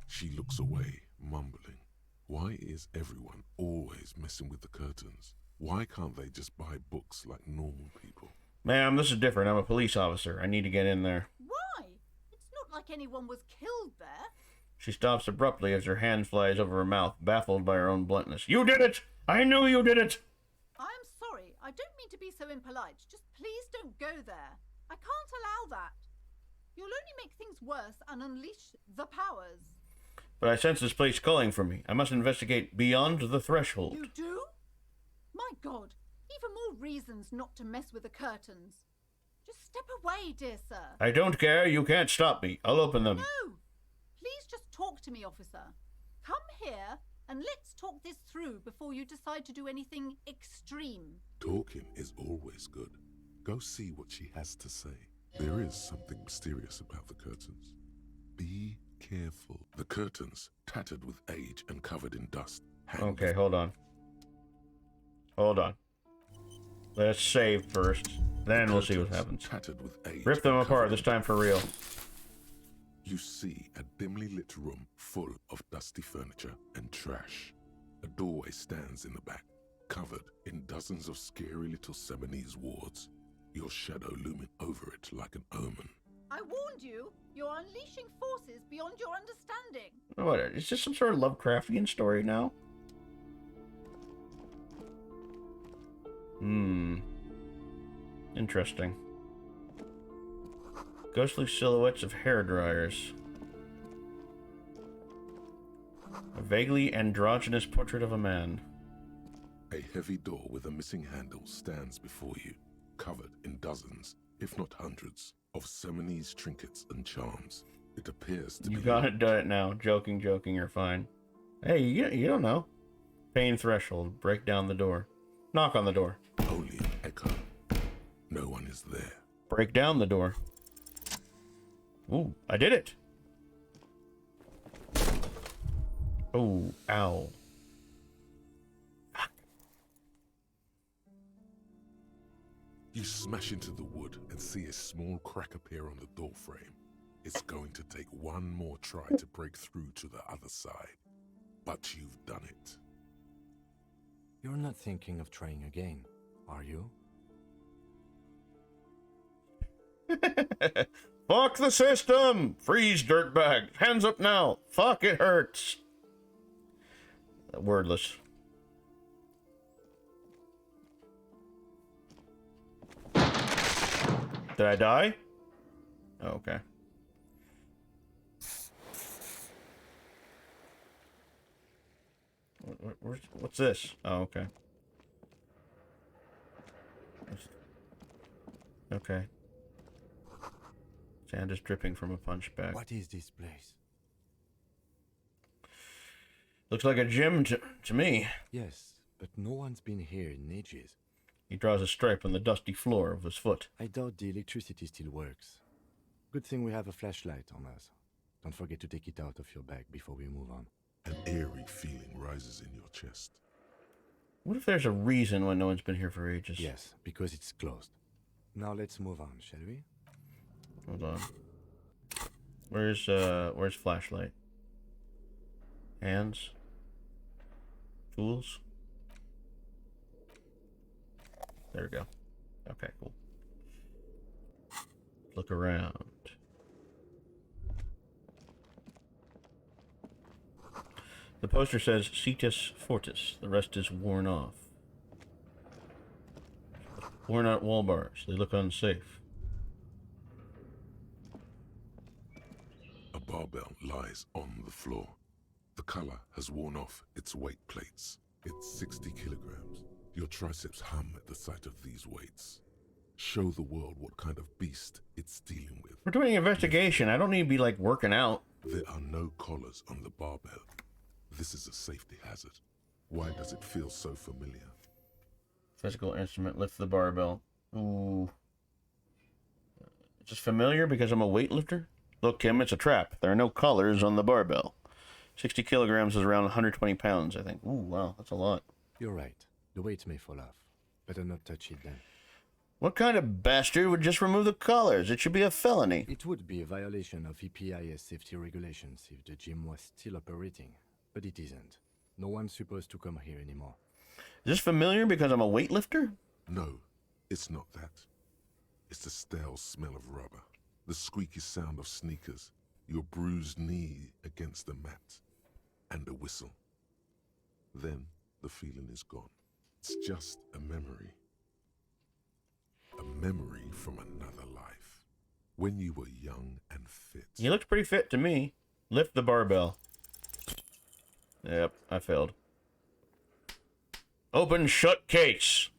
She looks away, mumbling. Why is everyone always messing with the curtains? Why can't they just buy books like normal people? Ma'am, this is different. I'm a police officer. I need to get in there. Why? It's not like anyone was killed there. She stops abruptly as her hand flies over her mouth, baffled by her own bluntness. You did it! I knew you did it! I am sorry. I don't mean to be so impolite. Just please don't go there. I can't allow that. You'll only make things worse and unleash the powers. But I sense this place calling for me. I must investigate beyond the threshold. You do? My God. Even more reasons not to mess with the curtains. Just step away, dear sir. I don't care. You can't stop me. I'll open them. No! Please just talk to me, officer. Come here and let's talk this through before you decide to do anything extreme. Talking is always good. Go see what she has to say. There is something mysterious about the curtains. Be careful. The curtains, tattered with age and covered in dust. Okay, hold on. Hold on. Let's save first. Then we'll see what happens. Tattered with age. Rip them apart, this time for real. You see a dimly lit room full of dusty furniture and trash. A doorway stands in the back, covered in dozens of scary little Seminese wards, your shadow looming over it like an omen. I warned you. You're unleashing forces beyond your understanding. What, is this some sort of Lovecraftian story now? Interesting. Ghostly silhouettes of hair dryers. A vaguely androgynous portrait of a man. A heavy door with a missing handle stands before you, covered in dozens, if not hundreds, of Seminese trinkets and charms. It appears to be... You gotta do it now. Joking, you're fine. Hey, you don't know. Pain threshold. Break down the door. Knock on the door. only an echo. No one is there. Break down the door. Ooh, I did it. Oh, ow. Fuck. You smash into the wood and see a small crack appear on the door frame. It's going to take one more try to break through to the other side. But you've done it. You're not thinking of trying again, are you? Fuck the system! Freeze, dirtbag! Hands up now! Fuck, it hurts! Wordless. Did I die? Oh, okay. What's this? Oh, okay. Okay. Sand is dripping from a punch bag. What is this place? Looks like a gym to me. Yes, but no one's been here in ages. He draws a stripe on the dusty floor of his foot. I doubt the electricity still works. Good thing we have a flashlight on us. Don't forget to take it out of your bag before we move on. An eerie feeling rises in your chest. What if there's a reason why no one's been here for ages? Yes, because it's closed. Now let's move on, shall we? Hold on. Where's flashlight? Hands? Tools? There we go. Okay, cool. Look around. The poster says Cetus Fortis. The rest is worn off. Worn out wall bars. They look unsafe. A barbell lies on the floor. The color has worn off its weight plates. It's 60 kilograms. Your triceps hum at the sight of these weights. Show the world what kind of beast it's dealing with. We're doing an investigation. I don't need to be, like, working out. There are no collars on the barbell. This is a safety hazard. Why does it feel so familiar? Physical instrument. Lift the barbell. Ooh. Just familiar because I'm a weightlifter? Look, Kim, it's a trap. There are no collars on the barbell. 60 kilograms is around 120 pounds, I think. Ooh, wow, that's a lot. You're right. The weight may fall off. Better not touch it then. What kind of bastard would just remove the collars? It should be a felony. It would be a violation of EPIS safety regulations if the gym was still operating, but it isn't. No one's supposed to come here anymore. Is this familiar because I'm a weightlifter? No, it's not that. It's the stale smell of rubber, the squeaky sound of sneakers, your bruised knee against the mat, and a whistle. Then the feeling is gone. It's just a memory. A memory from another life. When you were young and fit. You looked pretty fit to me. Lift the barbell. Yep, I failed. Open shut case.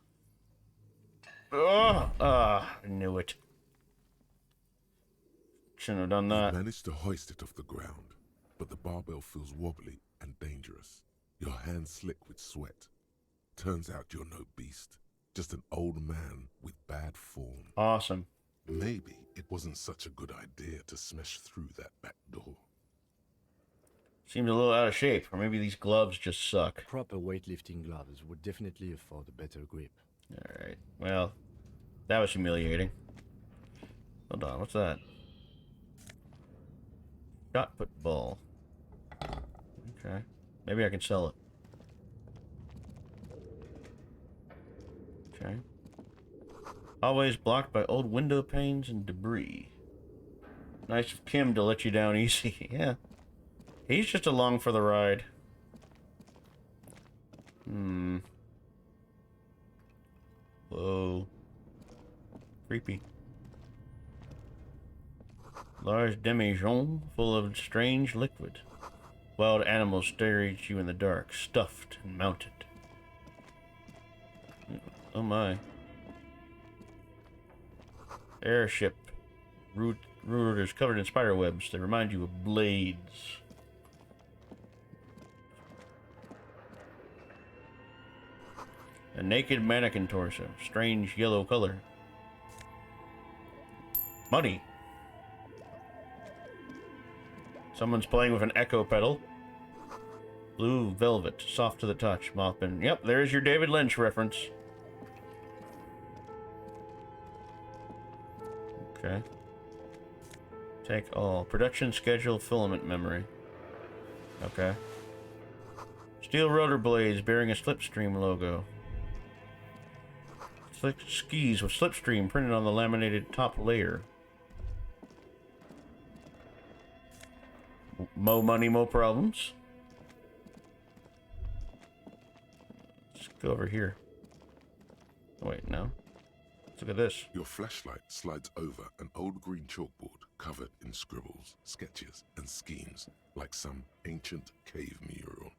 I knew it. Shouldn't have done that. You managed to hoist it off the ground, but the barbell feels wobbly and dangerous. Your hands slick with sweat. Turns out you're no beast, just an old man with bad form. Awesome. Maybe it wasn't such a good idea to smash through that back door. Seems a little out of shape, or maybe these gloves just suck. Proper weightlifting gloves would definitely afford a better grip. Alright, well, that was humiliating. Hold on, what's that? Shot put ball. Okay, maybe I can sell it. Okay. Always blocked by old window panes and debris. Nice of Kim to let you down easy. Yeah. He's just along for the ride. Whoa. Creepy. Large demijohn full of strange liquid. Wild animals stare at you in the dark, stuffed and mounted. Oh my. Airship. Rotors covered in spider webs. They remind you of blades. A naked mannequin torso. Strange yellow color. Money. Someone's playing with an echo pedal. Blue velvet. Soft to the touch. Mothman. Yep, there's your David Lynch reference. Okay. Take all. Production schedule filament memory. Okay. Steel rotor blades bearing a Slipstream logo. Slick skis with Slipstream printed on the laminated top layer. Mo money, mo problems. Let's go over here. Oh, wait, no. Let's look at this. Your flashlight slides over an old green chalkboard covered in scribbles, sketches, and schemes like some ancient cave mural.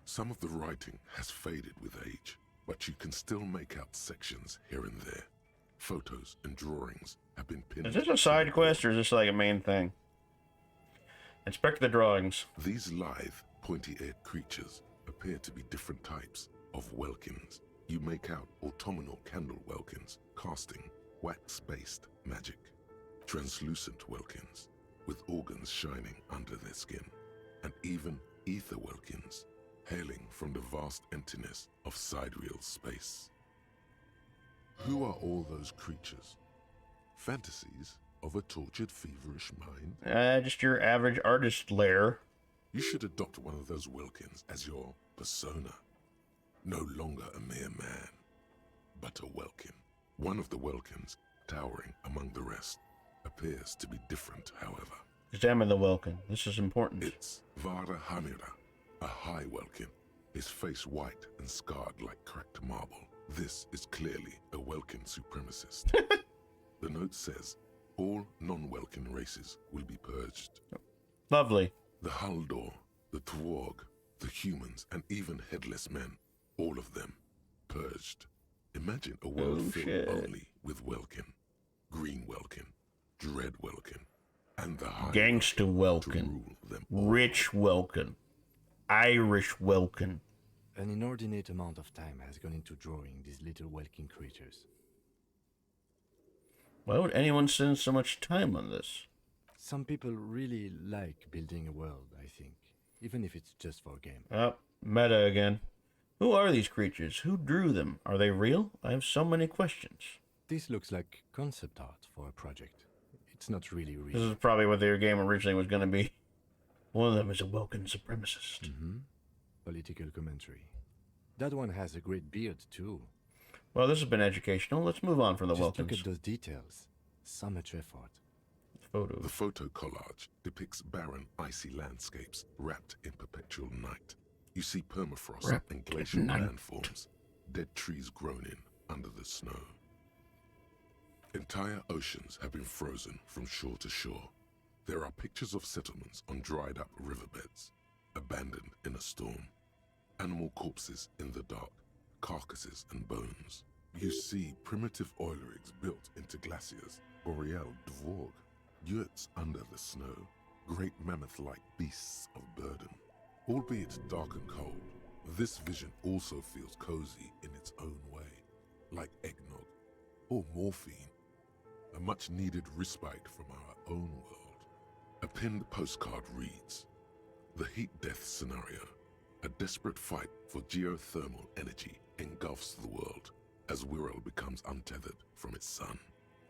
Some of the writing has faded with age, but you can still make out sections here and there. Photos and drawings have been pinned. Is this a side quest or is this like a main thing? Inspect the drawings. These lithe, pointy-eared creatures appear to be different types of Welkins. You make out autumnal candle Welkins casting wax-based magic. Translucent Welkins with organs shining under their skin. And even ether Welkins hailing from the vast emptiness of sidereal space. Who are all those creatures? Fantasies of a tortured, feverish mind? Just your average artist lair. You should adopt one of those Welkins as your persona. No longer a mere man, but a Welkin. One of the Welkins, towering among the rest, appears to be different, however. Examine the Welkin. This is important. It's Vara Hamira, a high Welkin, his face white and scarred like cracked marble. This is clearly a Welkin supremacist. The note says, all non-Welkin races will be purged. Lovely. The Haldor, the Twarg, the humans, and even headless men, all of them purged. Imagine a world filled only with Welkin, Green Welkin, Dread Welkin, and the High Gangsta Welkin, Rich Welkin, Irish Welkin. An inordinate amount of time has gone into drawing these little Welkin creatures. Why would anyone spend so much time on this? Some people really like building a world, I think, even if it's just for a game. Oh, meta again. Who are these creatures? Who drew them? Are they real? I have so many questions. This looks like concept art for a project. It's not really real. This is probably what their game originally was going to be. One of them is a Welkin supremacist. Mm-hmm. Political commentary. That one has a great beard, too. Well, this has been educational. Let's move on from the Just Welkins. look at those details. So much effort. Photos. The photo collage depicts barren, icy landscapes wrapped in perpetual night. You see permafrost and glacial landforms, dead trees grown in under the snow. Entire oceans have been frozen from shore to shore. There are pictures of settlements on dried-up riverbeds, abandoned in a storm. Animal corpses in the dark, carcasses and bones. You see primitive oil rigs built into glaciers, boreal dvorg, yurts under the snow, great mammoth-like beasts of burden. Albeit dark and cold, this vision also feels cozy in its own way, like eggnog or morphine, a much-needed respite from our own world. A pinned postcard reads, "The heat death scenario, a desperate fight for geothermal energy engulfs the world as Wirral becomes untethered from its sun,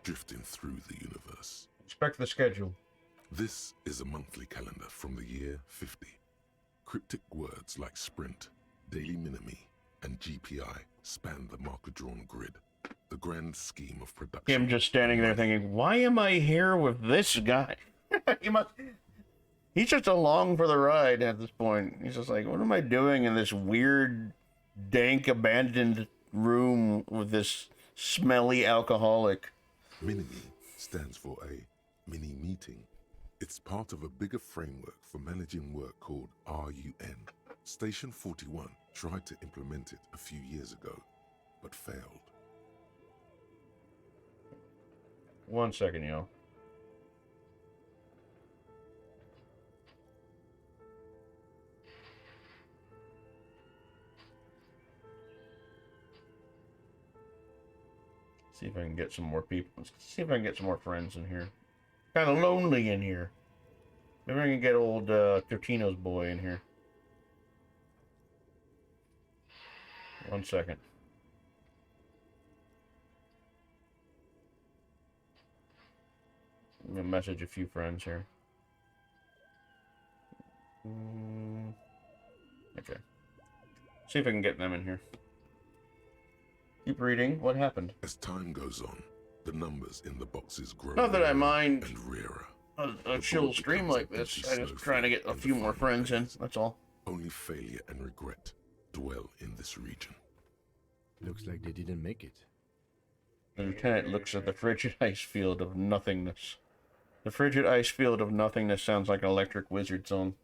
drifting through the universe." Expect the schedule. This is a monthly calendar from the year 50. Cryptic words like sprint, daily minimi, and GPI span the marker-drawn grid, the grand scheme of production. Him just standing there thinking, why am I here with this guy? He's just along for the ride at this point. He's just like, what am I doing in this weird, dank, abandoned room with this smelly alcoholic? Minimi stands for a mini-meeting. It's part of a bigger framework for managing work called RUN. Station 41 tried to implement it a few years ago, but failed. 1 second, yo. See if I can get some more people. Let's see if I can get some more friends in here. Kind of lonely in here. Maybe I can get old Tortino's boy in here. 1 second. I'm gonna message a few friends here. Okay. See if I can get them in here. Keep reading. What happened? As time goes on, the numbers in the boxes grow. Not that I mind and rarer. A chill stream like this. I'm just trying to get a few more friends in. That's all. Only failure and regret dwell in this region. Looks like they didn't make it. The lieutenant looks at the frigid ice field of nothingness. The frigid ice field of nothingness sounds like an Electric Wizard song.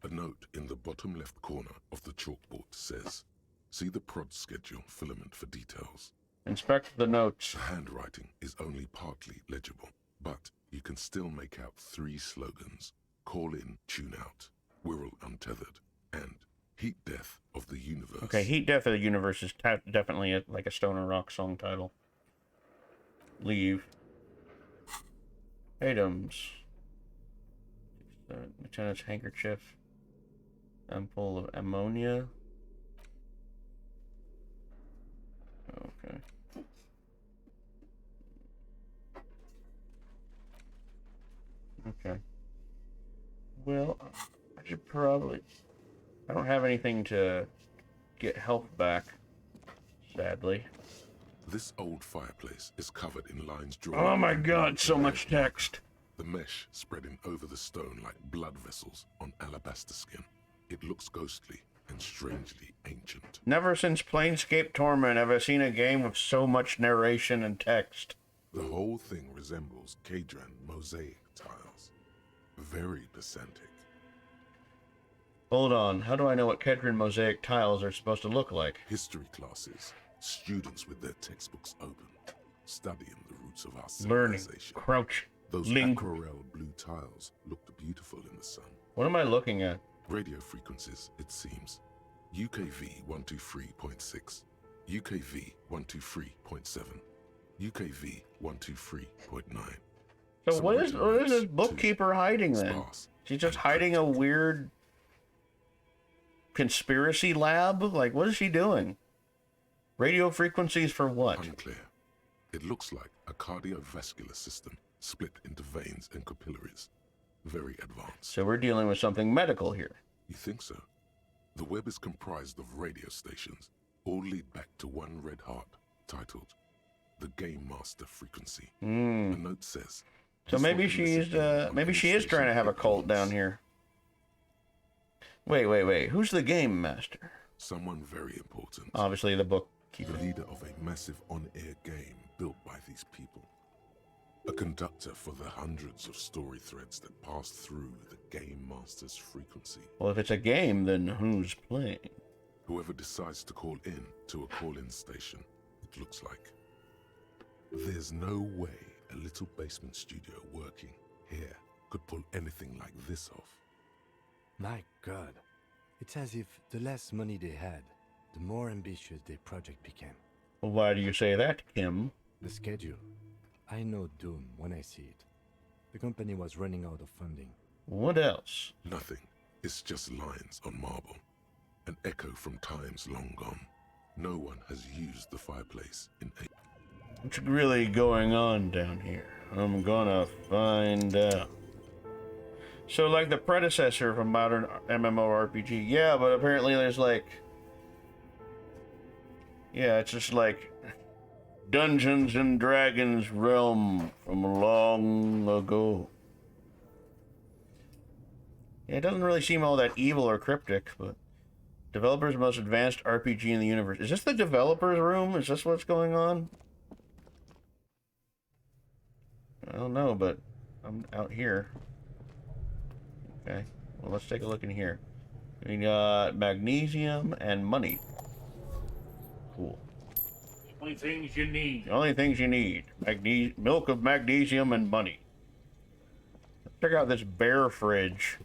A note in the bottom left corner of the chalkboard says, "See the prod schedule filament for details." Inspect the notes. The handwriting is only partly legible, but you can still make out 3 slogans: call in, tune out. We're all untethered, and heat death of the universe. Okay, Heat Death of the Universe is definitely like a Stoner Rock song title. Leave. Items. Lieutenant's handkerchief. Ampoule of ammonia. Okay. Okay. Well, I should probably... I don't have anything to get health back, sadly. This old fireplace is covered in lines drawn. Oh my god, so much text. The mesh spreading over the stone like blood vessels on alabaster skin. It looks ghostly and strangely ancient. Never since Planescape Torment have I seen a game with so much narration and text. The whole thing resembles Kadran mosaic tiles. Very pedantic. Hold on, how do I know what Kedron mosaic tiles are supposed to look like? History classes, students with their textbooks open, studying the roots of our Learning. civilization. Crouch. Those Link. aquarelle blue tiles looked beautiful in the sun. What am I looking at? Radio frequencies, it seems. UKV 123.6, UKV 123.7, UKV 123.9. So what is this bookkeeper hiding then? Sparse. She's just hiding a weird conspiracy lab? Like, what is she doing? Radio frequencies for what? Unclear. It looks like a cardiovascular system split into veins and capillaries. Very advanced. So we're dealing with something medical here. You think so? The web is comprised of radio stations, all lead back to one red heart, titled the Game Master Frequency. A note says. So maybe she's maybe she is trying to have a cult down here. Wait. Who's the Game Master? Someone very important. Obviously the bookkeeper. The leader of a massive on-air game built by these people. A conductor for the hundreds of story threads that pass through the Game Master's frequency. Well, if it's a game, then who's playing? Whoever decides to call in to a call-in station, it looks like. There's no way a little basement studio working here could pull anything like this off. My God. It's as if the less money they had, the more ambitious their project became. Well, why do you say that, Kim? The schedule. I know doom when I see it. The company was running out of funding. What else? Nothing. It's just lines on marble. An echo from times long gone. No one has used the fireplace in What's really going on down here? I'm gonna find out. So, like the predecessor of a modern MMORPG, yeah, but apparently there's like... Yeah, it's just like Dungeons and Dragons realm from long ago. Yeah, it doesn't really seem all that evil or cryptic, but... Developer's most advanced RPG in the universe. Is this the developer's room? Is this what's going on? I don't know, but I'm out here. Okay, well, let's take a look in here. We got magnesium and money. Cool. Only things you need. The only things you need. Milk of magnesium and money. Check out this bear fridge.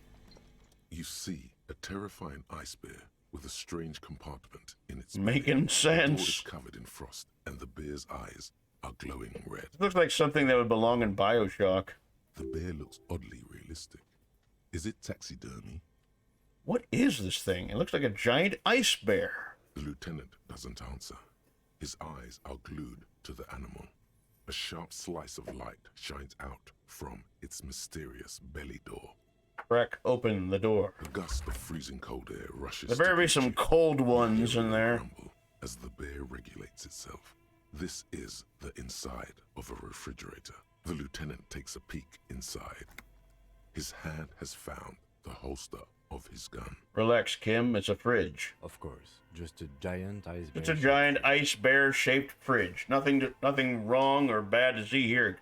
You see a terrifying ice bear with a strange compartment in its Making The sense. door is covered in frost, and the bear's eyes are glowing red. It looks like something that would belong in BioShock. The bear looks oddly realistic. Is it taxidermy? What is this thing? It looks like a giant ice bear. The lieutenant doesn't answer. His eyes are glued to the animal. A sharp slice of light shines out from its mysterious belly door. Crack open the door. A gust of freezing cold air rushes. There better to be some reach you. cold ones in there. Rumble as the bear regulates itself. This is the inside of a refrigerator. The lieutenant takes a peek inside. His hand has found the holster of his gun. Relax, Kim. It's a fridge. Of course, just a giant ice bear. It's a giant ice bear shaped fridge. Nothing wrong or bad to see here.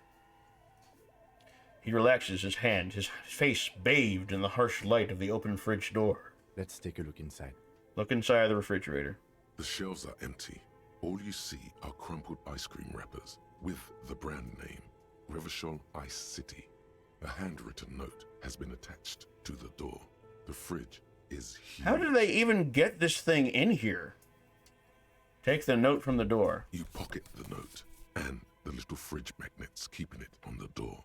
He relaxes his hand, his face bathed in the harsh light of the open fridge door. Let's take a look inside. Look inside the refrigerator. The shelves are empty. All you see are crumpled ice cream wrappers with the brand name, Revachol Ice City. A handwritten note has been attached to the door. The fridge is huge. How did they even get this thing in here? Take the note from the door. You pocket the note and the little fridge magnets keeping it on the door.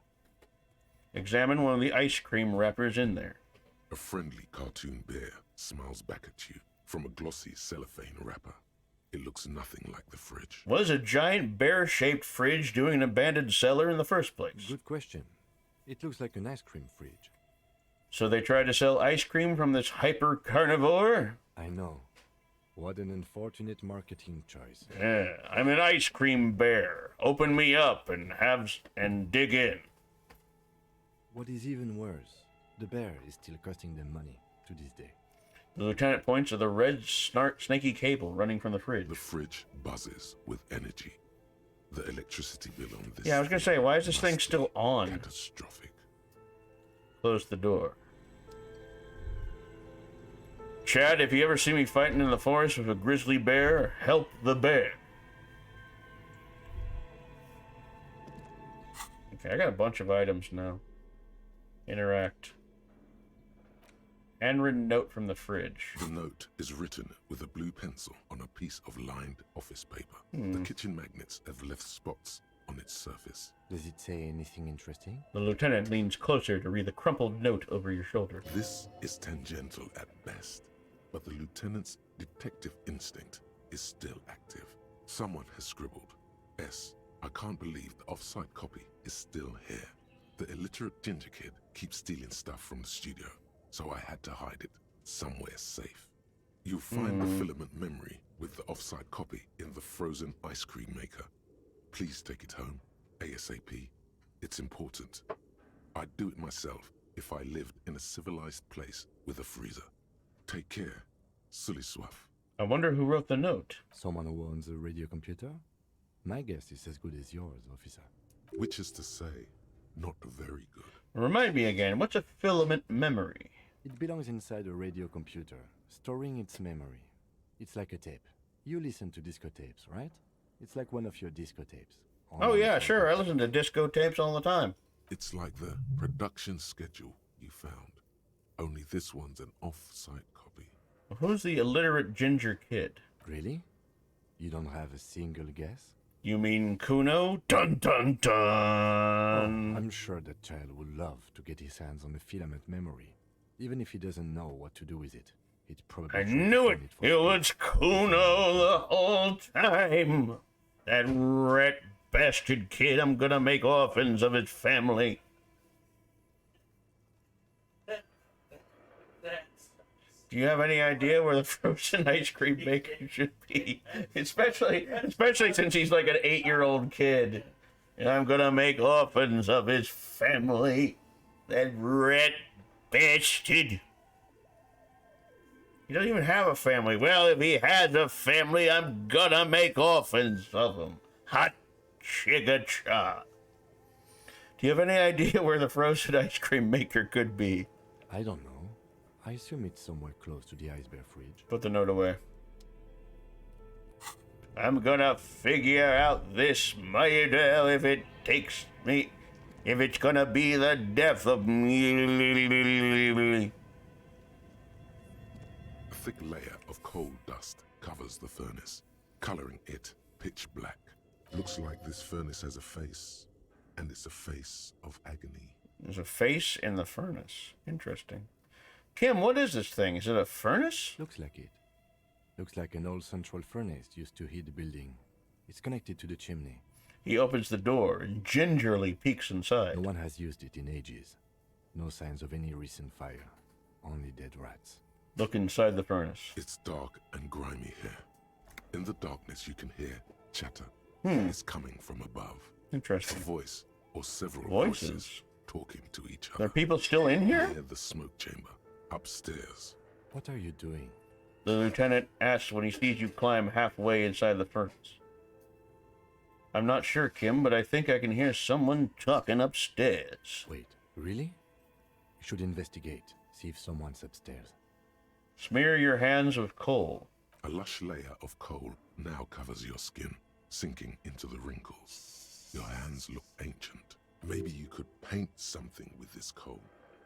Examine one of the ice cream wrappers in there. A friendly cartoon bear smiles back at you from a glossy cellophane wrapper. It looks nothing like the fridge. What is a giant bear-shaped fridge doing in an abandoned cellar in the first place? Good question. It looks like an ice cream fridge. So they tried to sell ice cream from this hyper-carnivore? I know. What an unfortunate marketing choice. Yeah, I'm an ice cream bear. Open me up and dig in. What is even worse, the bear is still costing them money to this day. The lieutenant points to the red, snaky cable running from the fridge. The fridge buzzes with energy. The electricity bill on this. Yeah, I was gonna say, why is this thing still on? Catastrophic. Close the door. Chad, if you ever see me fighting in the forest with a grizzly bear, help the bear. Okay, I got a bunch of items now. Interact. Handwritten note from the fridge. The note is written with a blue pencil on a piece of lined office paper. The kitchen magnets have left spots on its surface. Does it say anything interesting? The lieutenant leans closer to read the crumpled note over your shoulder. This is tangential at best, but the lieutenant's detective instinct is still active. Someone has scribbled, S. I can't believe the off-site copy is still here. The illiterate ginger kid keeps stealing stuff from the studio, so I had to hide it somewhere safe. You'll find the filament memory with the off-site copy in the frozen ice cream maker. Please take it home, ASAP. It's important. I'd do it myself if I lived in a civilized place with a freezer. Take care, Sully Swaff. I wonder who wrote the note. Someone who owns a radio computer? My guess is as good as yours, officer. Which is to say, not very good. Remind me again, what's a filament memory? It belongs inside a radio computer, storing its memory. It's like a tape. You listen to disco tapes, right? It's like one of your disco tapes. Oh yeah, sure, I listen to disco tapes all the time. It's like the production schedule you found. Only this one's an off-site copy. Who's the illiterate ginger kid? Really? You don't have a single guess? You mean Kuno? Dun dun dun! Oh, I'm sure that child would love to get his hands on a filament memory. Even if he doesn't know what to do with it, he'd probably... I knew it! It was Kuno the whole time! That rat bastard kid, I'm gonna make orphans of his family. Do you have any idea where the frozen ice cream maker should be? Especially since he's like an 8-year-old kid. And I'm gonna make orphans of his family. That rat bastard. He doesn't even have a family. Well, if he has a family, I'm gonna make orphans of him. Hot chigga cha. Do you have any idea where the frozen ice cream maker could be? I don't know. I assume it's somewhere close to the ice bear fridge. Put the note away. I'm gonna figure out this murder if it takes me... If it's gonna be the death of me. A thick layer of coal dust covers the furnace, coloring it pitch black. Looks like this furnace has a face, and it's a face of agony. There's a face in the furnace. Interesting. Kim, what is this thing? Is it a furnace? Looks like it. Looks like an old central furnace used to heat the building. It's connected to the chimney. He opens the door and gingerly peeks inside. No one has used it in ages. No signs of any recent fire. Only dead rats. Look inside the furnace. It's dark and grimy here. In the darkness you can hear chatter. It's coming from above. A Interesting. voice or several Voices? voices talking to each Are other. people still in here? Near the smoke chamber, upstairs. What are you doing? The lieutenant asks when he sees you climb halfway inside the furnace. I'm not sure, Kim, but I think I can hear someone talking upstairs. Wait, really? You should investigate. See if someone's upstairs. Smear your hands with coal. A lush layer of coal now covers your skin, sinking into the wrinkles. Your hands look ancient. Maybe you could paint something with this coal.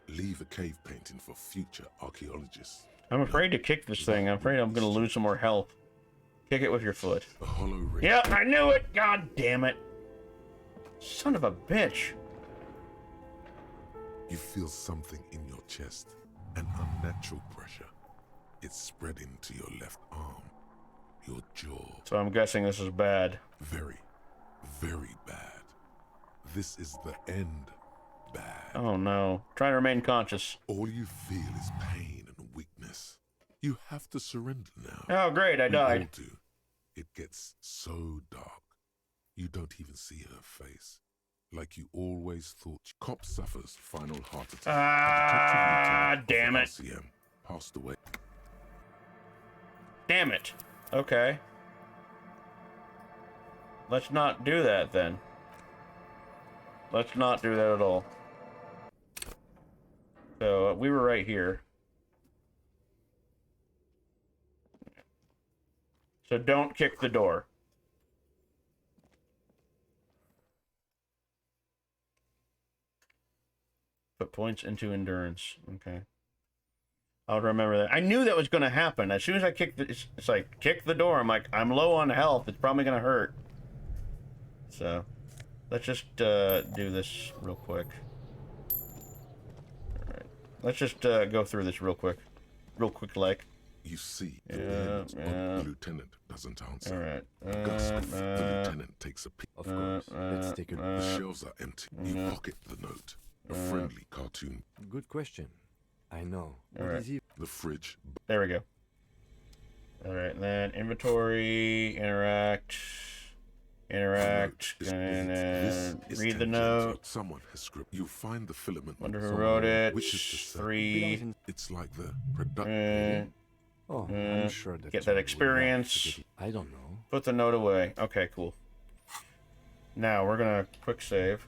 Leave a cave painting for future archaeologists. I'm afraid to kick this thing. I'm afraid I'm gonna lose some more health. Kick it with your foot. A hollow ring. Yep, I knew it! God damn it. Son of a bitch. You feel something in your chest. An unnatural pressure. It's spreading to your left arm. Your jaw. So I'm guessing this is bad. Very, very bad. This is the end. Bad. Oh no. Try to remain conscious. All you feel is pain and weakness. You have to surrender now. Oh great, I died. We all do. It gets so dark. You don't even see her face. Like you always thought. Cop suffers final heart attack. Ah, damn it. Elysium passed away. Damn it. Okay. Let's not do that then. Let's not do that at all. So, we were right here. So don't kick the door. Put points into endurance. Okay. I'll remember that. I knew that was going to happen. As soon as I kicked it's like, kick the door. I'm like, I'm low on health. It's probably going to hurt. So, let's just do this real quick. Alright. Let's just go through this real quick. Real quick, like. You see the words, but the lieutenant doesn't answer. Alright. The lieutenant takes a peek. Of course. Let's take a... The shelves are empty. You pocket the note. A friendly cartoon. Good question. I know. What Alright. is he? The fridge. There we go. Alright, then inventory, interact, and then read the note. Someone has script. You find the filament. Wonder who wrote it. Which is to say, 3. it's like the production. Oh, I'm sure that... Get that experience. I don't know. Put the note away. Okay, cool. Now, we're gonna quick save.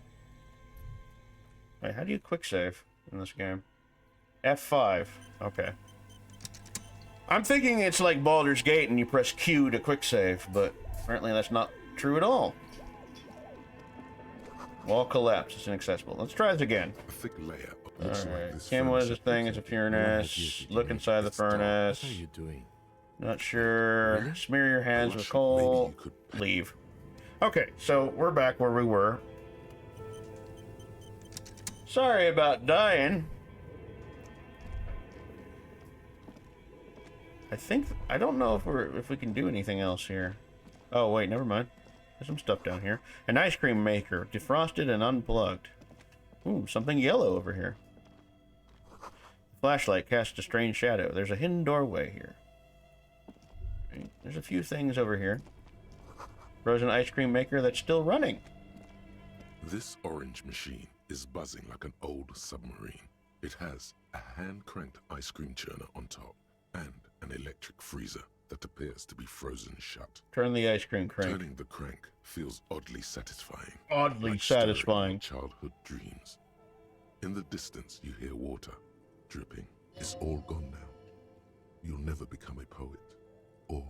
Wait, how do you quick save in this game? F5. Okay. I'm thinking it's like Baldur's Gate and you press Q to quick save, but apparently that's not true at all. Wall collapse. It's inaccessible. Let's try this again. A thick layer. Alright. Cam, what is this thing? It's a furnace. Look inside the furnace. What are you doing? Not sure. Really? Smear your hands with coal. Leave. Okay, so we're back where we were. Sorry about dying. I don't know if we can do anything else here. Oh wait, never mind. There's some stuff down here. An ice cream maker, defrosted and unplugged. Ooh, something yellow over here. Flashlight casts a strange shadow. There's a hidden doorway here. Right. There's a few things over here. Frozen ice cream maker that's still running. This orange machine is buzzing like an old submarine. It has a hand-cranked ice cream churner on top and an electric freezer that appears to be frozen shut. Turn the ice cream crank. Turning the crank feels oddly satisfying. Oddly like satisfying. Childhood dreams. In the distance, you hear water dripping. It's all gone now. You'll never become a poet or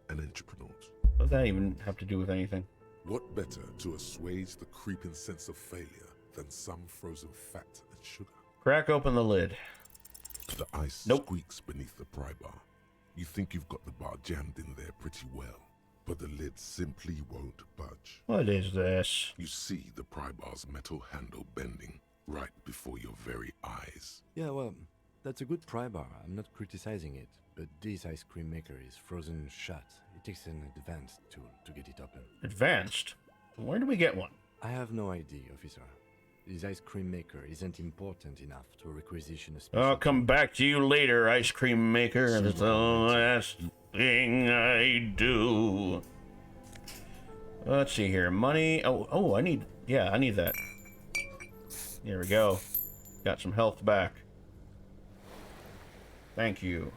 an entrepreneur. What does that even have to do with anything? What better to assuage the creeping sense of failure than some frozen fat and sugar? Crack open the lid. The ice Nope. squeaks beneath the pry bar. You think you've got the bar jammed in there pretty well, but the lid simply won't budge. What is this? You see the pry bar's metal handle bending right before your very eyes. Yeah, well, that's a good pry bar. I'm not criticizing it, but this ice cream maker is frozen shut. It takes an advanced tool to get it open. Advanced? Where do we get one? I have no idea, officer. This ice cream maker isn't important enough to requisition a special... I'll come back to you later, ice cream maker. That's the last thing I do. Let's see here. Money. Oh, I need that. There we go. Got some health back. Thank you.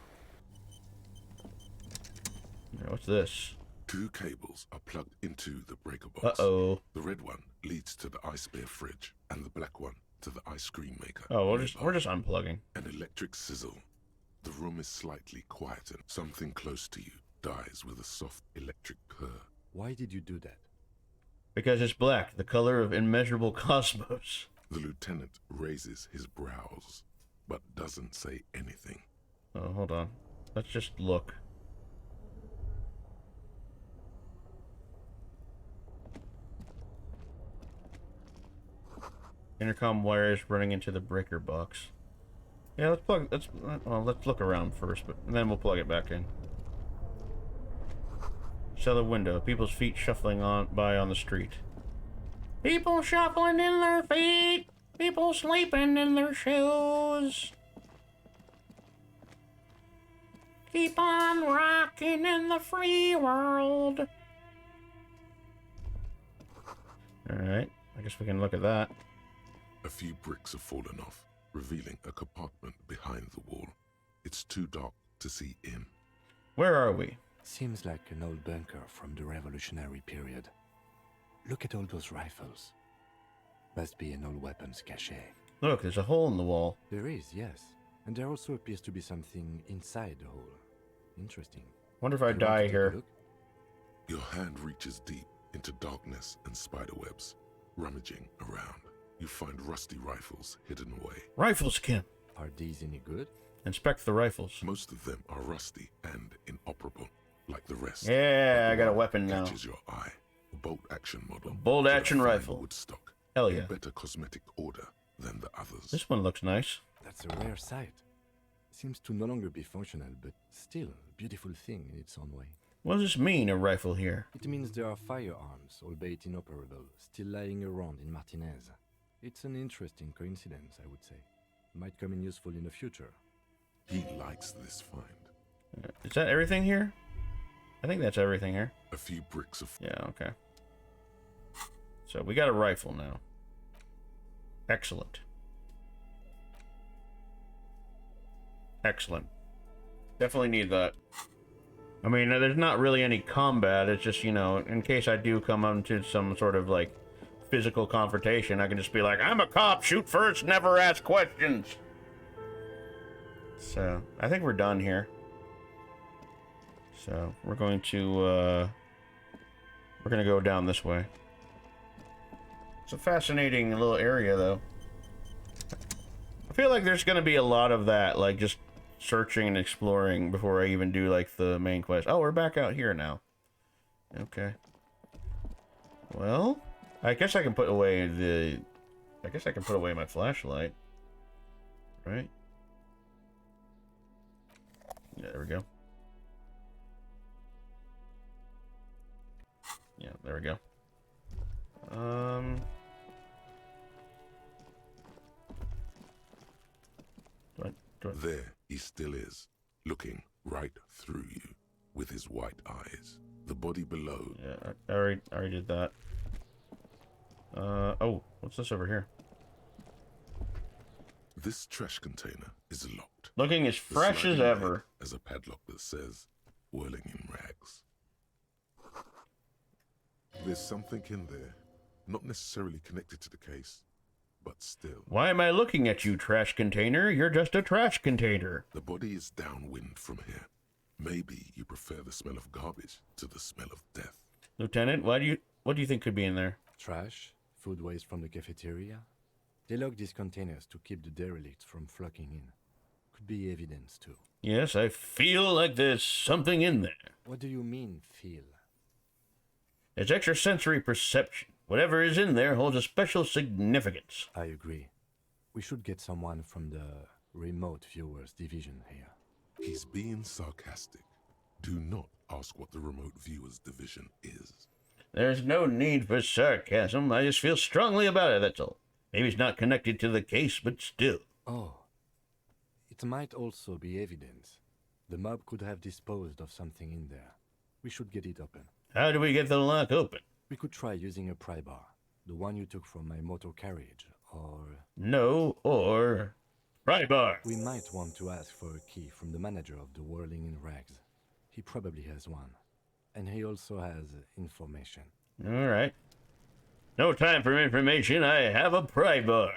Now, what's this? 2 cables are plugged into the breaker box. Uh-oh. The red one leads to the ice bear fridge, and the black one to the ice cream maker. Oh, we're just unplugging. An electric sizzle. The room is slightly quieter. Something close to you dies with a soft electric purr. Why did you do that? Because it's black, the color of immeasurable cosmos. The lieutenant raises his brows. but doesn't say anything. Oh, hold on. Let's just look. Intercom wires running into the breaker box. Yeah, let's look around first, but then we'll plug it back in. Cellar window. People's feet shuffling by on the street. People shuffling in their feet. People sleeping in their shoes. Keep on rocking in the free world. Alright, I guess we can look at that. A few bricks have fallen off, revealing a compartment behind the wall. It's too dark to see in. Where are we? Seems like an old bunker from the Revolutionary period. Look at all those rifles. Must be an old weapons cache. Look, there's a hole in the wall. There is, yes. And there also appears to be something inside the hole. Interesting. Wonder if I You want die to take a here. look? Your hand reaches deep into darkness and spiderwebs. Rummaging around, you find rusty rifles hidden away. Rifles, Kim. Are these any good? Inspect the rifles. Most of them are rusty and inoperable, like the rest. Yeah, But I got a one weapon now. catches your eye. A bolt-action model. Bolt-action with a fine rifle. Woodstock. Hell In yeah. better cosmetic order than the others. This one looks nice. That's a rare sight. Seems to no longer be functional, but still a beautiful thing in its own way. What does this mean, a rifle here? It means there are firearms, albeit inoperable, still lying around in Martinez. It's an interesting coincidence, I would say. Might come in useful in the future. He likes this find. Is that everything here? I think that's everything here. A few bricks of Yeah, okay. So we got a rifle now. Excellent. Excellent. Definitely need that. I mean, there's not really any combat. It's just, you know, in case I do come into some sort of, like, physical confrontation, I can just be like, I'm a cop, shoot first, never ask questions. So, I think we're done here. So, we're going to go down this way. It's a fascinating little area, though. I feel like there's going to be a lot of that, like, just searching and exploring before I even do, like, the main quest. Oh, we're back out here now. Okay. Well, I guess I can put away the... I guess I can put away my flashlight. Right? Yeah, there we go. Yeah, there we go. There he still is, looking right through you with his white eyes. The body below. Yeah, I already did that. Oh, what's this over here? This trash container is locked. Looking as The fresh as sliding ever. lid has a padlock that says, whirling in rags. There's something in there, not necessarily connected to the case, but still. Why am I looking at you, trash container? You're just a trash container. The body is downwind from here. Maybe you prefer the smell of garbage to the smell of death. Lieutenant, what do you think could be in there? Trash, food waste from the cafeteria. They lock these containers to keep the derelicts from flocking in. Could be evidence too. Yes, I feel like there's something in there. What do you mean, feel? It's extrasensory perception. Whatever is in there holds a special significance. I agree. We should get someone from the remote viewers division here. He's being sarcastic. Do not ask what the remote viewers division is. There's no need for sarcasm. I just feel strongly about it, that's all. Maybe it's not connected to the case, but still. Oh. It might also be evidence. The mob could have disposed of something in there. We should get it open. How do we get the lock open? We could try using a pry bar. The one you took from my motor carriage, or... No, or... pry bar. We might want to ask for a key from the manager of the Whirling in Rags. He probably has one. And he also has information. All right. No time for information. I have a pry bar.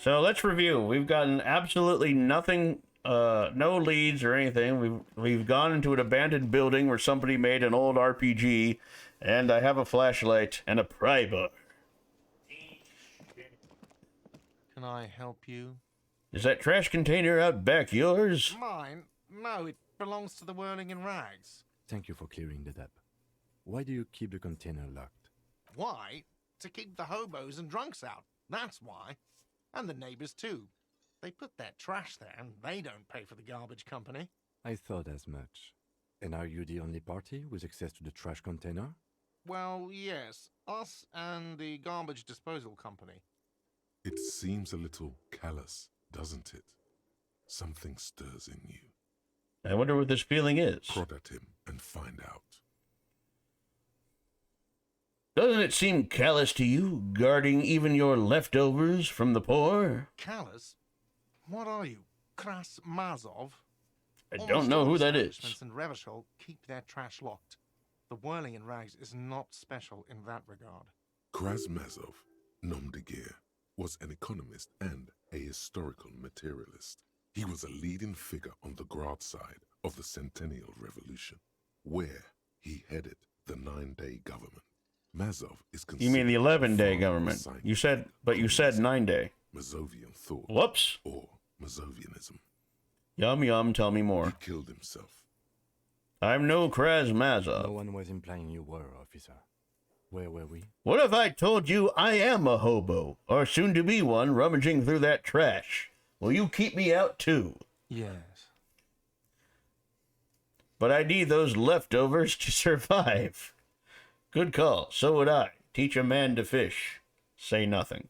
So let's review. We've gotten absolutely nothing, no leads or anything. We've gone into an abandoned building where somebody made an old RPG And I have a flashlight and a pry bar. Can I help you? Is that trash container out back yours? Mine? No, it belongs to the Whirling in Rags. Thank you for clearing that up. Why do you keep the container locked? Why? To keep the hobos and drunks out. That's why. And the neighbors too. They put their trash there and they don't pay for the garbage company. I thought as much. And are you the only party with access to the trash container? Well, yes. Us and the garbage disposal company. It seems a little callous, doesn't it? Something stirs in you. I wonder what this feeling is. Prod at him and find out. Doesn't it seem callous to you, guarding even your leftovers from the poor? Callous? What are you, Kras Mazov? I don't know who that is. Establishments in Revachol keep their trash locked. The Whirling in Rags is not special in that regard. Krasmazov, nom de guerre, was an economist and a historical materialist. He was a leading figure on the Grad side of the Centennial Revolution, where he headed the 9-day government. Mazov is considered You mean the 11-day the government? father of You said 9-day. Mazovian thought. Whoops. Or Mazovianism. Yum yum, tell me more. He killed himself. I'm no Krasmazov. No one was implying you were, officer. Where were we? What if I told you I am a hobo, or soon to be one, rummaging through that trash? Will you keep me out too? Yes. But I need those leftovers to survive. Good call, so would I. Teach a man to fish. Say nothing.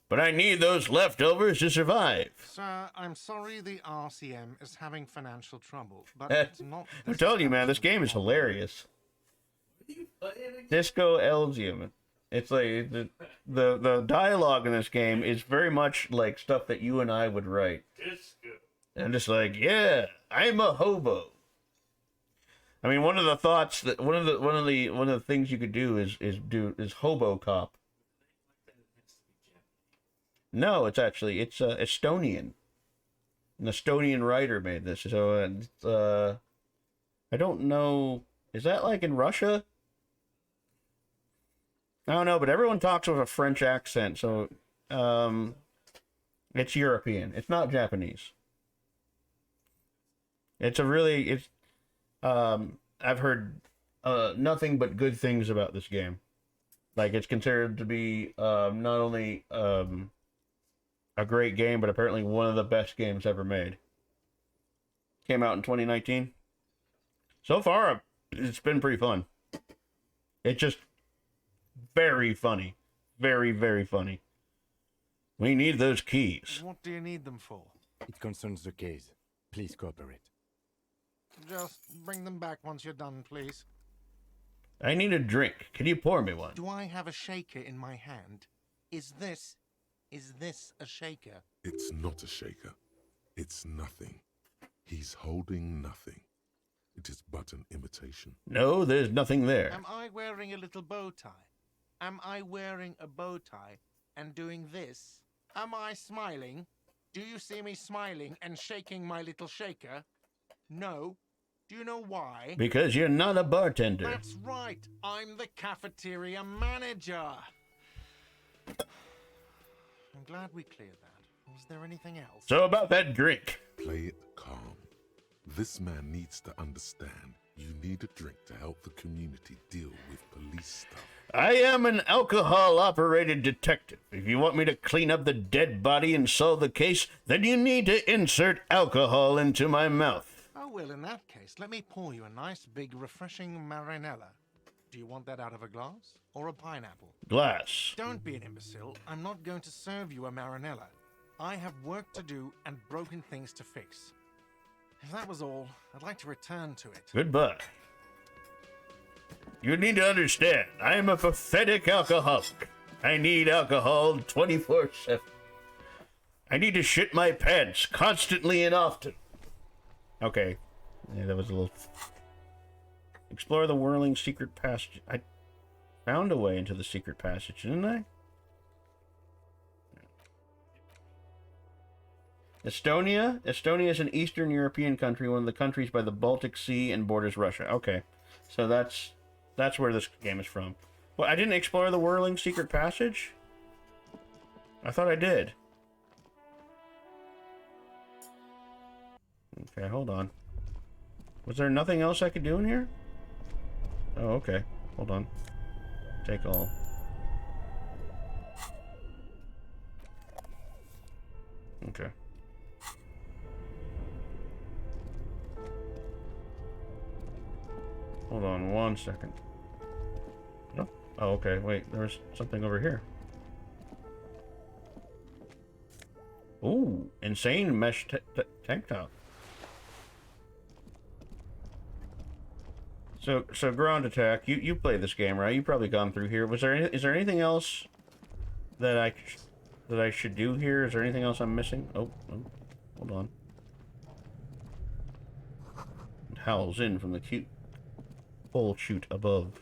But I need those leftovers to survive. Sir, I'm sorry the RCM is having financial trouble, but it's not... I'm telling you, man, this game is hilarious. Disco Elysium. It's like the dialogue in this game is very much like stuff that you and I would write. Disco. And just like, yeah, I'm a hobo. I mean, one of the thoughts that one of the things you could do is hobo cop. No, it's Estonian. An Estonian writer made this. So I don't know. Is that like in Russia? I don't know, but everyone talks with a French accent, so it's European. It's not Japanese. I've heard nothing but good things about this game. Like, it's considered to be not only a great game, but apparently one of the best games ever made. Came out in 2019. So far, it's been pretty fun. It's just very funny. Very, very funny. We need those keys. What do you need them for? It concerns the case. Please cooperate. Just bring them back once you're done, please. I need a drink. Can you pour me one? Do I have a shaker in my hand? Is this a shaker? It's not a shaker. It's nothing. He's holding nothing. It is but an imitation. No, there's nothing there. Am I wearing a little bow tie? Am I wearing a bow tie and doing this? Am I smiling? Do you see me smiling and shaking my little shaker? No. Do you know why? Because you're not a bartender. That's right. I'm the cafeteria manager. I'm glad we cleared that. Was there anything else? So about that drink. Play it calm. This man needs to understand you need a drink to help the community deal with police stuff. I am an alcohol-operated detective. If you want me to clean up the dead body and solve the case, then you need to insert alcohol into my mouth. Oh, well, in that case, let me pour you a nice, big, refreshing marinella. Do you want that out of a glass or a pineapple? Glass. Don't be an imbecile. I'm not going to serve you a marinella. I have work to do and broken things to fix. If that was all, I'd like to return to it. Goodbye. You need to understand, I am a pathetic alcoholic. I need alcohol 24/7. I need to shit my pants constantly and often. Okay. Yeah, that was a little... Explore the whirling secret passage. I found a way into the secret passage, didn't I? Estonia? Estonia is an Eastern European country, one of the countries by the Baltic Sea and borders Russia. Okay. So that's That's where this game is from. Well, I didn't explore the Whirling Secret Passage? I thought I did. Okay, hold on. Was there nothing else I could do in here? Oh, okay. Hold on. Take all. Okay. Hold on 1 second. No. Oh, okay. Wait, there's something over here. Ooh, insane mesh tank top. So ground attack. You played this game, right? You've probably gone through here. Is there anything else that I should do here? Is there anything else I'm missing? Oh, hold on. It howls in from the cute pole chute above.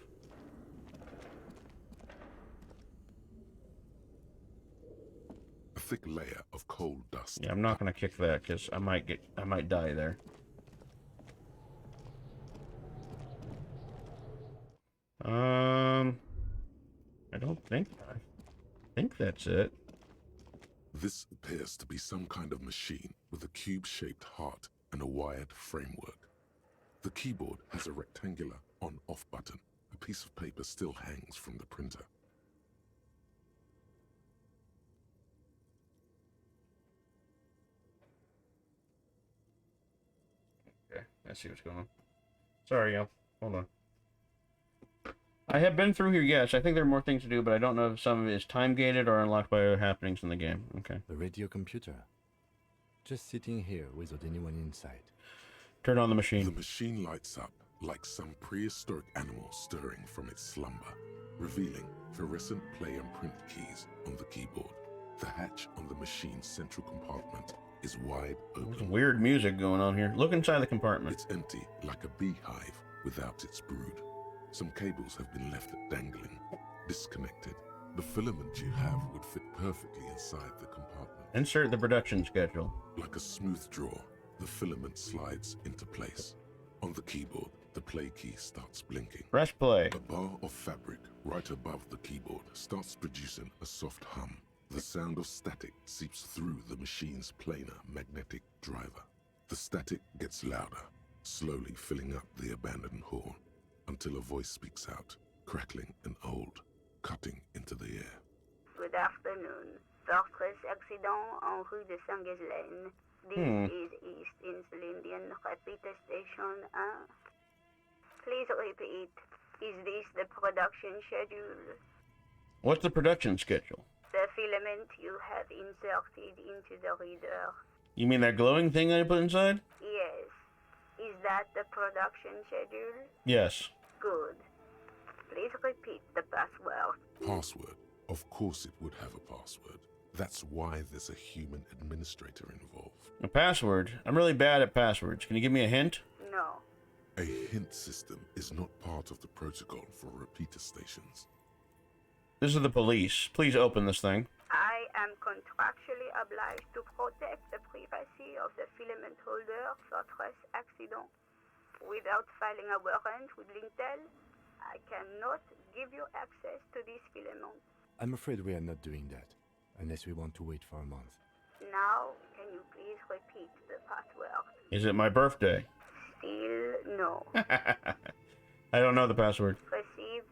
A thick layer of coal dust. Yeah, I'm not gonna kick that because I might die there. I don't think. I think that's it. This appears to be some kind of machine with a cube-shaped heart and a wired framework. The keyboard has a rectangular on-off button. A piece of paper still hangs from the printer. Okay, I see what's going on. Sorry, y'all. Hold on. I have been through here, yes. I think there are more things to do, but I don't know if some of it is time-gated or unlocked by other happenings in the game. Okay. The radio computer. Just sitting here without anyone inside. Turn on the machine. The machine lights up like some prehistoric animal stirring from its slumber, revealing fluorescent play and print keys on the keyboard. The hatch on the machine's central compartment is wide open. There's weird music going on here. Look inside the compartment. It's empty, like a beehive without its brood. Some cables have been left dangling, disconnected. The filament you have would fit perfectly inside the compartment. Insert the production schedule. Like a smooth draw, the filament slides into place. On the keyboard, the play key starts blinking. Press play. A bar of fabric right above the keyboard starts producing a soft hum. The sound of static seeps through the machine's planar magnetic driver. The static gets louder, slowly filling up the abandoned horn, until a voice speaks out, crackling and old, cutting into the air. Good afternoon. Fortress accident en rue de Saint-Ghislaine. This is East Insulindian Repeater Station 1. Please repeat. Is this the production schedule? What's the production schedule? The filament you have inserted into the reader. You mean that glowing thing I put inside? Yes. Is that the production schedule? Yes. Good. Please repeat the password. Password? Of course it would have a password. That's why there's a human administrator involved. A password? I'm really bad at passwords. Can you give me a hint? No. A hint system is not part of the protocol for repeater stations. This is the police. Please open this thing. I am contractually obliged to protect the privacy of the filament holder Fortress accident. Without filing a warrant with Lintel, I cannot give you access to this filament. I'm afraid we are not doing that, unless we want to wait for a month. Now, can you please repeat the password? Is it my birthday? Still no. I don't know the password. Received.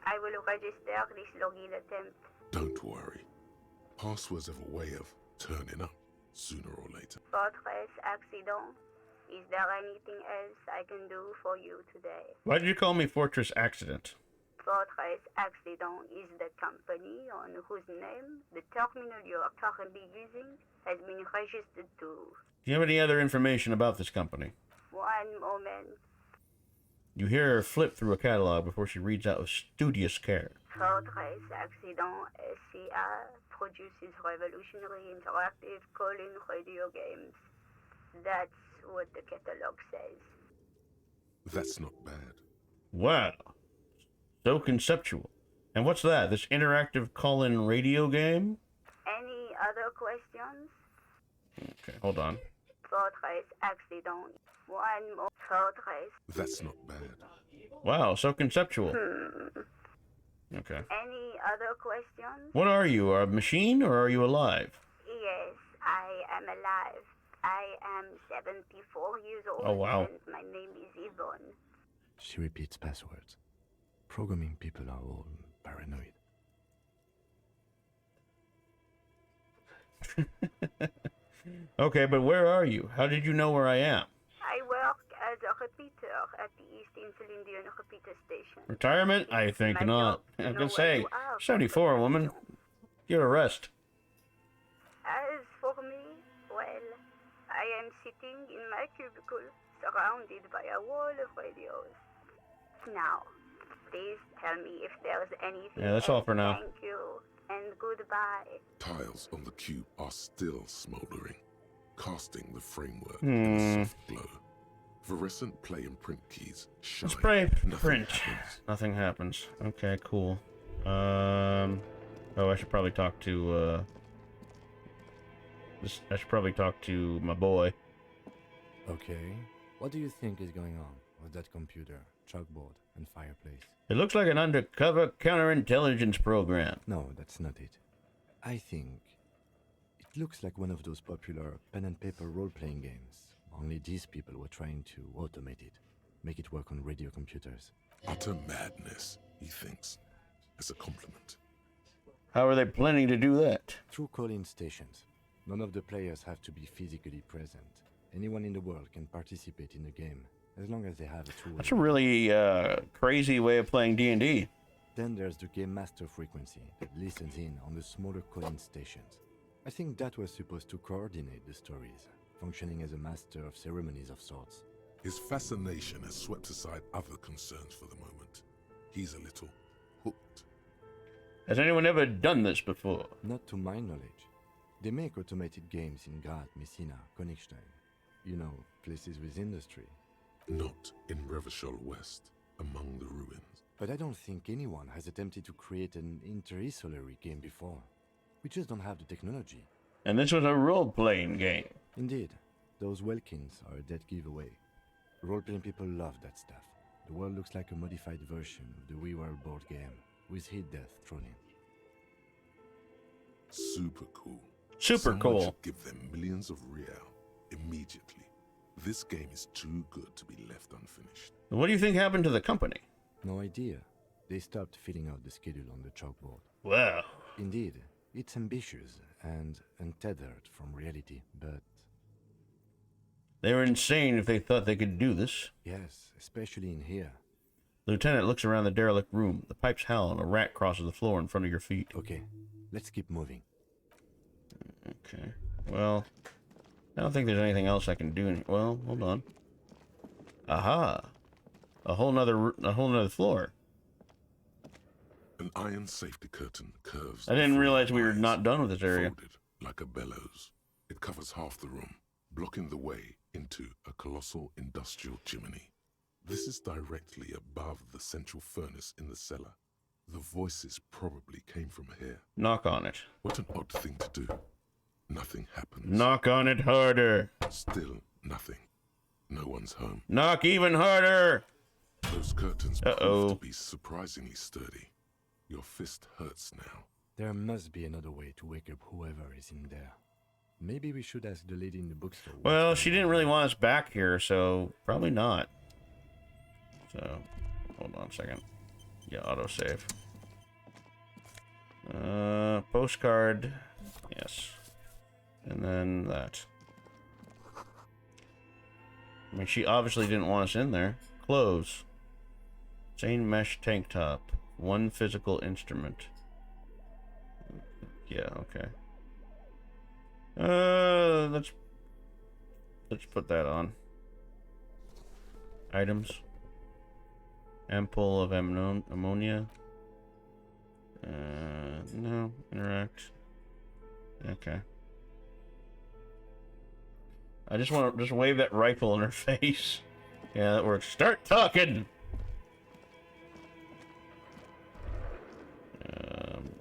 I will register this login attempt. Don't worry. Passwords have a way of turning up sooner or later. Fortress accident. Is there anything else I can do for you today? Why did you call me Fortress Accident? Fortress Accident is the company on whose name the terminal you are currently using has been registered to. Do you have any other information about this company? One moment. You hear her flip through a catalog before she reads out with studious care. Fortress Accident SCA produces revolutionary interactive call-in radio games. That's what the catalog says. That's not bad. Wow. So conceptual. And what's that? This interactive call-in radio game? Any other questions? Okay, hold on. Fortress Accident. One more. Fortress. That's not bad. Wow, so conceptual. Okay. Any other questions? What are you, a machine or are you alive? Yes, I am alive. I am 74 years old. Oh, wow. And my name is Yvonne. She repeats passwords. Programming people are all paranoid. Okay, but where are you? How did you know where I am? I work as a repeater at the East Insulindian repeater station. Retirement? I think My not. job I to was know gonna where say, you are, 74, woman. Give it a rest. As for me, well, I am sitting in my cubicle, surrounded by a wall of radios. Now, please tell me if there's anything Yeah, that's all else. for now. Thank you, and goodbye. Tiles on the cube are still smoldering, casting the framework in a soft glow. Fluorescent play and print keys shine. Spray Nothing print. happens. Nothing happens. Okay, cool. Oh, I should probably talk to, I should probably talk to my boy. Okay. What do you think is going on with that computer, chalkboard, and fireplace? It looks like an undercover counterintelligence program. No, that's not it. I think it looks like one of those popular pen and paper role-playing games. Only these people were trying to automate it, make it work on radio computers. Utter madness, he thinks, as a compliment. How are they planning to do that? Through call-in stations. None of the players have to be physically present. Anyone in the world can participate in the game, as long as they have a tool. That's a really crazy way of playing D&D. Then there's the game master frequency that listens in on the smaller call-in stations. I think that was supposed to coordinate the stories, functioning as a master of ceremonies of sorts. His fascination has swept aside other concerns for the moment. He's a little hooked. Has anyone ever done this before? Not to my knowledge. They make automated games in Graz, Messina, Königstein. You know, places with industry. Not in Revachol West, among the ruins. But I don't think anyone has attempted to create an interisolary game before. We just don't have the technology. And this was a role-playing game. Indeed. Those Welkins are a dead giveaway. Role-playing people love that stuff. The world looks like a modified version of the WeWorld board game, with hit death thrown in. Super cool. Super Someone cool. should give them millions of real immediately. This game is too good to be left unfinished. What do you think happened to the company? No idea. They stopped filling out the schedule on the chalkboard. Wow. Indeed, it's ambitious and untethered from reality, but... They were insane if they thought they could do this. Yes, especially in here. Lieutenant looks around the derelict room. The pipes howl and a rat crosses the floor in front of your feet. Okay, let's keep moving. Okay. Well, I don't think there's anything else I can do. Well, hold on. Aha! A whole nother floor. An iron safety curtain curves. I didn't the realize front we were eyes, not done with this area. Folded like a bellows. It covers half the room, blocking the way into a colossal industrial chimney. This is directly above the central furnace in the cellar. The voices probably came from here. Knock on it. What an odd thing to do. Nothing happens. Knock on it harder. Still nothing. No one's home. Knock even harder. Those curtains prove to be surprisingly sturdy. Your fist hurts now. There must be another way to wake up whoever is in there. Maybe we should ask the lady in the bookstore. Well, she didn't really want us back here, so probably not. So, hold on a second. Yeah, autosave. Postcard. Yes. And then that. I mean, she obviously didn't want us in there. Clothes. Chain mesh tank top. One physical instrument. Yeah, okay. Let's put that on. Items. Ampoule of ammonia. No. Interact. Okay. I just want to wave that rifle in her face. Yeah, that works. Start talking!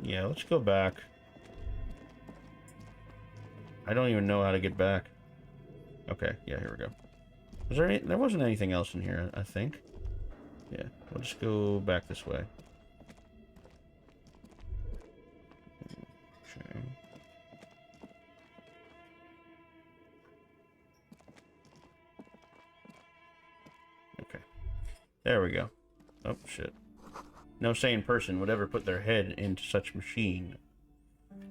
Yeah, let's go back. I don't even know how to get back. Okay, yeah, here we go. Was there wasn't anything else in here, I think. Yeah. We'll just go back this way. Okay. Okay. There we go. Oh, shit. No sane person would ever put their head into such machine.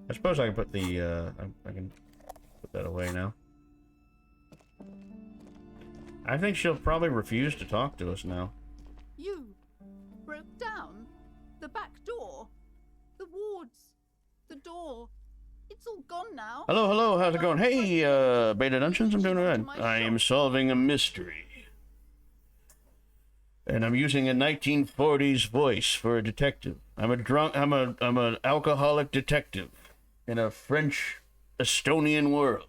I suppose I can put the, I can put that away now. I think she'll probably refuse to talk to us now. You broke down the back door, the wards, the door. It's all gone now. Hello, hello, how's it going? Hey, Beta Dungeons, I'm doing good. I am solving a mystery. And I'm using a 1940s voice for a detective. I'm an alcoholic detective in a French Estonian world.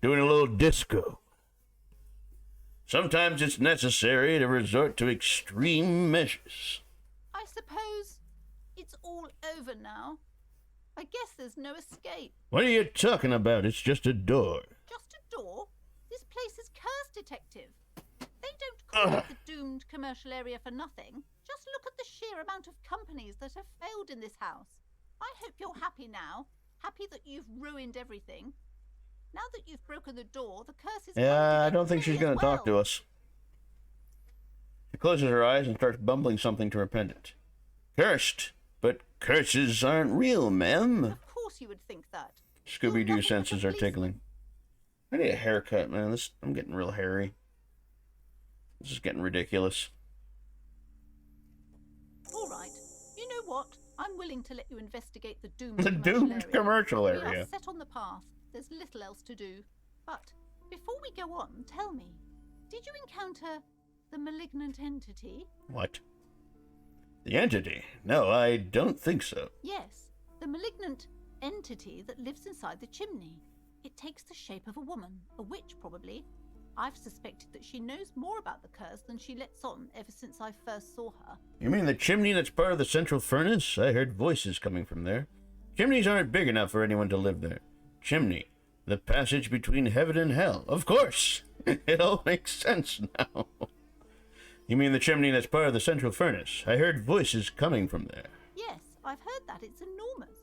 Doing a little disco. Sometimes it's necessary to resort to extreme measures. I suppose it's all over now. I guess there's no escape. What are you talking about? It's just a door. Just a door? This place is cursed, detective. They don't call it the doomed commercial area for nothing. Just look at the sheer amount of companies that have failed in this house. I hope you're happy now. Happy that you've ruined everything. Now that you've broken the door, the curse is... Yeah, I don't think she's going to talk to us. She closes her eyes and starts bumbling something to her pendant. Cursed, but curses aren't real, ma'am. Of course you would think that. Scooby-Doo senses are tickling. I need a haircut, man. I'm getting real hairy. This is getting ridiculous. All right. You know what? I'm willing to let you investigate the doomed commercial area. We are set on the path. There's little else to do. But before we go on, tell me, did you encounter the malignant entity? What? The entity? No, I don't think so. Yes, the malignant entity that lives inside the chimney. It takes the shape of a woman, a witch probably. I've suspected that she knows more about the curse than she lets on ever since I first saw her. You mean the chimney that's part of the central furnace? I heard voices coming from there. Chimneys aren't big enough for anyone to live there. Chimney, the passage between heaven and hell. Of course! It all makes sense now. You mean the chimney that's part of the central furnace? I heard voices coming from there. Yes, I've heard that. It's enormous.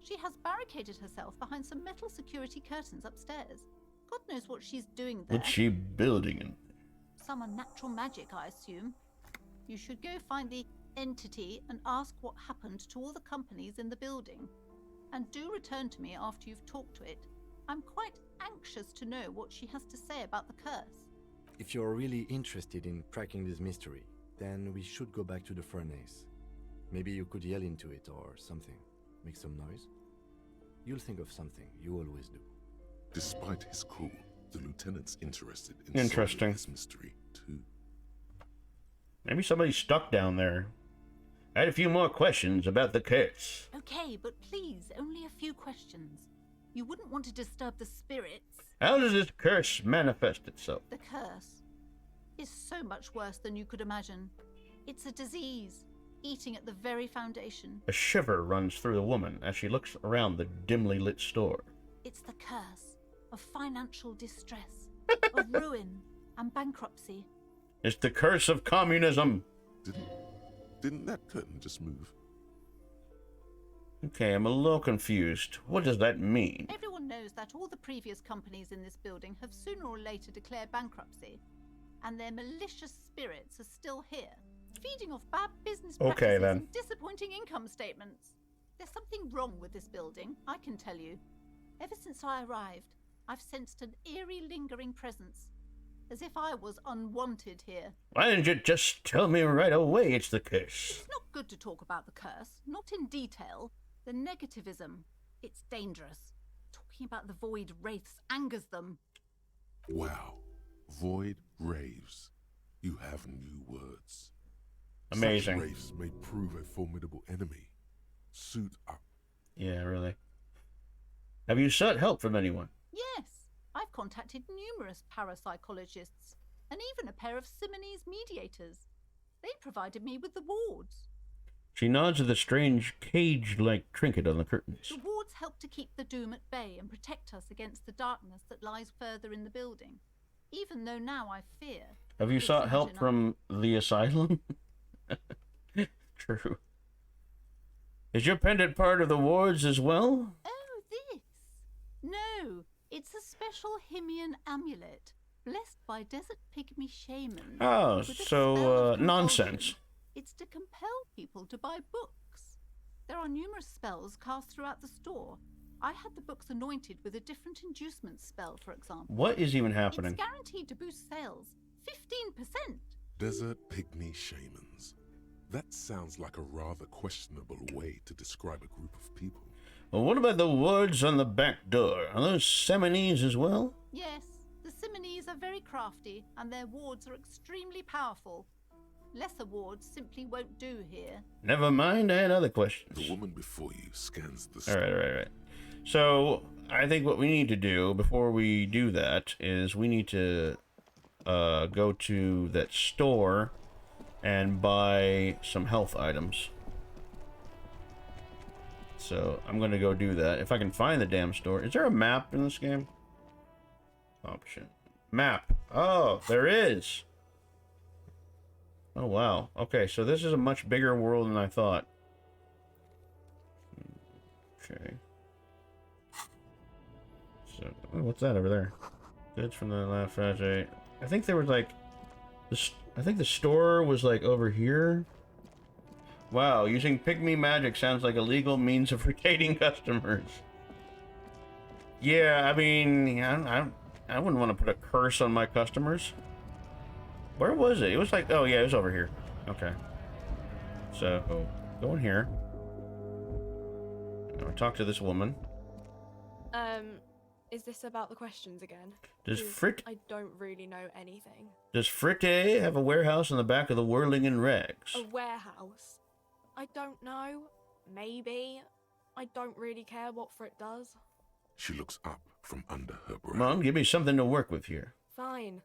She has barricaded herself behind some metal security curtains upstairs. God knows what she's doing there. What's she building in? Some unnatural magic, I assume. You should go find the entity and ask what happened to all the companies in the building. And do return to me after you've talked to it. I'm quite anxious to know what she has to say about the curse. If you're really interested in cracking this mystery, then we should go back to the furnace. Maybe you could yell into it or something. Make some noise. You'll think of something. You always do. Despite his call, the lieutenant's interested in solving this mystery too. Maybe somebody's stuck down there. I had a few more questions about the curse. Okay, but please, only a few questions. You wouldn't want to disturb the spirits. How does this curse manifest itself? The curse is so much worse than you could imagine. It's a disease, eating at the very foundation. A shiver runs through the woman as she looks around the dimly lit store. It's the curse of financial distress, of ruin and bankruptcy. It's the curse of communism. Didn't that curtain just move? Okay, I'm a little confused. What does that mean? Everyone knows that all the previous companies in this building have sooner or later declared bankruptcy, and their malicious spirits are still here, feeding off bad business practices and disappointing income statements. There's something wrong with this building, I can tell you. Ever since I arrived, I've sensed an eerie, lingering presence, as if I was unwanted here. Why didn't you just tell me right away it's the curse? It's not good to talk about the curse, not in detail. The negativism, it's dangerous. Talking about the void wraiths angers them. Wow. Void raves. You have new words. Amazing. Such wraiths may prove a formidable enemy. Suit up. Yeah, really. Have you sought help from anyone? Yes. I've contacted numerous parapsychologists, and even a pair of Simonese mediators. They provided me with the wards. She nods at the strange cage-like trinket on the curtains. The wards help to keep the doom at bay and protect us against the darkness that lies further in the building, even though now I fear... Have you sought help from the asylum? True. Is your pendant part of the wards as well? Oh, this? No, it's a special Himian amulet, blessed by desert pygmy shamans. Oh, with a spell so, of compulsion. nonsense. It's to compel people to buy books. There are numerous spells cast throughout the store. I had the books anointed with a different inducement spell, for example. What is even happening? It's guaranteed to boost sales 15%. Desert pygmy shamans. That sounds like a rather questionable way to describe a group of people. Well, what about the wards on the back door? Are those Seminese as well? Yes, the Simonese are very crafty, and their wards are extremely powerful. Lesser wards simply won't do here. Never mind, I had other questions. The woman before you scans the Alright. So, I think what we need to do before we do that is we need to go to that store and buy some health items. So, I'm going to go do that. If I can find the damn store. Is there a map in this game? Option. Map. Oh, there is. Oh, wow. Okay, so this is a much bigger world than I thought. Okay. So, oh, what's that over there? Goods from the last Friday. I think there was like... I think the store was like over here. Wow, using pygmy magic sounds like a legal means of retaining customers. Yeah, I mean, I wouldn't want to put a curse on my customers. Where was it? It was like, oh yeah, it was over here. Okay. So, go in here. I'll talk to this woman. Is this about the questions again? Does 'Cause Frit... I don't really know anything. Does Fritte have a warehouse in the back of the Whirling in Rags? A warehouse? I don't know. Maybe. I don't really care what Frit does. She looks up from under her brow. Mom, give me something to work with here. Fine.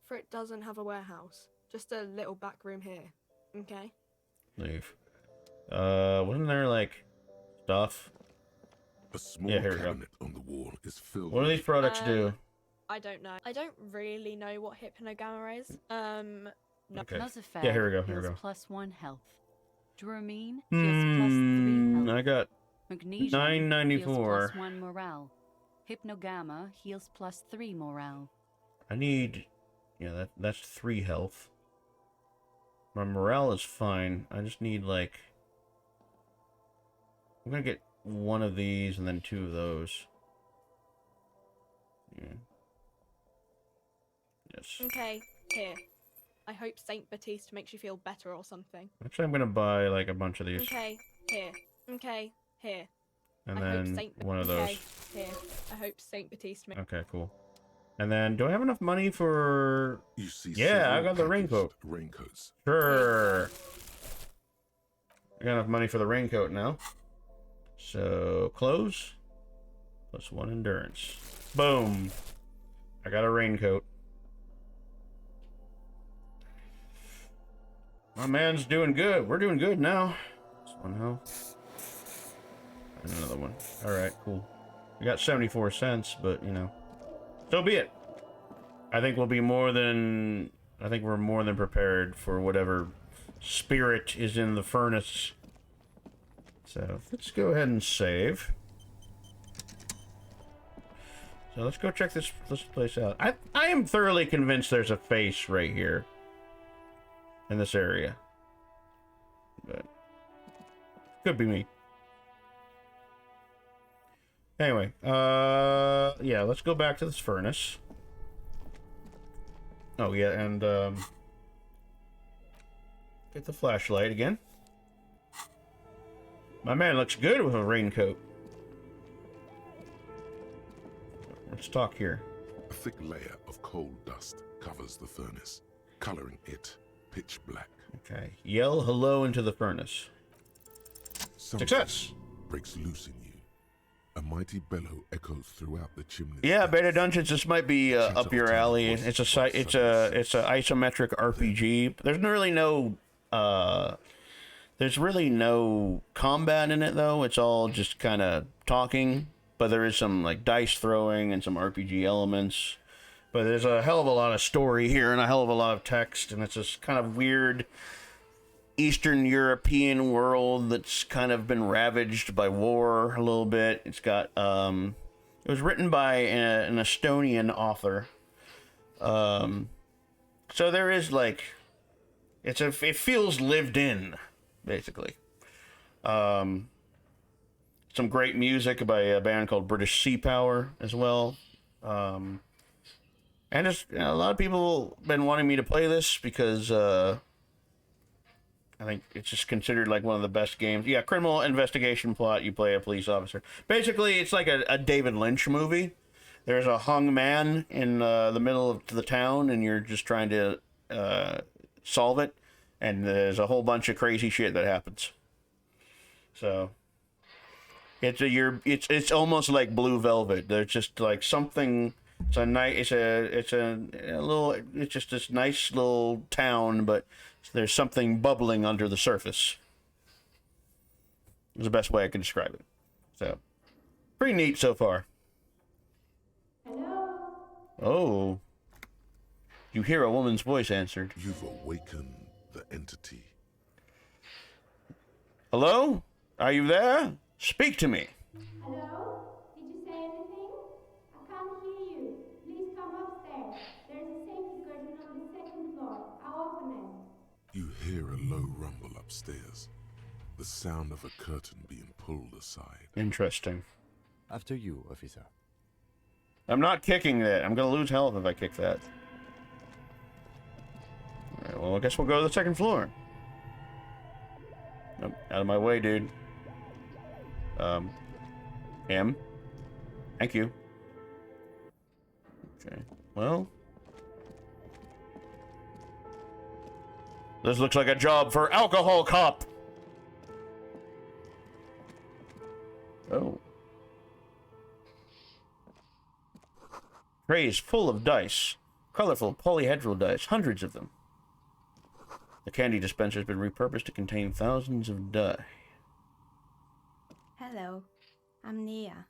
Frit doesn't have a warehouse. Just a little back room here. Okay? Leave. Wasn't there, like, stuff? A small Yeah, here we go. cabinet on the wall is filled. What do these products do? I don't know. I don't really know what Hypnogamma is. No. Okay. Nuzafel Yeah, here we go, here we heals go. +1 health. Dramine heals +3 health. I got Magnesium $9.94. heals +1 morale. Hypnogamma heals +3 morale. I need... Yeah, that's 3 health. My morale is fine. I just need, like... I'm gonna get 1 of these and then 2 of those. Yeah. Yes. Okay, here. I hope Saint Baptiste makes you feel better or something. Actually, I'm gonna buy, like, a bunch of these. Okay, here. Okay, here. And I then hope Saint one of those. Okay, here. I hope Saint Baptiste makes... Okay, cool. And then, do I have enough money for... You see Yeah, I several got the packaged raincoat. raincoats. Sure. I got enough money for the raincoat now. So, clothes. +1 endurance. Boom. I got a raincoat. My man's doing good. We're doing good now. Just 1 health. And another one. Alright, cool. We got 74 cents, but, you know. So be it. I think we'll be more than... I think we're more than prepared for whatever spirit is in the furnace. So, let's go ahead and save. So let's go check this place out. I am thoroughly convinced there's a face right here. In this area. But... could be me. Anyway, yeah, let's go back to this furnace. Oh, yeah, and, get the flashlight again. My man looks good with a raincoat. Let's talk here. A thick layer of coal dust covers the furnace, coloring it pitch black. Okay, yell hello into the furnace. Something Success! breaks loose in you. A mighty bellow echoes throughout the chimney. Yeah, Beta Dungeons. This might be up your alley. It's a isometric RPG. There's really no combat in it though. It's all just kind of talking. But there is some like dice throwing and some RPG elements. But there's a hell of a lot of story here and a hell of a lot of text, and it's this kind of weird Eastern European world that's kind of been ravaged by war a little bit. It's got it was written by an Estonian author. So there is like it feels lived in, basically. Some great music by a band called British Sea Power as well. And just a lot of people been wanting me to play this because I think it's just considered like one of the best games. Yeah, criminal investigation plot. You play a police officer. Basically, it's like a David Lynch movie. There's a hung man in the middle of the town, and you're just trying to solve it. And there's a whole bunch of crazy shit that happens. So it's almost like Blue Velvet. There's just like something. It's just this nice little town, but there's something bubbling under the surface. Is the best way I can describe it. So, pretty neat so far. Hello? Oh. You hear a woman's voice answered. You've awakened the entity. Hello? Are you there? Speak to me. Hello? Did you say anything? I can't hear you. Please come upstairs. There's a safety curtain on the second floor. I'll open it. You hear a low rumble upstairs. The sound of a curtain being pulled aside. Interesting. After you, officer. I'm not kicking that. I'm gonna lose health if I kick that. Alright, well, I guess we'll go to the second floor. Nope, out of my way, dude. M. Thank you. Okay, well. This looks like a job for alcohol cop. Oh. Tray is full of dice. Colorful polyhedral dice. Hundreds of them. The candy dispenser has been repurposed to contain thousands of die. Hello. I'm Nia.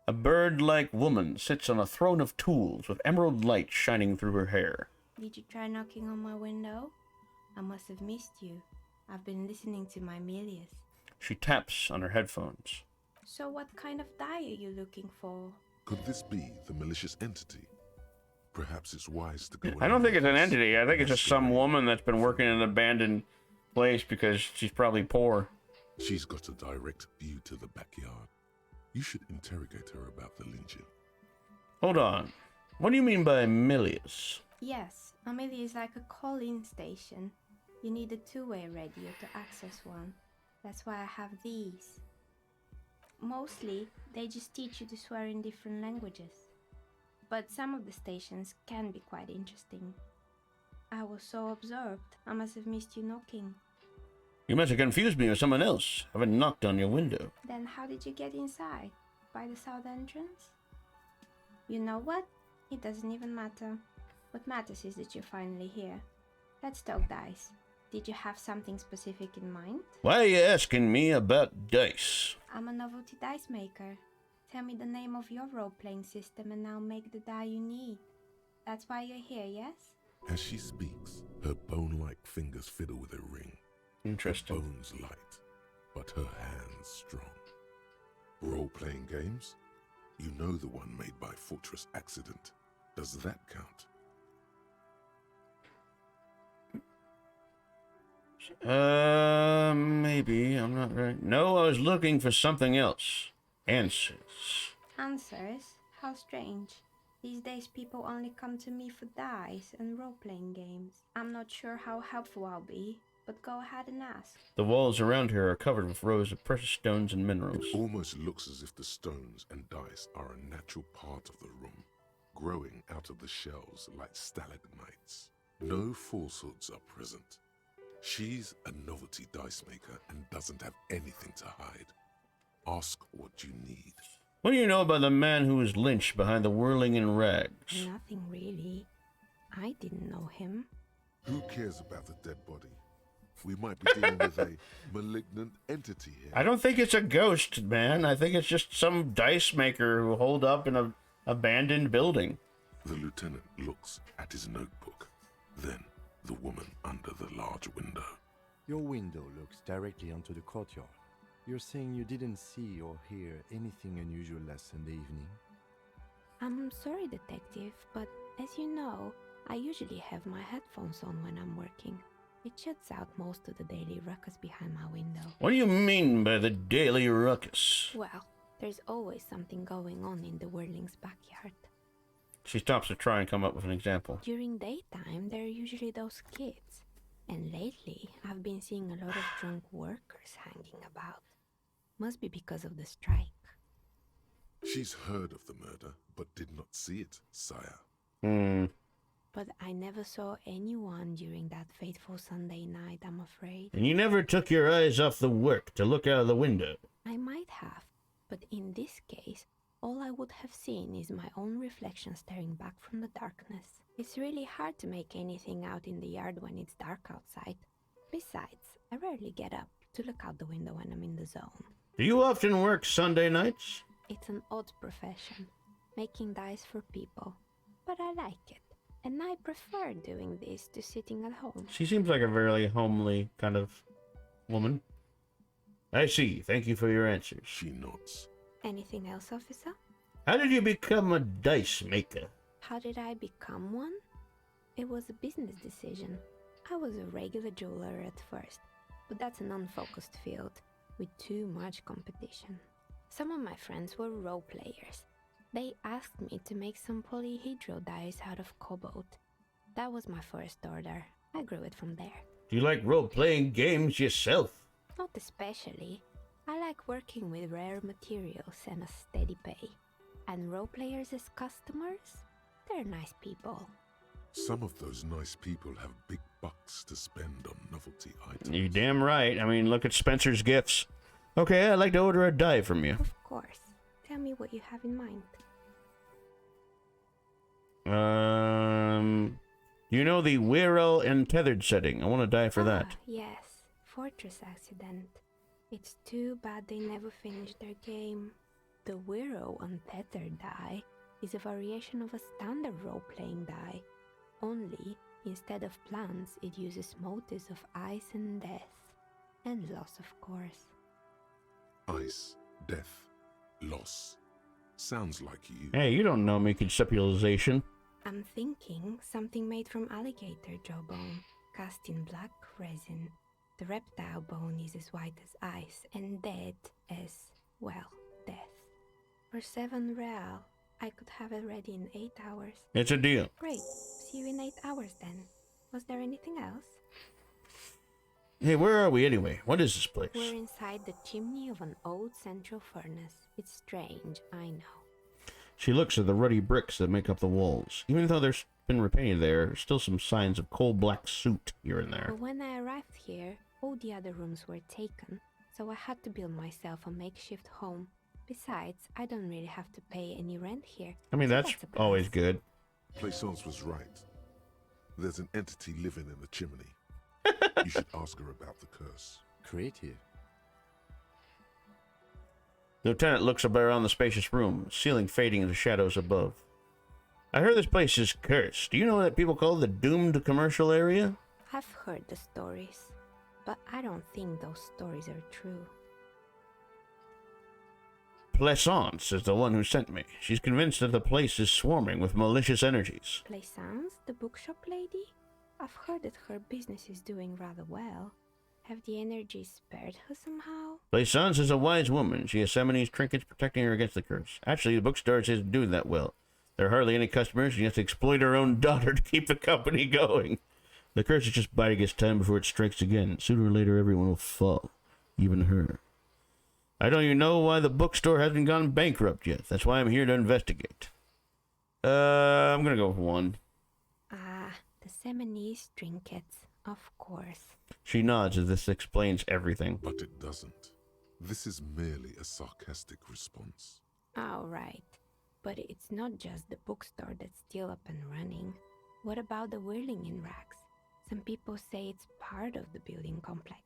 A bird-like woman sits on a throne of tools with emerald light shining through her hair. Did you try knocking on my window? I must have missed you. I've been listening to my Milius. She taps on her headphones. So what kind of die are you looking for? Could this be the malicious entity? Perhaps it's wise to go. I don't think it's an entity. I think it's just some woman that's been working in an abandoned place because she's probably poor. She's got a direct view to the backyard. You should interrogate her about the lynching. Hold on. What do you mean by Milius? Yes, a Milius is like a call-in station. You need a two-way radio to access one. That's why I have these. Mostly, they just teach you to swear in different languages. But some of the stations can be quite interesting. I was so absorbed, I must have missed you knocking. You must have confused me with someone else. I haven't knocked on your window. Then how did you get inside? By the south entrance? You know what? It doesn't even matter. What matters is that you're finally here. Let's talk dice. Did you have something specific in mind? Why are you asking me about dice? I'm a novelty dice maker. Tell me the name of your role-playing system and I'll make the die you need. That's why you're here, yes? As she speaks, her bone-like fingers fiddle with a ring. Interesting. Her bones light, but her hands strong. Role-playing games? You know the one made by Fortress Accident. Does that count? Maybe. I'm not right. No, I was looking for something else. Answers. Answers? How strange. These days people only come to me for dice and role-playing games. I'm not sure how helpful I'll be, but go ahead and ask. The walls around here are covered with rows of precious stones and minerals. It almost looks as if the stones and dice are a natural part of the room, growing out of the shells like stalagmites. No falsehoods are present. She's a novelty dice maker and doesn't have anything to hide. Ask what you need. What do you know about the man who was lynched behind the whirling in rags? Nothing really. I didn't know him. Who cares about the dead body? We might be dealing with a malignant entity here. I don't think it's a ghost, man. I think it's just some dice maker who holed up in an abandoned building. The lieutenant looks at his notebook. Then the woman under the large window. Your window looks directly onto the courtyard. You're saying you didn't see or hear anything unusual last Sunday evening? I'm sorry, Detective, but as you know, I usually have my headphones on when I'm working. It shuts out most of the daily ruckus behind my window. What do you mean by the daily ruckus? Well, there's always something going on in the Whirling's backyard. She stops to try and come up with an example. During daytime, there are usually those kids. And lately, I've been seeing a lot of drunk workers hanging about. Must be because of the strike. She's heard of the murder, but did not see it, sire. But I never saw anyone during that fateful Sunday night, I'm afraid. And you never took your eyes off the work to look out of the window. I might have, but in this case, all I would have seen is my own reflection staring back from the darkness. It's really hard to make anything out in the yard when it's dark outside. Besides, I rarely get up to look out the window when I'm in the zone. Do you often work Sunday nights? It's an odd profession, making dice for people. But I like it, and I prefer doing this to sitting at home. She seems like a very homely kind of woman. I see. Thank you for your answers. She nods. Anything else, officer? How did you become a dice maker? How did I become one? It was a business decision. I was a regular jeweler at first, but that's an unfocused field with too much competition. Some of my friends were role players. They asked me to make some polyhedral dice out of cobalt. That was my first order. I grew it from there. Do you like role-playing games yourself? Not especially. I like working with rare materials and a steady pay. And role players as customers? They're nice people. Some of those nice people have big bucks to spend on novelty items. You damn right. I mean, look at Spencer's gifts. Okay, I'd like to order a die from you. Of course. Tell me what you have in mind. You know the Wirral and Tethered setting. I want to die for that. Yes. Fortress Accident. It's too bad they never finished their game. The Wirral Untethered die is a variation of a standard role-playing die. Only, instead of plants, it uses motives of ice and death. And loss, of course. Ice, death, loss. Sounds like you. Hey, you don't know me conceptualization. I'm thinking something made from alligator jawbone, cast in black resin. The reptile bone is as white as ice, and dead as, well, death. For 7 real, I could have it ready in 8 hours. It's a deal. Great. See you in 8 hours then. Was there anything else? Hey, where are we anyway? What is this place? We're inside the chimney of an old central furnace. It's strange, I know. She looks at the ruddy bricks that make up the walls. Even though there's been repainted there are still some signs of coal-black soot here and there. But when I arrived here, all the other rooms were taken, so I had to build myself a makeshift home. Besides, I don't really have to pay any rent here. I mean, that's always good. Plaisance was right. There's an entity living in the chimney. You should ask her about the curse. Creative. The lieutenant looks up around the spacious room, ceiling fading into shadows above. I heard this place is cursed. Do you know that people call it the doomed commercial area? I've heard the stories, but I don't think those stories are true. Plaisance is the one who sent me. She's convinced that the place is swarming with malicious energies. Plaisance, the bookshop lady? I've heard that her business is doing rather well. Have the energies spared her somehow? Plaisance is a wise woman. She has Seminoles trinkets protecting her against the curse. Actually, the bookstore isn't doing that well. There are hardly any customers. She has to exploit her own daughter to keep the company going. The curse is just biding its time before it strikes again. Sooner or later, everyone will fall. Even her. I don't even know why the bookstore hasn't gone bankrupt yet. That's why I'm here to investigate. I'm gonna go with 1. The Seminoles trinkets, of course. She nods as this explains everything. But it doesn't. This is merely a sarcastic response. All right. But it's not just the bookstore that's still up and running. What about the whirling in racks? Some people say it's part of the building complex.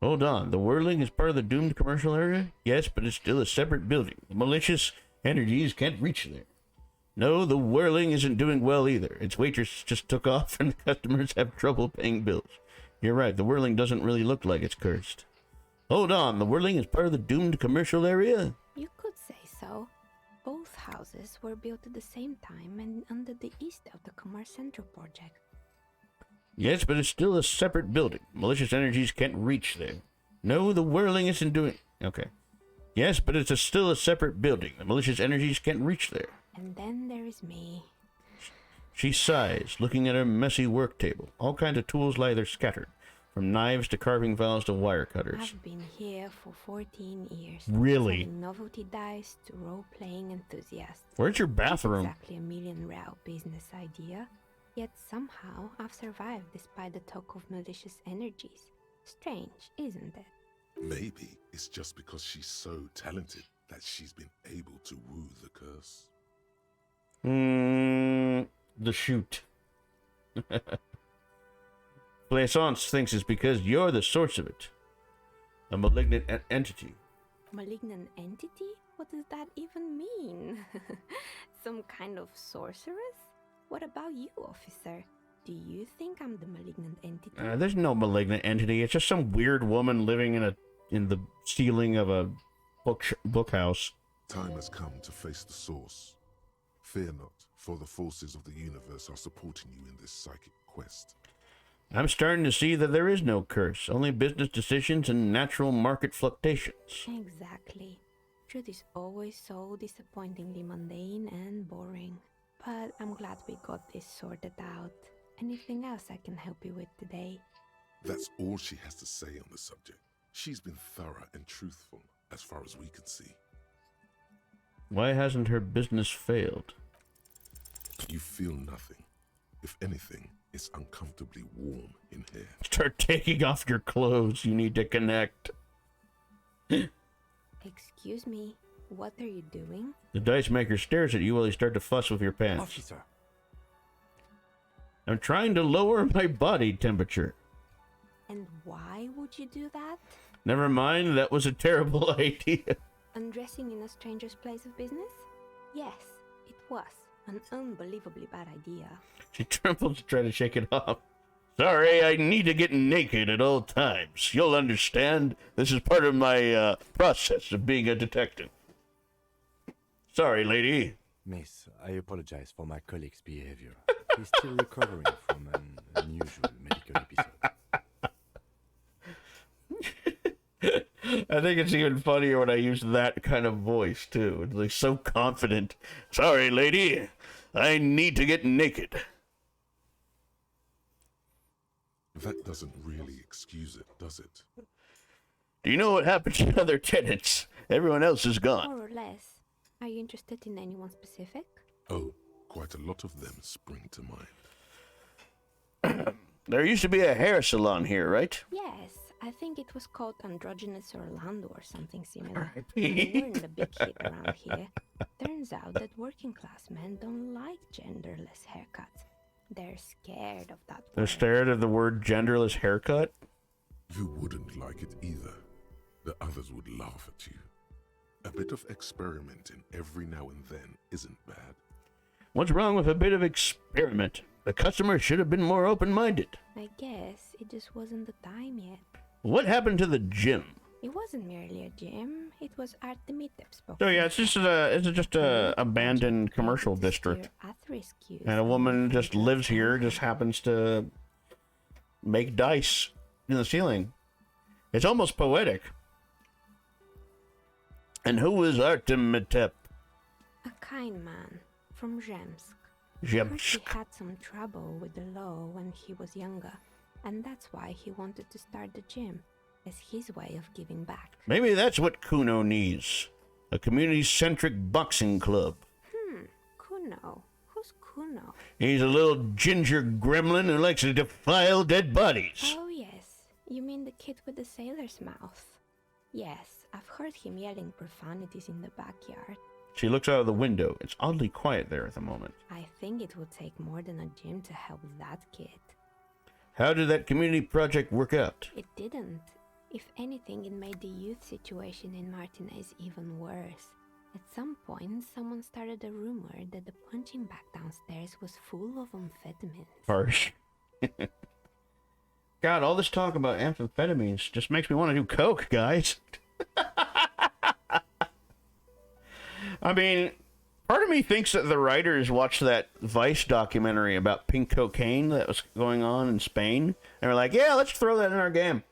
Hold on, the Whirling is part of the doomed commercial area? Yes, but it's still a separate building. The malicious energies can't reach there. No, the Whirling isn't doing well either. Its waitress just took off and the customers have trouble paying bills. You're right, the whirling doesn't really look like it's cursed. Hold on, the whirling is part of the doomed commercial area? You could say so. Both houses were built at the same time and under the East of the Commerce Central project. Yes, but it's still a separate building. Malicious energies can't reach there. No, the whirling isn't doing... Okay. Yes, but it's still a separate building. The malicious energies can't reach there. And then there is me. She sighs, looking at her messy work table. All kinds of tools lie there scattered, from knives to carving files to wire cutters. I've been here for 14 years. Really? Selling novelty dice to role-playing enthusiasts. Where's your bathroom? Not exactly a million-real business idea. Yet somehow I've survived despite the talk of malicious energies. Strange, isn't it? Maybe it's just because she's so talented that she's been able to woo the curse. The shoot. Plaisance thinks it's because you're the source of it. A malignant entity. Malignant entity? What does that even mean? Some kind of sorceress? What about you, officer? Do you think I'm the malignant entity? There's no malignant entity. It's just some weird woman living in the ceiling of a bookhouse. Time has come to face the source. Fear not, for the forces of the universe are supporting you in this psychic quest. I'm starting to see that there is no curse, only business decisions and natural market fluctuations. Exactly. Truth is always so disappointingly mundane and boring. But I'm glad we got this sorted out. Anything else I can help you with today? That's all she has to say on the subject. She's been thorough and truthful, as far as we can see. Why hasn't her business failed? You feel nothing. If anything, it's uncomfortably warm in here. Start taking off your clothes. You need to connect. Excuse me, what are you doing? The dice maker stares at you while you start to fuss with your pants. Officer. I'm trying to lower my body temperature. And why would you do that? Never mind, that was a terrible idea. Undressing in a stranger's place of business? Yes, it was. An unbelievably bad idea. She trembles to try to shake it off. Sorry, I need to get naked at all times. You'll understand. This is part of my process of being a detective. Sorry, lady. Miss, I apologize for my colleague's behavior. He's still recovering from an unusual medical episode. I think it's even funnier when I use that kind of voice, too. It's like so confident. Sorry, lady. I need to get naked. That doesn't really excuse it, does it? Do you know what happened to other tenants? Everyone else is gone. More or less. Are you interested in anyone specific? Oh, quite a lot of them spring to mind. There used to be a hair salon here, right? Yes, I think it was called Androgynous Orlando or something similar. They weren't a big hit around here. Turns out that working class men don't like genderless haircuts. They're scared of that They're scared of the word genderless haircut? You wouldn't like it either. The others would laugh at you. A bit of experimenting every now and then isn't bad. What's wrong with a bit of experiment? The customer should have been more open-minded. I guess it just wasn't the time yet. What happened to the gym? It wasn't merely a gym, it was Artemitep's book. So yeah, it's just a abandoned commercial district. And a woman just lives here, just happens to make dice in the ceiling. It's almost poetic. And who is Artemitep? A kind man from Zemsk. Zemsk. He had some trouble with the law when he was younger, and that's why he wanted to start the gym as his way of giving back. Maybe that's what Kuno needs. A community-centric boxing club. Kuno? Who's Kuno? He's a little ginger gremlin who likes to defile dead bodies. Oh yes, you mean the kid with the sailor's mouth. Yes, I've heard him yelling profanities in the backyard. She looks out of the window. It's oddly quiet there at the moment. I think it would take more than a gym to help that kid. How did that community project work out? It didn't. If anything, it made the youth situation in Martinez even worse. At some point, someone started a rumor that the punching bag downstairs was full of amphetamines. Harsh. God, all this talk about amphetamines just makes me want to do coke, guys. I mean, part of me thinks that the writers watched that Vice documentary about pink cocaine that was going on in Spain, and were like, "Yeah, let's throw that in our game."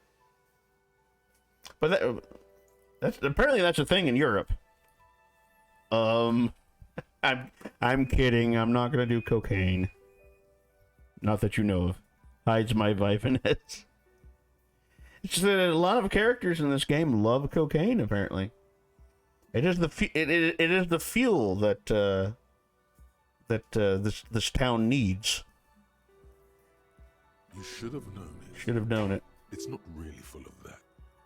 But that's apparently that's a thing in Europe. I'm kidding. I'm not gonna do cocaine. Not that you know of. Hides my viveness. It's just that a lot of characters in this game love cocaine. Apparently, it is the it is the fuel that this town needs. You should have known it. Should have known it. It's not really full of that.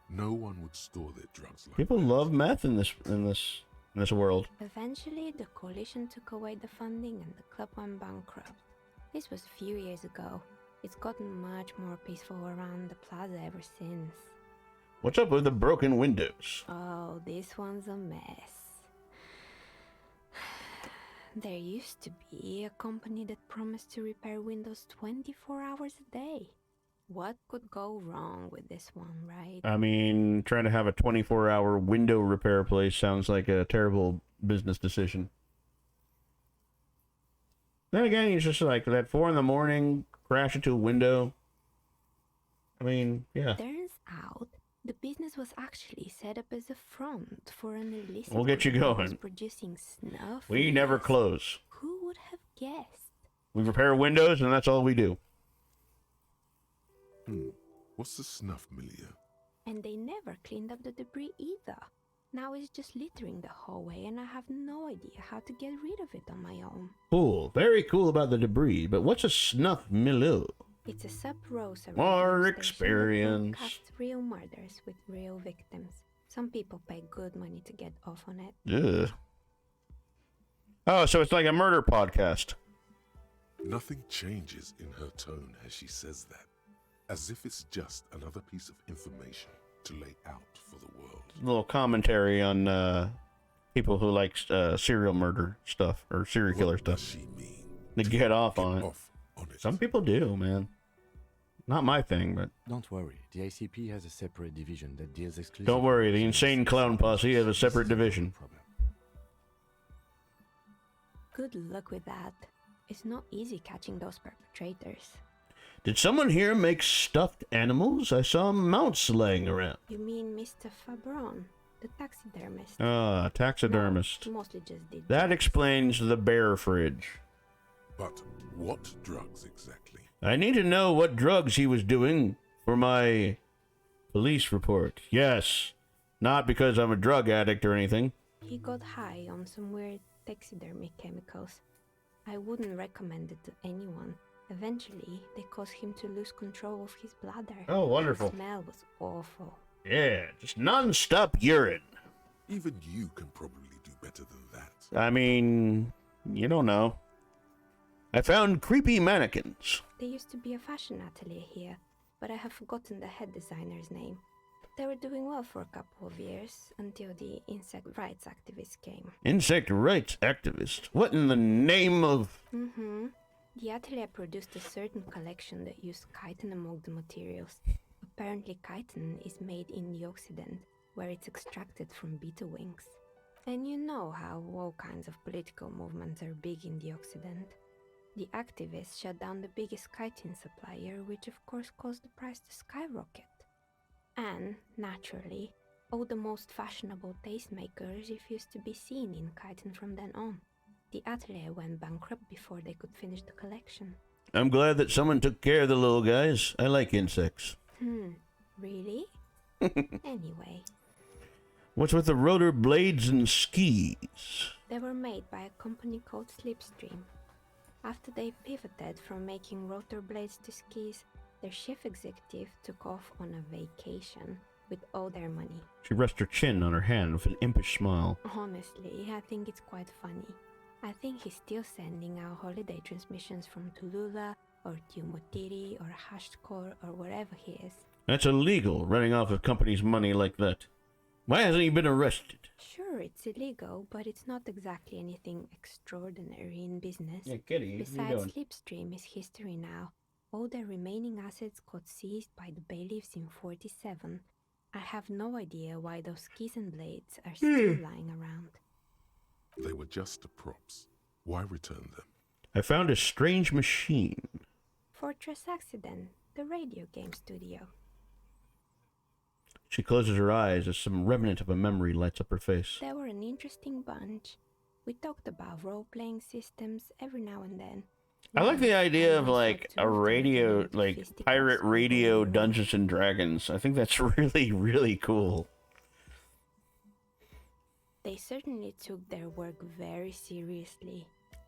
No one would store their drugs like People that. love meth in this world. Eventually, the coalition took away the funding and the club went bankrupt. This was a few years ago. It's gotten much more peaceful around the plaza ever since. What's up with the broken windows? Oh, this one's a mess. There used to be a company that promised to repair windows 24 hours a day. What could go wrong with this one, right? I mean, trying to have a 24-hour window repair place sounds like a terrible business decision. Then again, it's just like that 4 a.m, crash into a window. I mean, yeah. Turns out, the business was actually set up as a front for an illicit We'll get you group that was going. producing snuff. We and never meth. close. Who would have guessed? We repair windows, and that's all we do. What's the snuff milieu? And they never cleaned up the debris either. Now it's just littering the hallway, and I have no idea how to get rid of it on my own. Cool. Very cool about the debris, but what's a snuff milieu? It's a sub-rosa More radio experience. station that broadcasts real murders with real victims. Some people pay good money to get off on it. Ugh. Oh, so it's like a murder podcast. Nothing changes in her tone as she says that, as if it's just another piece of information to lay out for the world. A little commentary on people who like serial murder stuff or serial killer What stuff. does she mean? To get off Get on it. off on it. Some people do, man. Not my thing, but Don't worry, the ICP has a separate division that deals exclusively. don't worry. The with insane clown posse has a separate division. Problem. Good luck with that. It's not easy catching those perpetrators. Did someone here make stuffed animals? I saw mounts laying around. You mean Mr. Fabron, the taxidermist? Ah, taxidermist. No, mostly just did That drugs. explains the bear fridge. But what drugs exactly? I need to know what drugs he was doing for my police report. Yes, not because I'm a drug addict or anything. He got high on some weird taxidermy chemicals. I wouldn't recommend it to anyone. Eventually, they caused him to lose control of his bladder. Oh, wonderful. The smell was awful. Yeah, just non-stop urine. Even you can probably do better than that. I mean, you don't know. I found creepy mannequins. There used to be a fashion atelier here, but I have forgotten the head designer's name. They were doing well for a couple of years, until the insect rights activists came. Insect rights activist. What in the name of... The atelier produced a certain collection that used chitin among the materials. Apparently chitin is made in the Occident, where it's extracted from beetle wings. And you know how all kinds of political movements are big in the Occident. The activists shut down the biggest chitin supplier, which of course caused the price to skyrocket. And, naturally, all the most fashionable tastemakers refused to be seen in chitin from then on. The atelier went bankrupt before they could finish the collection. I'm glad that someone took care of the little guys. I like insects. Really? Anyway, What's with the rotor blades and skis? they were made by a company called Slipstream. After they pivoted from making rotor blades to skis, their chief executive took off on a vacation with all their money. She rests her chin on her hand with an impish smile. Honestly, I think it's quite funny. I think he's still sending out holiday transmissions from Tulula or Tiumotiri or Hashtkor or wherever he is. That's illegal, running off of company's money like that. Why hasn't he been arrested? Sure, it's illegal, but it's not exactly anything extraordinary in business. Yeah, Kitty, Besides, Slipstream is history now. all their remaining assets got seized by the bailiffs in 47. I have no idea why those keys and blades are still lying around. They were just the props. Why return them? I found a strange machine. Fortress Accident, the radio game studio. She closes her eyes as some remnant of a memory lights up her face. They were an interesting bunch. We talked about role-playing systems every now and then. I like the idea of like a radio, like pirate radio Dungeons and Dragons. I think that's really, really cool. They certainly took their work very seriously,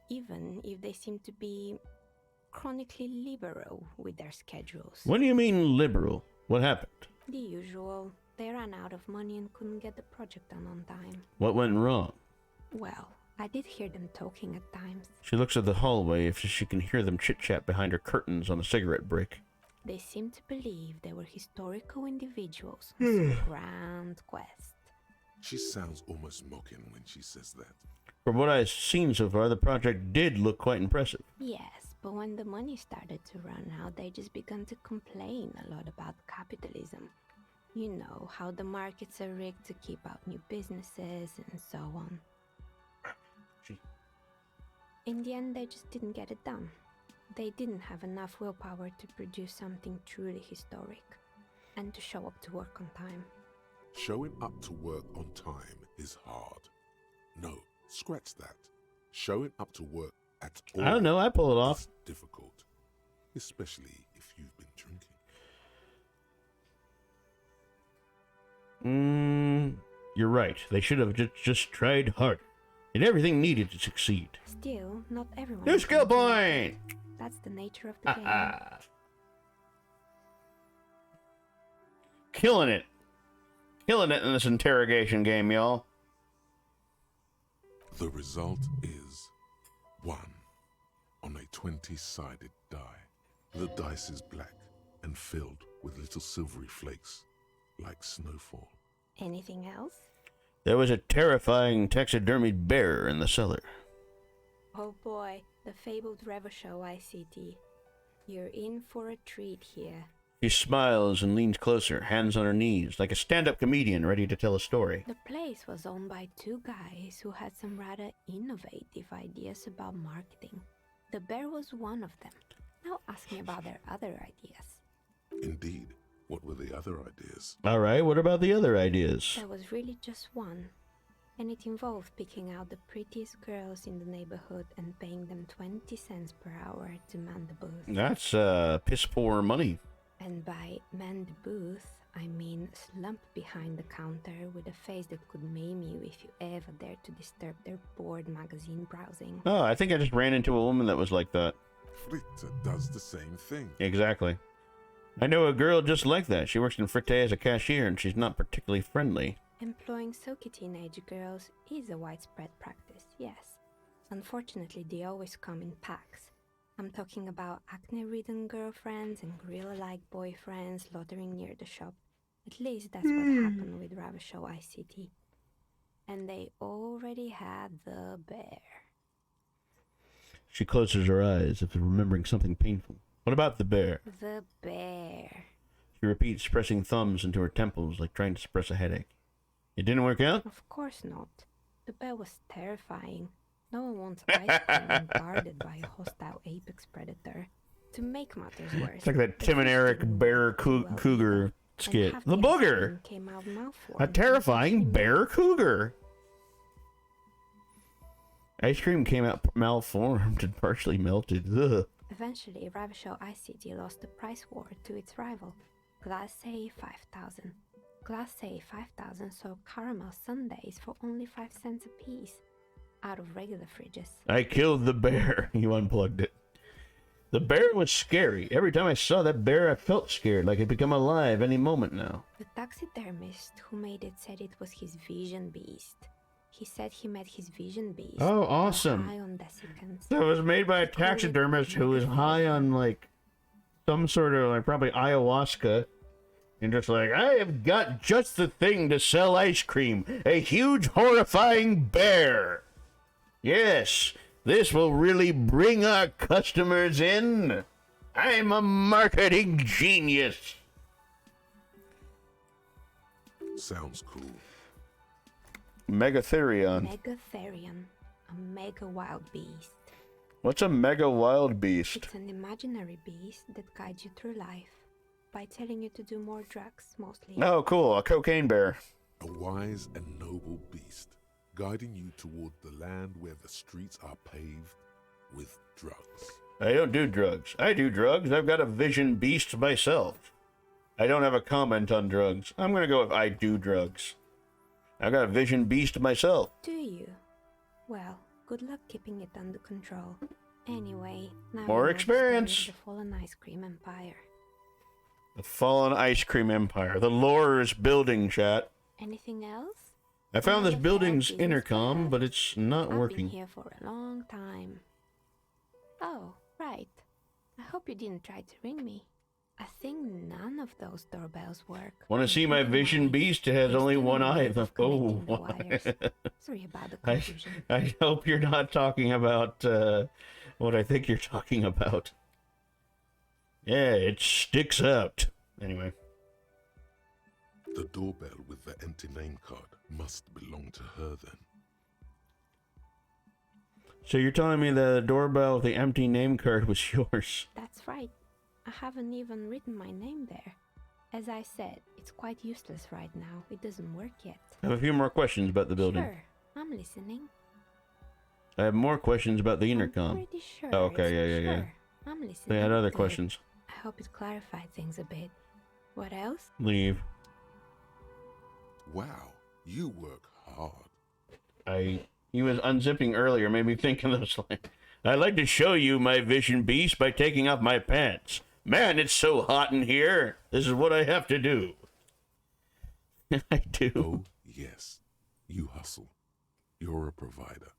even if they seemed to be chronically liberal with their schedules. What do you mean liberal? What happened? The usual. They ran out of money and couldn't get the project done on time. What went wrong? Well, I did hear them talking at times. She looks at the hallway if she can hear them chit-chat behind her curtains on a cigarette break. They seemed to believe they were historical individuals on some grand quest. She sounds almost mocking when she says that. From what I've seen so far, the project did look quite impressive. Yes, but when the money started to run out, they just began to complain a lot about capitalism. You know, how the markets are rigged to keep out new businesses and so on. In the end, they just didn't get it done. They didn't have enough willpower to produce something truly historic, and to show up to work on time. Showing up to work on time is hard. No, scratch that. Showing up to work at all. I don't know, I pull it off. Is difficult, especially if you've been drinking. You're right. They should have just tried harder. And everything needed to succeed. Still, not everyone. New skill point! That's the nature of the game. Killing it. Killing it in this interrogation game, y'all. The result is 1 on a 20-sided die. The dice is black and filled with little silvery flakes, like snowfall. Anything else? There was a terrifying taxidermied bear in the cellar. Oh boy, the fabled Revachol ICT. You're in for a treat here. She smiles and leans closer, hands on her knees, like a stand-up comedian ready to tell a story. The place was owned by two guys who had some rather innovative ideas about marketing. The bear was one of them. Now ask me about their other ideas. Indeed. What were the other ideas? All right, what about the other ideas? There was really just one. And it involved picking out the prettiest girls in the neighborhood and paying them 20 cents per hour to man the booth. That's piss poor money. And by man the booth, I mean slump behind the counter with a face that could maim you if you ever dared to disturb their bored magazine browsing. Oh, I think I just ran into a woman that was like that. Fritte does the same thing. Exactly. I know a girl just like that. She works in Fritte as a cashier, and she's not particularly friendly. Employing silky teenage girls is a widespread practice, yes. Unfortunately, they always come in packs. I'm talking about acne-ridden girlfriends and gorilla-like boyfriends loitering near the shop. At least that's what happened with Revachol ICT. And they already had the bear. She closes her eyes, as if remembering something painful. What about the bear? The bear. She repeats, pressing thumbs into her temples like trying to suppress a headache. It didn't work out? Of course not. The bear was terrifying. No one wants ice cream guarded by a hostile apex predator. To make matters worse, It's like that Tim and Eric bear cougar skit. The booger! Came out malformed. A terrifying bear cougar! Ice cream came out malformed and partially melted. Ugh. Eventually, Revachol ICT lost the price war to its rival, Class A 5000. Class A 5000 sold caramel sundaes for only 5 cents a piece, out of regular fridges. I killed the bear. You unplugged it. The bear was scary. Every time I saw that bear, I felt scared, like it'd become alive any moment now. The taxidermist who made it said it was his vision beast. He said he met his vision beast. Oh, awesome. High on desiccants. So it was made by a taxidermist who was high on, like, some sort of, like, probably ayahuasca. And just like, I have got just the thing to sell ice cream. A huge, horrifying bear. Yes, this will really bring our customers in. I'm a marketing genius. Sounds cool. Megatherion. Megatherion, a mega wild beast. What's a mega wild beast? It's an imaginary beast that guides you through life by telling you to do more drugs, mostly. Oh, cool. A cocaine bear. A wise and noble beast, guiding you toward the land where the streets are paved with drugs. I don't do drugs. I do drugs. I've got a vision beast myself. I don't have a comment on drugs. I'm gonna go with I do drugs. I've got a vision beast myself. Do you? Well, good luck keeping it under control. Anyway, now More we know the experience. story of the fallen ice cream empire. The fallen ice cream empire. The lore is building, chat. Anything else? I found this Another building's fair business intercom, card. but it's not I've working. been here for a long time. Oh, right. I hope you didn't try to ring me. I think none of those doorbells work. Want to see my vision beast? It has They're only still one in eye. need of Oh, connecting the wires. Sorry about the I, confusion. I hope you're not talking about what I think you're talking about. Yeah, it sticks out. Anyway. The doorbell with the empty name card must belong to her then. So you're telling me the doorbell with the empty name card was yours? That's right. I haven't even written my name there. As I said, it's quite useless right now. It doesn't work yet. I have a few more questions about the building. Sure, I'm listening. I have more questions about the intercom. I'm pretty sure. Oh, okay, it's- yeah. Sure, I'm listening. They had other Good. questions. I hope it clarified things a bit. What else? Leave. Wow, you work hard. He was unzipping earlier, made me think of those lines. I'd like to show you my vision beast by taking off my pants. Man, it's so hot in here. This is what I have to do. I do. Oh, yes. You hustle. You're a provider.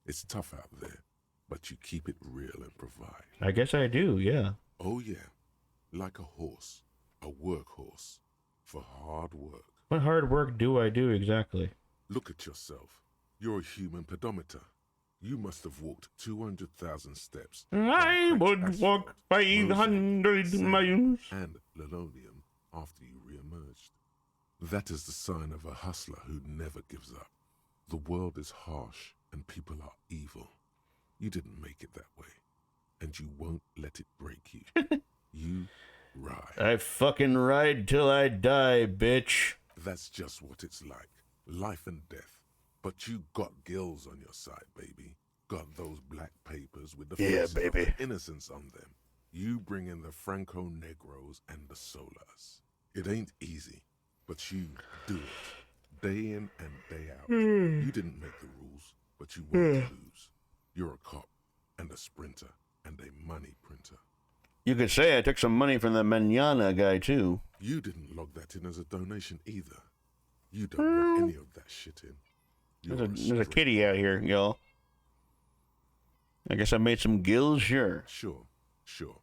It's tough out there, but you keep it real and provide. I guess I do, yeah. Oh, yeah. Like a horse. A workhorse. For hard work. What hard work do I do exactly? Look at yourself. You're a human pedometer. You must have walked 200,000 steps. I down would cracked walk asphalt, 500 mosaic, miles. sand, and linoleum after you re-emerged. That is the sign of a hustler who never gives up. The world is harsh and people are evil. You didn't make it that way, and you won't let it break you. You ride. I fucking ride till I die, bitch. That's just what it's like. Life and death. But you got gills on your side, baby. Got those black papers with the faces of the innocence on them. You bring in the Franco Negros and the Solas. It ain't easy, but you do it. Day in and day out. You didn't make the rules, but you won't lose. You're a cop and a sprinter and a money printer. You could say I took some money from the Manana guy, too. You didn't log that in as a donation either. You don't log any of that shit in. There's a kitty out here, y'all. I guess I made some gills, sure. Sure.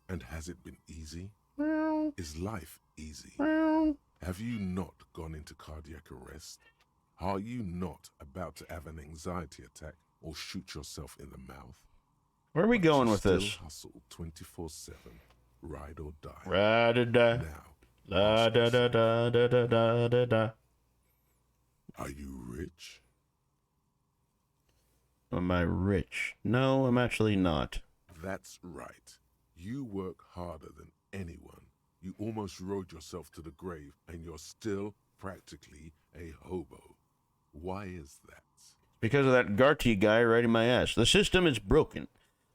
And has it been easy? Is life easy? Have you not gone into cardiac arrest? Are you not about to have an anxiety attack or shoot yourself in the mouth? Where are we going with Still this? hustle 24/7, ride or die. Ra-da-da. Now, La-da-da-da-da-da-da-da. are you rich? Am I rich? No, I'm actually not. That's right. You work harder than anyone. You almost rode yourself to the grave, and you're still practically a hobo. Why is that? Because of that Garty guy riding my ass. The system is broken.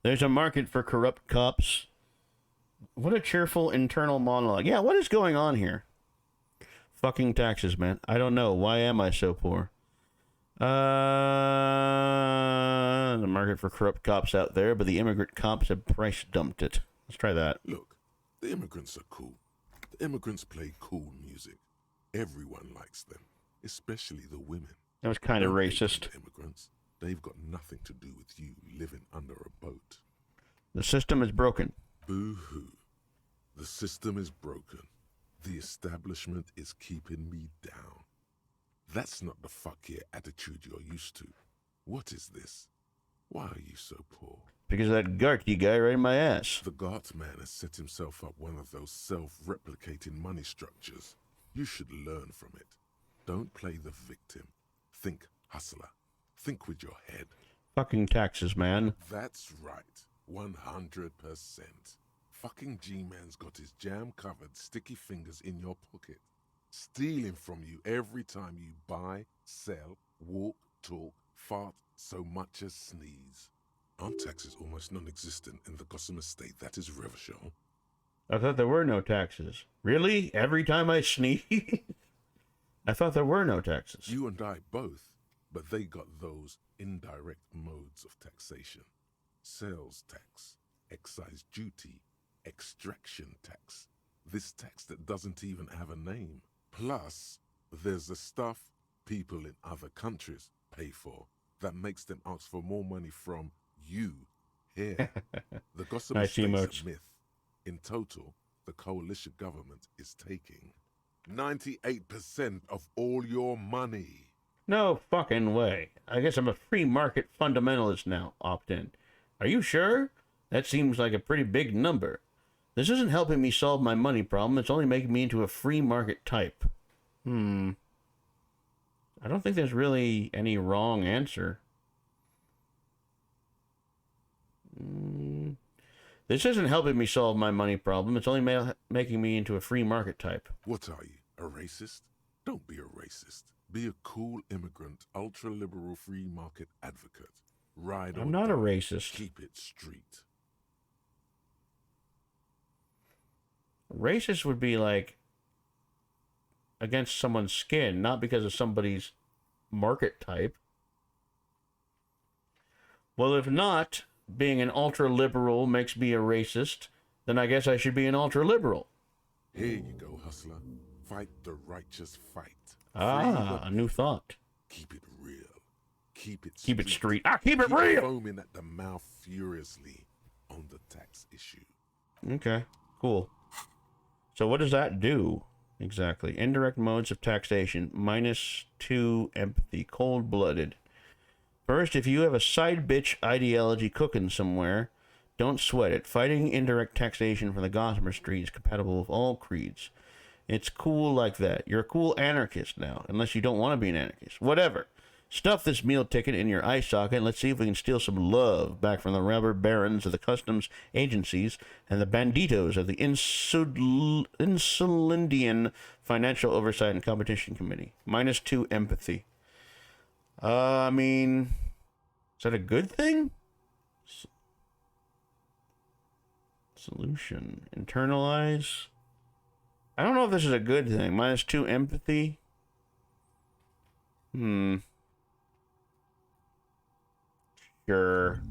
There's a market for corrupt cops. What a cheerful internal monologue. Yeah, what is going on here? Fucking taxes, man. I don't know. Why am I so poor? The market for corrupt cops out there, but the immigrant cops have price dumped it. Let's try that. Look, the immigrants are cool. The immigrants play cool music. Everyone likes them, especially the women. That was kind of Don't hate racist. the immigrants. They've got nothing to do with you living under a boat. The system is broken. Boo-hoo. The system is broken. The establishment is keeping me down. That's not the fuck yeah attitude you're used to. What is this? Why are you so poor? because of that Garky guy right in my ass. The Gart man has set himself up one of those self-replicating money structures. You should learn from it. Don't play the victim. Think hustler. Think with your head. Fucking taxes, man. That's right. 100%. Fucking G-Man's got his jam-covered sticky fingers in your pocket, stealing from you every time you buy, sell, walk, talk, fart, so much as sneeze. Aren't taxes almost non-existent in the Gotham estate that is Revachol? I thought there were no taxes. Really? Every time I sneeze? I thought there were no taxes. You and I both, but they got those indirect modes of taxation. Sales tax, excise duty, extraction tax. This tax that doesn't even have a name. Plus, there's the stuff people in other countries pay for that makes them ask for more money from you here. The Gotham estate's a myth. In total, the coalition government is taking 98% of all your money. No fucking way. I guess I'm a free market fundamentalist now, opt-in. Are you sure? That seems like a pretty big number. This isn't helping me solve my money problem, it's only making me into a free market type. I don't think there's really any wrong answer. This isn't helping me solve my money problem, it's only making me into a free market type. What are you, a racist? Don't be a racist. Be a cool immigrant, ultra-liberal free market advocate. Ride on. I'm not a racist. Keep it street. Racist would be like against someone's skin, not because of somebody's market type. Well, if not, being an ultra-liberal makes me a racist, then I guess I should be an ultra-liberal. Here you go, hustler. Fight the righteous fight. Ah, a new thought. Keep it real. Keep it street. Keep it real! Foaming at the mouth furiously on the tax issue. Okay, cool. So what does that do exactly? Indirect modes of taxation. -2 empathy. Cold-blooded. First, if you have a side bitch ideology cooking somewhere, don't sweat it. Fighting indirect taxation from the Gossamer Street is compatible with all creeds. It's cool like that. You're a cool anarchist now, unless you don't want to be an anarchist. Whatever. Stuff this meal ticket in your eye socket and let's see if we can steal some love back from the robber barons of the customs agencies and the banditos of the Insulindian Financial Oversight and Competition Committee. -2 empathy. I mean, is that a good thing? Solution. Internalize. I don't know if this is a good thing. -2 empathy. Sure.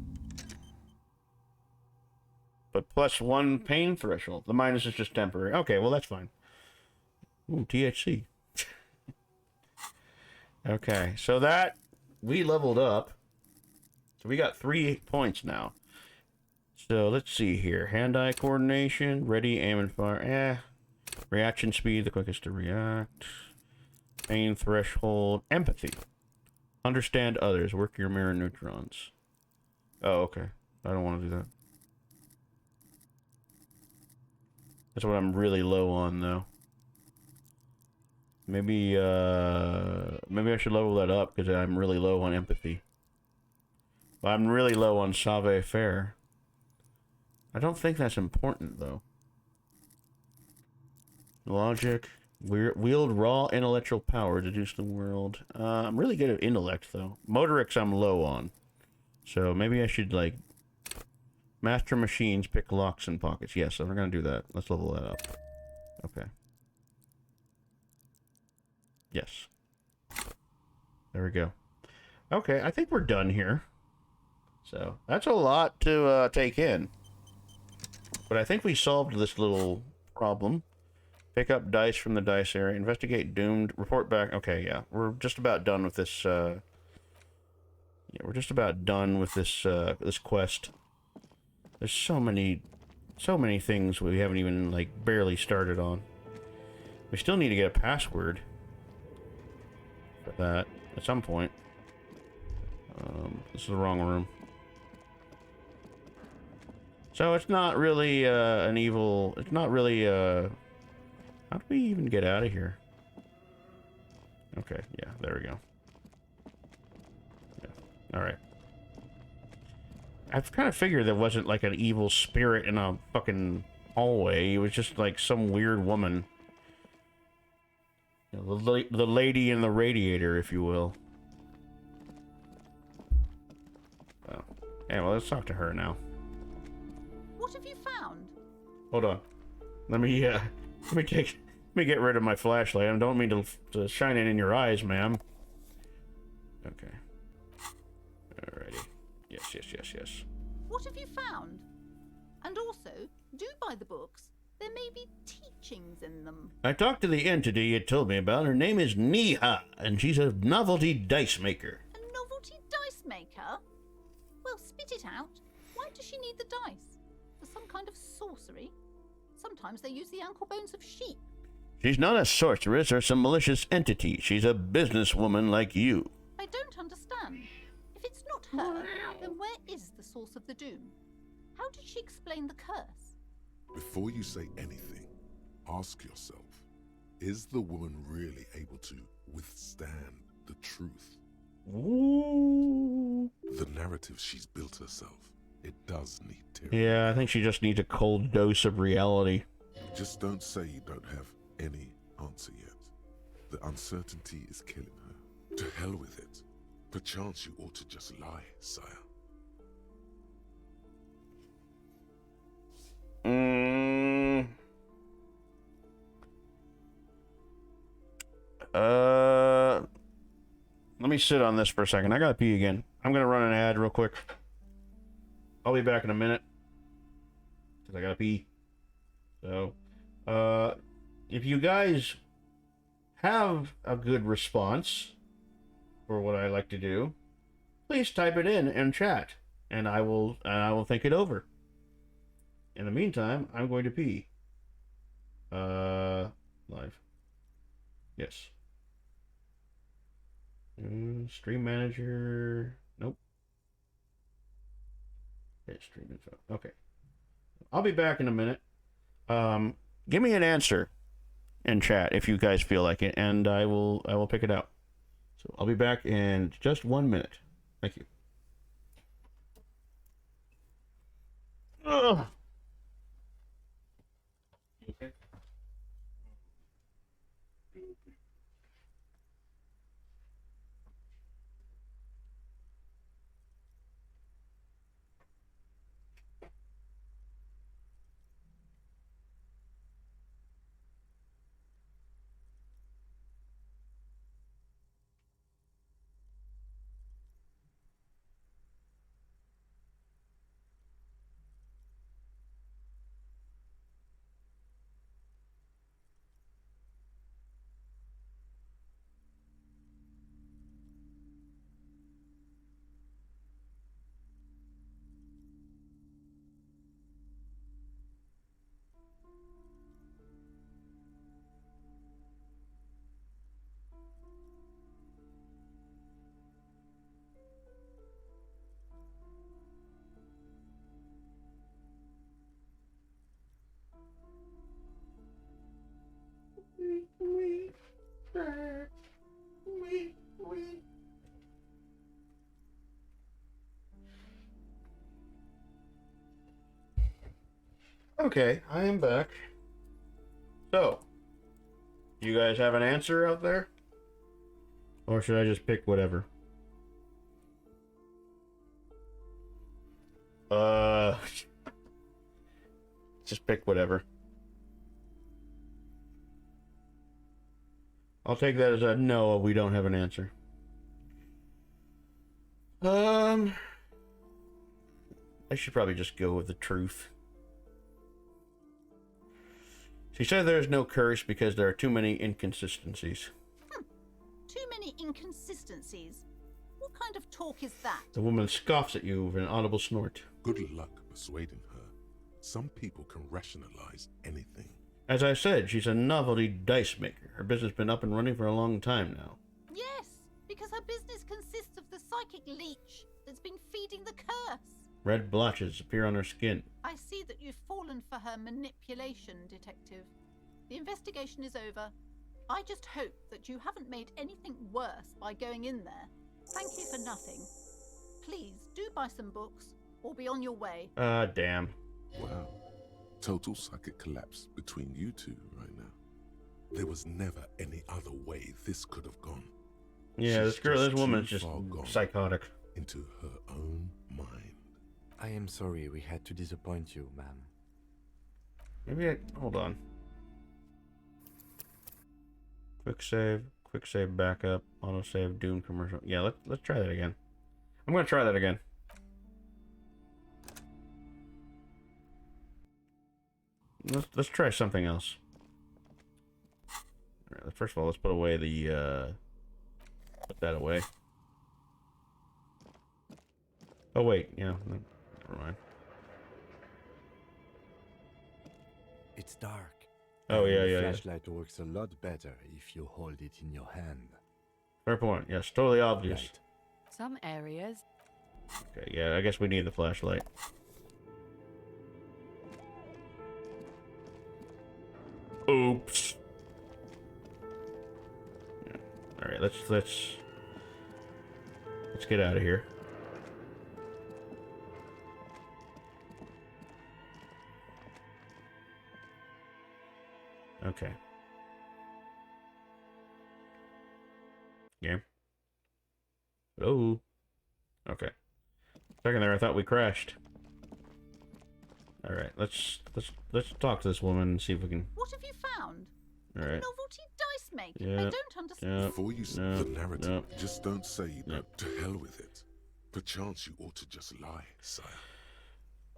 But +1 pain threshold. The minus is just temporary. Okay, well that's fine. Ooh, THC. Okay, so that we leveled up. So we got 3 points now. So let's see here. Hand-eye coordination, ready, aim and fire. Reaction speed, the quickest to react. Pain threshold, empathy. Understand others, work your mirror neutrons. Oh, okay. I don't want to do that. That's what I'm really low on, though. Maybe I should level that up because I'm really low on empathy. I'm really low on savoir-faire. I don't think that's important, though. Logic. Wield raw intellectual power to deduce the world. I'm really good at intellect, though. Motorics I'm low on. So maybe I should, like, master machines, pick locks and pockets. Yes, so we're going to do that. Let's level that up. Okay. Yes. There we go. Okay, I think we're done here. So, that's a lot to take in. But I think we solved this little problem. Pick up dice from the dice area. Investigate doomed. Report back. Okay, yeah. We're just about done with this, yeah, we're just about done with this, this quest. There's so many things we haven't even, like, barely started on. We still need to get a password for that at some point. This is the wrong room. So it's not really an evil. It's not really. How do we even get out of here? Okay, yeah, there we go. Yeah, all right. I've kind of figured there wasn't like an evil spirit in a fucking hallway. It was just like some weird woman. You know, the lady in the radiator, if you will. Oh. Yeah, well, let's talk to her now. What have you found? Hold on. Let me get rid of my flashlight. I don't mean to shine it in your eyes, ma'am. Okay. Alrighty. Yes. What have you found? And also, do buy the books. There may be teachings in them. I talked to the entity you told me about. Her name is Niha, and she's a novelty dice maker. A novelty dice maker? Well, spit it out. Why does she need the dice? For some kind of sorcery? Sometimes they use the ankle bones of sheep. She's not a sorceress or some malicious entity. She's a businesswoman like you. I don't understand. If it's not her, then where is the source of the doom? How did she explain the curse? Before you say anything, ask yourself, is the woman really able to withstand the truth? Ooh. The narrative she's built herself, it does need tyranny. Yeah, I think she just needs a cold dose of reality. Just don't say you don't have any answer yet. The uncertainty is killing her. To hell with it. Perchance you ought to just lie, sire. Let me sit on this for a second. I gotta pee again. I'm gonna run an ad real quick. I'll be back in a minute. Because I gotta pee. So, if you guys have a good response for what I like to do, please type it in chat, and I will think it over. In the meantime, I'm going to pee. Live. Yes. Stream manager. Nope. Okay, stream info. Okay. I'll be back in a minute. Give me an answer in chat if you guys feel like it, and I will pick it out. So I'll be back in just 1 minute. Thank you. Ugh. Okay. Okay, I am back. So, you guys have an answer out there? Or should I just pick whatever? Just pick whatever. I'll take that as a no, we don't have an answer. I should probably just go with the truth. She said there's no curse because there are too many inconsistencies. Too many inconsistencies? What kind of talk is that? The woman scoffs at you with an audible snort. Good luck persuading her. Some people can rationalize anything. As I said, she's a novelty dice maker. Her business has been up and running for a long time now. Yes, because her business consists of the psychic leech that's been feeding the curse. Red blotches appear on her skin. I see that you've fallen for her manipulation, Detective. The investigation is over. I just hope that you haven't made anything worse by going in there. Thank you for nothing. Please, do buy some books, or be on your way. Damn. Wow. Total psychic collapse between you two right now. There was never any other way this could have gone. Yeah, She's this woman's too just far gone psychotic. into her own mind. I am sorry we had to disappoint you, ma'am. Maybe hold on. Quick save backup, auto save, Doom commercial. Yeah, let's try that again. I'm gonna try that again. Let's try something else. All right, first of all, let's put away the put that away. Oh wait, yeah, never mind. It's dark. Oh yeah, The yeah. flashlight works a lot better if you hold it in your hand. Fair point. Yes, totally obvious. Right. Some areas. Okay, yeah, I guess we need the flashlight. Oops. Yeah. All right, let's get out of here. Okay. Game. Oh. Okay. Second there, I thought we crashed. All right, let's talk to this woman and see if we can. What have you found? All right. Novelty dice making. Yeah. I don't understand. Yeah. Before you say the narrative, just don't say you know. To hell with it. Perchance you ought to just lie, sire.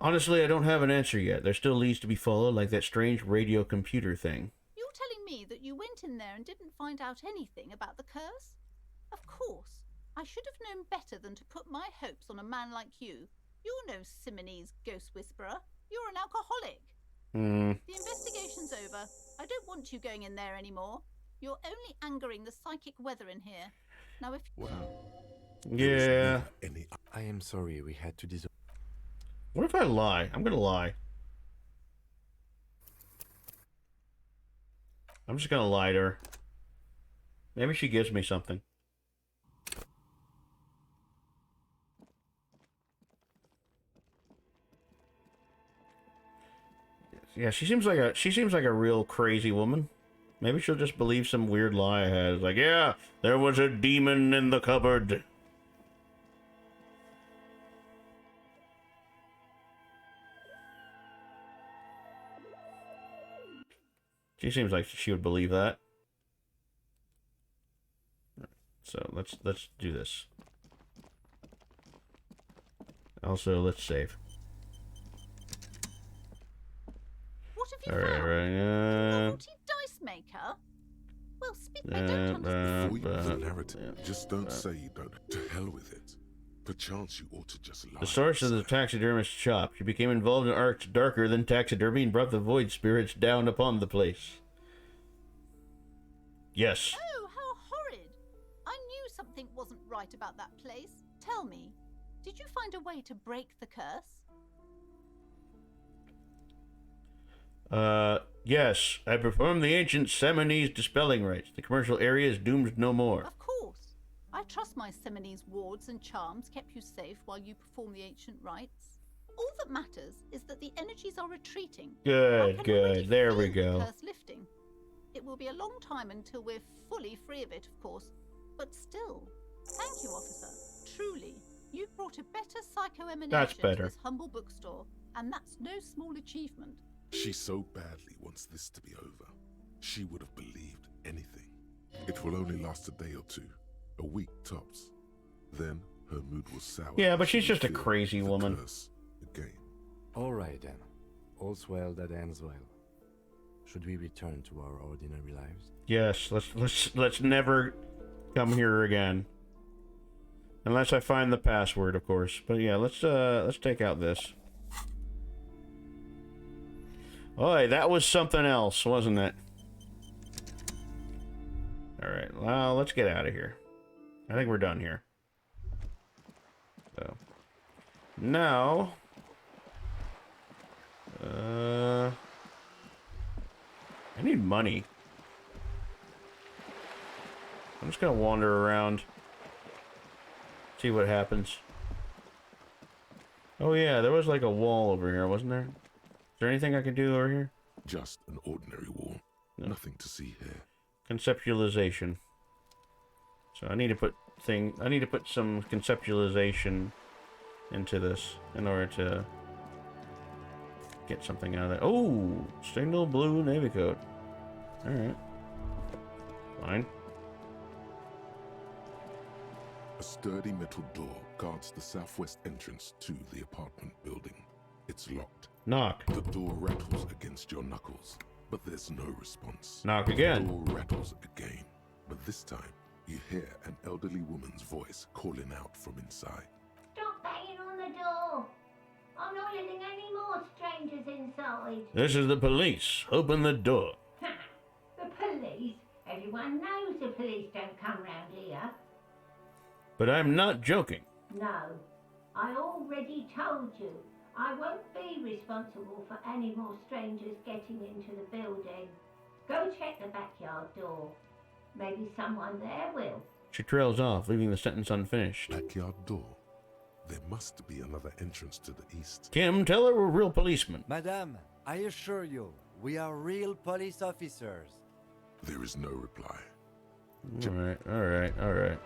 Honestly, I don't have an answer yet. There still leads to be followed, like that strange radio computer thing. You're telling me that you went in there and didn't find out anything about the curse? Of course. I should have known better than to put my hopes on a man like you. You're no Simonese ghost whisperer. You're an alcoholic. The investigation's over. I don't want you going in there anymore. You're only angering the psychic weather in here. Now if... Wow. Yeah. I am sorry we had to disappoint. What if I lie? I'm gonna lie. I'm just gonna lie to her. Maybe she gives me something. Yeah, she seems like a real crazy woman. Maybe she'll just believe some weird lie I had. It's like, yeah, there was a demon in the cupboard. She seems like she would believe that. So let's do this. Also, let's save. What have you All found? right. Novelty dice maker? Well, I don't understand. Before you the narrative, just don't say you don't. To hell with it. Perchance you ought to just lie. The source of the taxidermist's shop. She became involved in arts darker than taxidermy and brought the void spirits down upon the place. Yes. Oh, how horrid! I knew something wasn't right about that place. Tell me, did you find a way to break the curse? Yes. I performed the ancient Simonese dispelling rites. The commercial area is doomed no more. Of course. I trust my Simonese wards and charms kept you safe while you perform the ancient rites. All that matters is that the energies are retreating. Good, good. There we The go. curse lifting. It will be a long time until we're fully free of it, of course. But still, thank you, officer. Truly, you've brought a better psycho-emanation to this humble bookstore, and that's no small achievement. She so badly wants this to be over. She would have believed anything. It will only last a day or two, a week tops. Then her mood will sour. Yeah, but she's She just a will feel crazy the woman. curse again. All right then. All's well that ends well. Should we return to our ordinary lives? Yes, let's never come here again. Unless I find the password, of course. But yeah, let's take out this. Oi, that was something else, wasn't it? Alright, well, let's get out of here. I think we're done here. So, Now, I need money. I'm just gonna wander around, see what happens. Oh yeah, there was like a wall over here, wasn't there? Is there anything I can do over here? Just an ordinary wall. No. Nothing to see here. Conceptualization. So I need to put some conceptualization into this in order to get something out of that. Oh, signal blue navy coat. All right, fine. A sturdy metal door guards the southwest entrance to the apartment building. It's locked. Knock. The door rattles against your knuckles, but there's no response. Knock again. The door rattles again, but this time you hear an elderly woman's voice calling out from inside. Stop banging on the door! I'm not letting any more strangers inside. This is the police. Open the door. The police? Everyone knows the police don't come round here. But I'm not joking. No, I already told you. I won't be responsible for any more strangers getting into the building. Go check the backyard door. Maybe someone there will. She trails off, leaving the sentence unfinished. Backyard door. There must be another entrance to the east. Kim, tell her we're real policemen. Madame, I assure you, we are real police officers. There is no reply. Alright.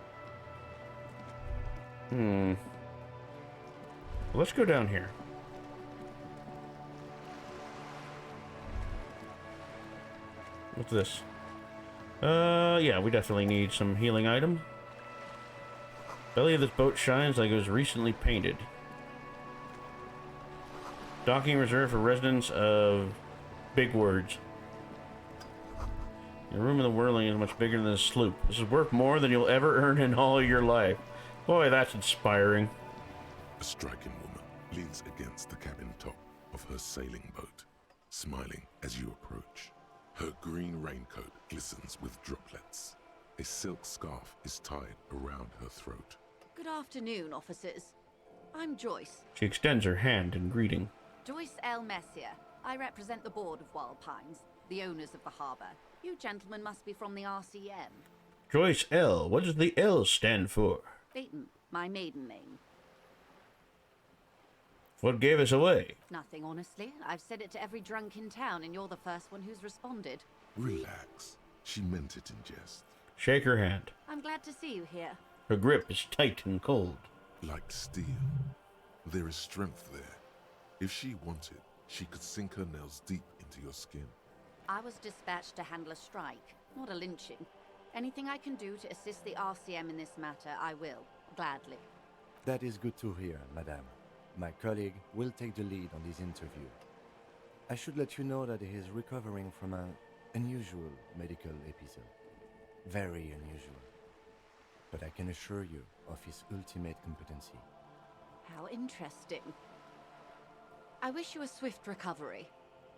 Let's go down here. What's this? Yeah, we definitely need some healing item. Belly of this boat shines like it was recently painted. Docking reserved for residents of big words. Your room in the whirling is much bigger than the sloop. This is worth more than you'll ever earn in all your life. Boy, that's inspiring. A striking woman leans against the cabin top of her sailing boat, smiling as you approach. Her green raincoat glistens with droplets. A silk scarf is tied around her throat. Good afternoon, officers. I'm Joyce. She extends her hand in greeting. Joyce L. Messier. I represent the board of Wild Pines, the owners of the harbour. You gentlemen must be from the RCM. Joyce L. What does the L stand for? Beaton, my maiden name. What gave us away? Nothing, honestly. I've said it to every drunk in town, and you're the first one who's responded. Relax. She meant it in jest. Shake her hand. I'm glad to see you here. Her grip is tight and cold. Like steel. There is strength there. If she wanted, she could sink her nails deep into your skin. I was dispatched to handle a strike, not a lynching. Anything I can do to assist the RCM in this matter, I will. Gladly. That is good to hear, madame. My colleague will take the lead on this interview. I should let you know that he is recovering from an unusual medical episode. Very unusual. But I can assure you of his ultimate competency. How interesting. I wish you a swift recovery.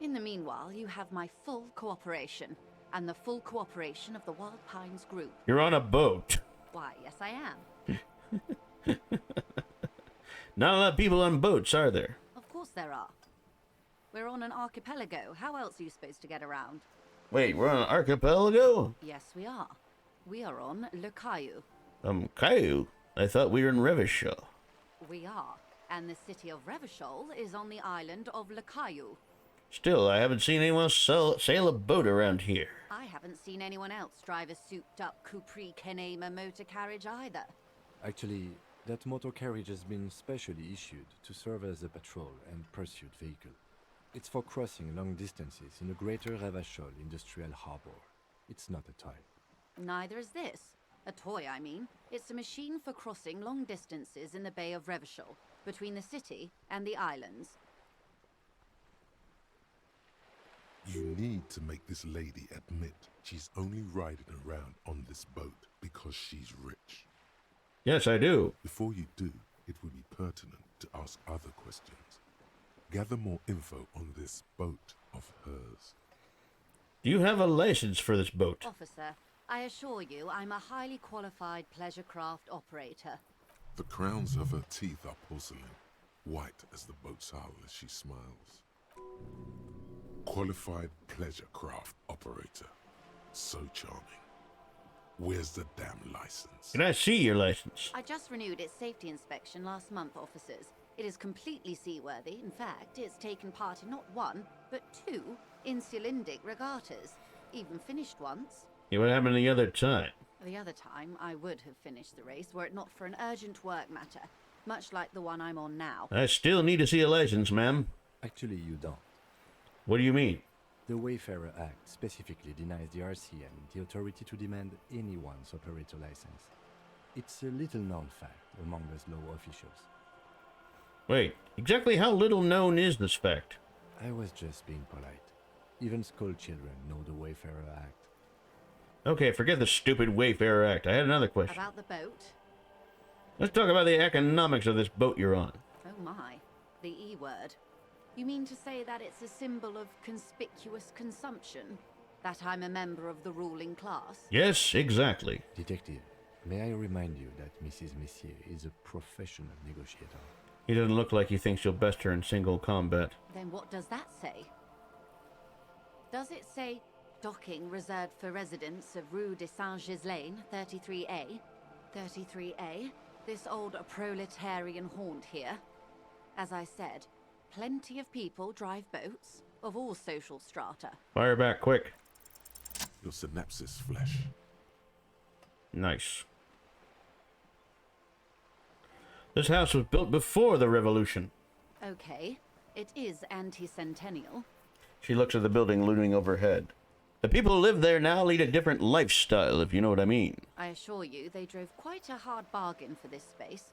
In the meanwhile, you have my full cooperation, and the full cooperation of the Wild Pines group. You're on a boat. Why, yes I am. Not a lot of people on boats, are there? Of course there are. We're on an archipelago. How else are you supposed to get around? Wait, we're on an archipelago? Yes, we are. We are on Le Caillou. Caillou? I thought we were in Revachol. We are. And the city of Revachol is on the island of Le Caillou. Still, I haven't seen anyone else sail a boat around here. I haven't seen anyone else drive a souped-up Capri Kenema motor carriage either. Actually, that motor carriage has been specially issued to serve as a patrol and pursuit vehicle. It's for crossing long distances in the greater Revachol industrial harbor. It's not a toy. Neither is this. A toy, I mean. It's a machine for crossing long distances in the Bay of Revachol, between the city and the islands. You need to make this lady admit she's only riding around on this boat because she's rich. Yes, I do. Before you do, it would be pertinent to ask other questions. Gather more info on this boat of hers. Do you have a license for this boat? Officer, I assure you I'm a highly qualified pleasure craft operator. The crowns of her teeth are porcelain. white as the boat's hull as she smiles. Qualified pleasure craft operator. So charming. Where's the damn license? Can I see your license? I just renewed its safety inspection last month, officers. It is completely seaworthy. In fact, it's taken part in not one, but two Insulindic regattas. Even finished once. Yeah, what happened the other time? The other time, I would have finished the race were it not for an urgent work matter, much like the one I'm on now. I still need to see a license, ma'am. Actually, you don't. What do you mean? The Wayfarer Act specifically denies the RCM the authority to demand anyone's operator license. It's a little known fact among us law officials. Wait, exactly how little known is this fact? I was just being polite. Even school children know the Wayfarer Act. Okay, forget the stupid Wayfarer Act. I had another question. About the boat? Let's talk about the economics of this boat you're on. Oh my, the E word. You mean to say that it's a symbol of conspicuous consumption? That I'm a member of the ruling class? Yes, exactly. Detective, may I remind you that Mrs. Messier is a professional negotiator. He doesn't look like he thinks you'll best her in single combat. Then what does that say? Does it say docking reserved for residents of Rue de Saint-Ghislain, 33A? 33A? This old proletarian haunt here? As I said, plenty of people drive boats, of all social strata. Fire back quick. Your synapses flesh. Nice. This house was built before the revolution. Okay, it is anti-centennial. She looks at the building looming overhead. The people who live there now lead a different lifestyle, if you know what I mean. I assure you, they drove quite a hard bargain for this space.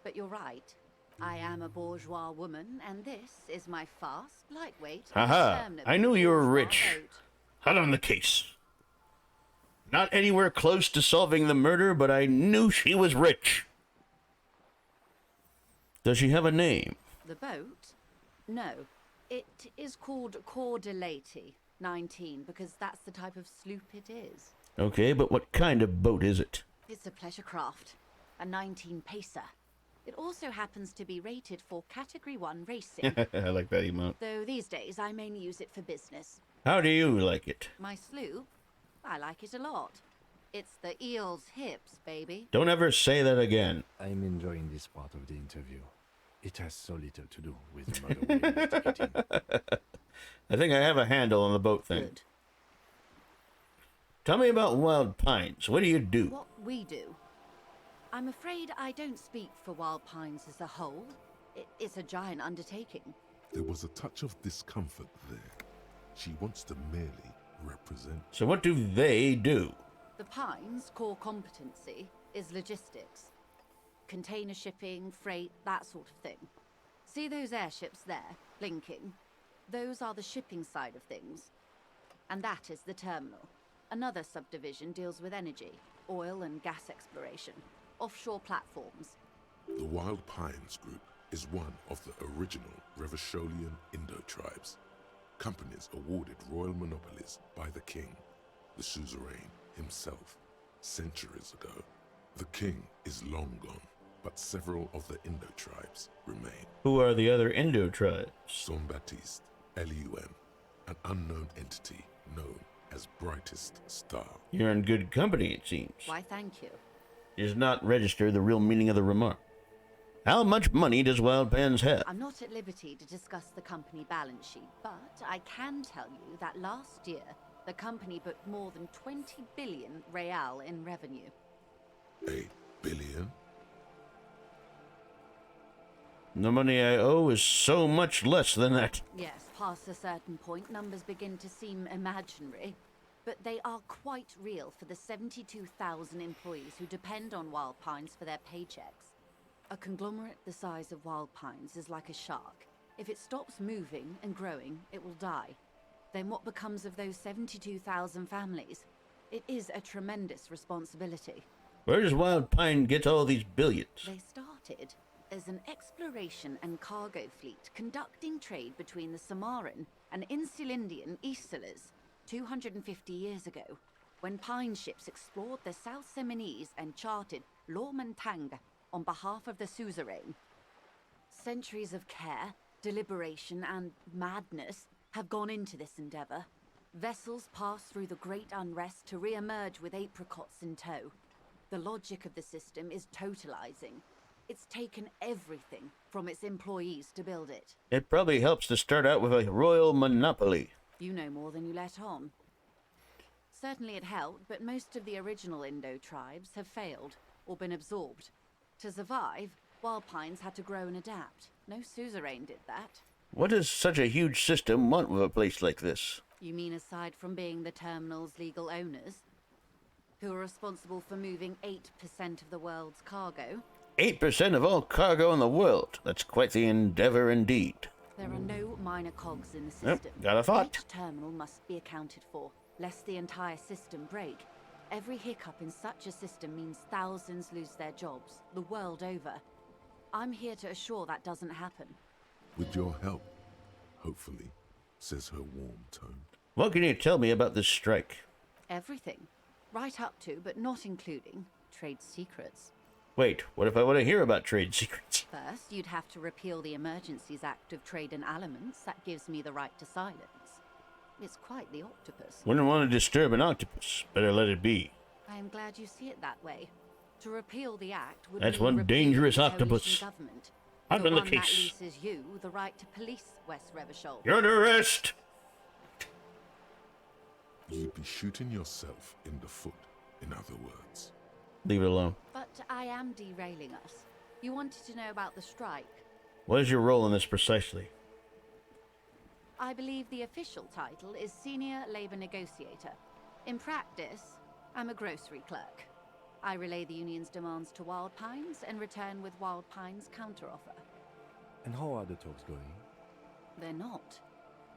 But you're right. I am a bourgeois woman, and this is my fast, lightweight, Haha, I knew you were bourgeois rich. boat. Hot on the case. Not anywhere close to solving the murder, but I knew she was rich. Does she have a name? The boat? No. It is called Cordelati 19, because that's the type of sloop it is. Okay, but what kind of boat is it? It's a pleasure craft, a 19 pacer. It also happens to be rated for Category 1 racing. I like that emote. Though these days I mainly use it for business. How do you like it? My sloop? I like it a lot. It's the eel's hips, baby. Don't ever say that again. I'm enjoying this part of the interview. It has so little to do with the murder we're investigating. I think I have a handle on the boat thing. Good. Tell me about Wild Pines. What do you do? What we do? I'm afraid I don't speak for Wild Pines as a whole. It's a giant undertaking. There was a touch of discomfort there. She wants to merely represent. So what do they do? The Pines' core competency is logistics. Container shipping, freight, that sort of thing. See those airships there, blinking? Those are the shipping side of things. And that is the terminal. Another subdivision deals with energy, oil and gas exploration, offshore platforms. The Wild Pines Group is one of the original Revacholian Indo-tribes. Companies awarded royal monopolies by the king, the suzerain himself, centuries ago. The king is long gone, but several of the Indo-tribes remain. Who are the other Indo-tribes? Saint-Baptiste, Elysium, an unknown entity known as Brightest Star. You're in good company, it seems. Why, thank you. Does not register the real meaning of the remark. How much money does Wild Pines have? I'm not at liberty to discuss the company balance sheet, but I can tell you that last year, the company booked more than 20 billion real in revenue. $1 billion? The money I owe is so much less than that. Yes, past a certain point, numbers begin to seem imaginary. But they are quite real for the 72,000 employees who depend on Wild Pines for their paychecks. A conglomerate the size of Wild Pines is like a shark. If it stops moving and growing, it will die. Then what becomes of those 72,000 families? It is a tremendous responsibility. Where does Wild Pine get all these billions? They started as an exploration and cargo fleet conducting trade between the Samaran and Insulindian Isolas 250 years ago, when pine ships explored the South Seminese and charted Lormentang on behalf of the suzerain. Centuries of care, deliberation, and madness have gone into this endeavor. Vessels pass through the great unrest to re-emerge with apricots in tow. The logic of the system is totalizing. It's taken everything from its employees to build it. It probably helps to start out with a royal monopoly. You know more than you let on. Certainly it helped, but most of the original Indo tribes have failed or been absorbed. To survive, Wild Pines had to grow and adapt. No suzerain did that. What does such a huge system want with a place like this? You mean aside from being the terminal's legal owners, who are responsible for moving 8% of the world's cargo? 8% of all cargo in the world. That's quite the endeavor indeed. There are no minor cogs in the system. Yep, got a thought. Each terminal must be accounted for, lest the entire system break. Every hiccup in such a system means thousands lose their jobs, the world over. I'm here to assure that doesn't happen. With your help, hopefully, says her warm tone. What can you tell me about this strike? Everything. Right up to, but not including, trade secrets. Wait, what if I want to hear about trade secrets? First, you'd have to repeal the Emergencies Act of Trade and Aliments. That gives me the right to silence. It's quite the octopus. Wouldn't want to disturb an octopus. Better let it be. I am glad you see it that way. To repeal the act would That's mean one repealing dangerous the octopus. coalition government. I've the been the one case. that leases you the right to police West Revachol. You're under arrest! You'd be shooting yourself in the foot, in other words. Leave it alone. But I am derailing us. You wanted to know about the strike. What is your role in this precisely? I believe the official title is Senior Labor Negotiator. In practice, I'm a grocery clerk. I relay the union's demands to Wild Pines and return with Wild Pines' counteroffer. And how are the talks going? They're not.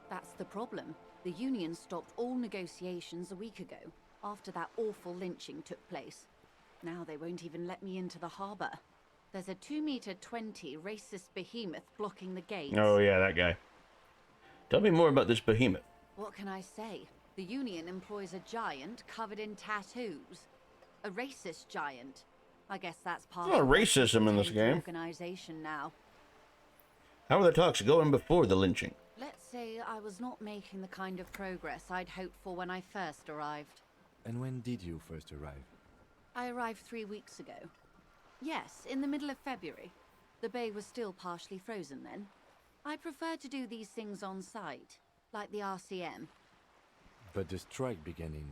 That's the problem. The union stopped all negotiations a week ago, after that awful lynching took place. Now they won't even let me into the harbor. There's a 2-meter 20 racist behemoth blocking the gates. Oh yeah, that guy. Tell me more about this behemoth. What can I say? The union employs a giant covered in tattoos. A racist giant. I guess that's part There's a of lot of racism in this game. Organization now. How are the talks going before the lynching? Let's say I was not making the kind of progress I'd hoped for when I first arrived. And when did you first arrive? I arrived 3 weeks ago. Yes, in the middle of February. The bay was still partially frozen then. I prefer to do these things on site, like the RCM. But the strike began in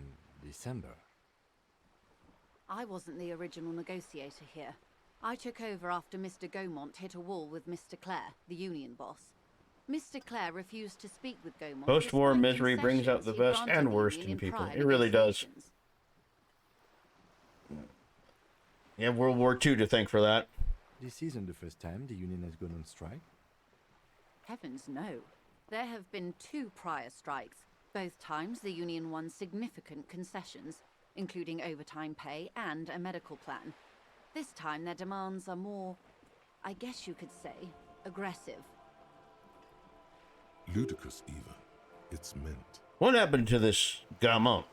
December. I wasn't the original negotiator here. I took over after Mr. Gaumont hit a wall with Mr. Clare, the union boss. Mr. Clare refused to speak with Gaumont. Post-war despite misery brings out the concessions best he granted and the worst union in people. prior It really does. negotiations. You have World War II to thank for that. This isn't the first time the union has gone on strike. Heavens no. There have been 2 prior strikes. Both times the union won significant concessions, including overtime pay and a medical plan. This time their demands are more, I guess you could say, aggressive. Ludicrous, even. It's meant. What happened to this Gaumont?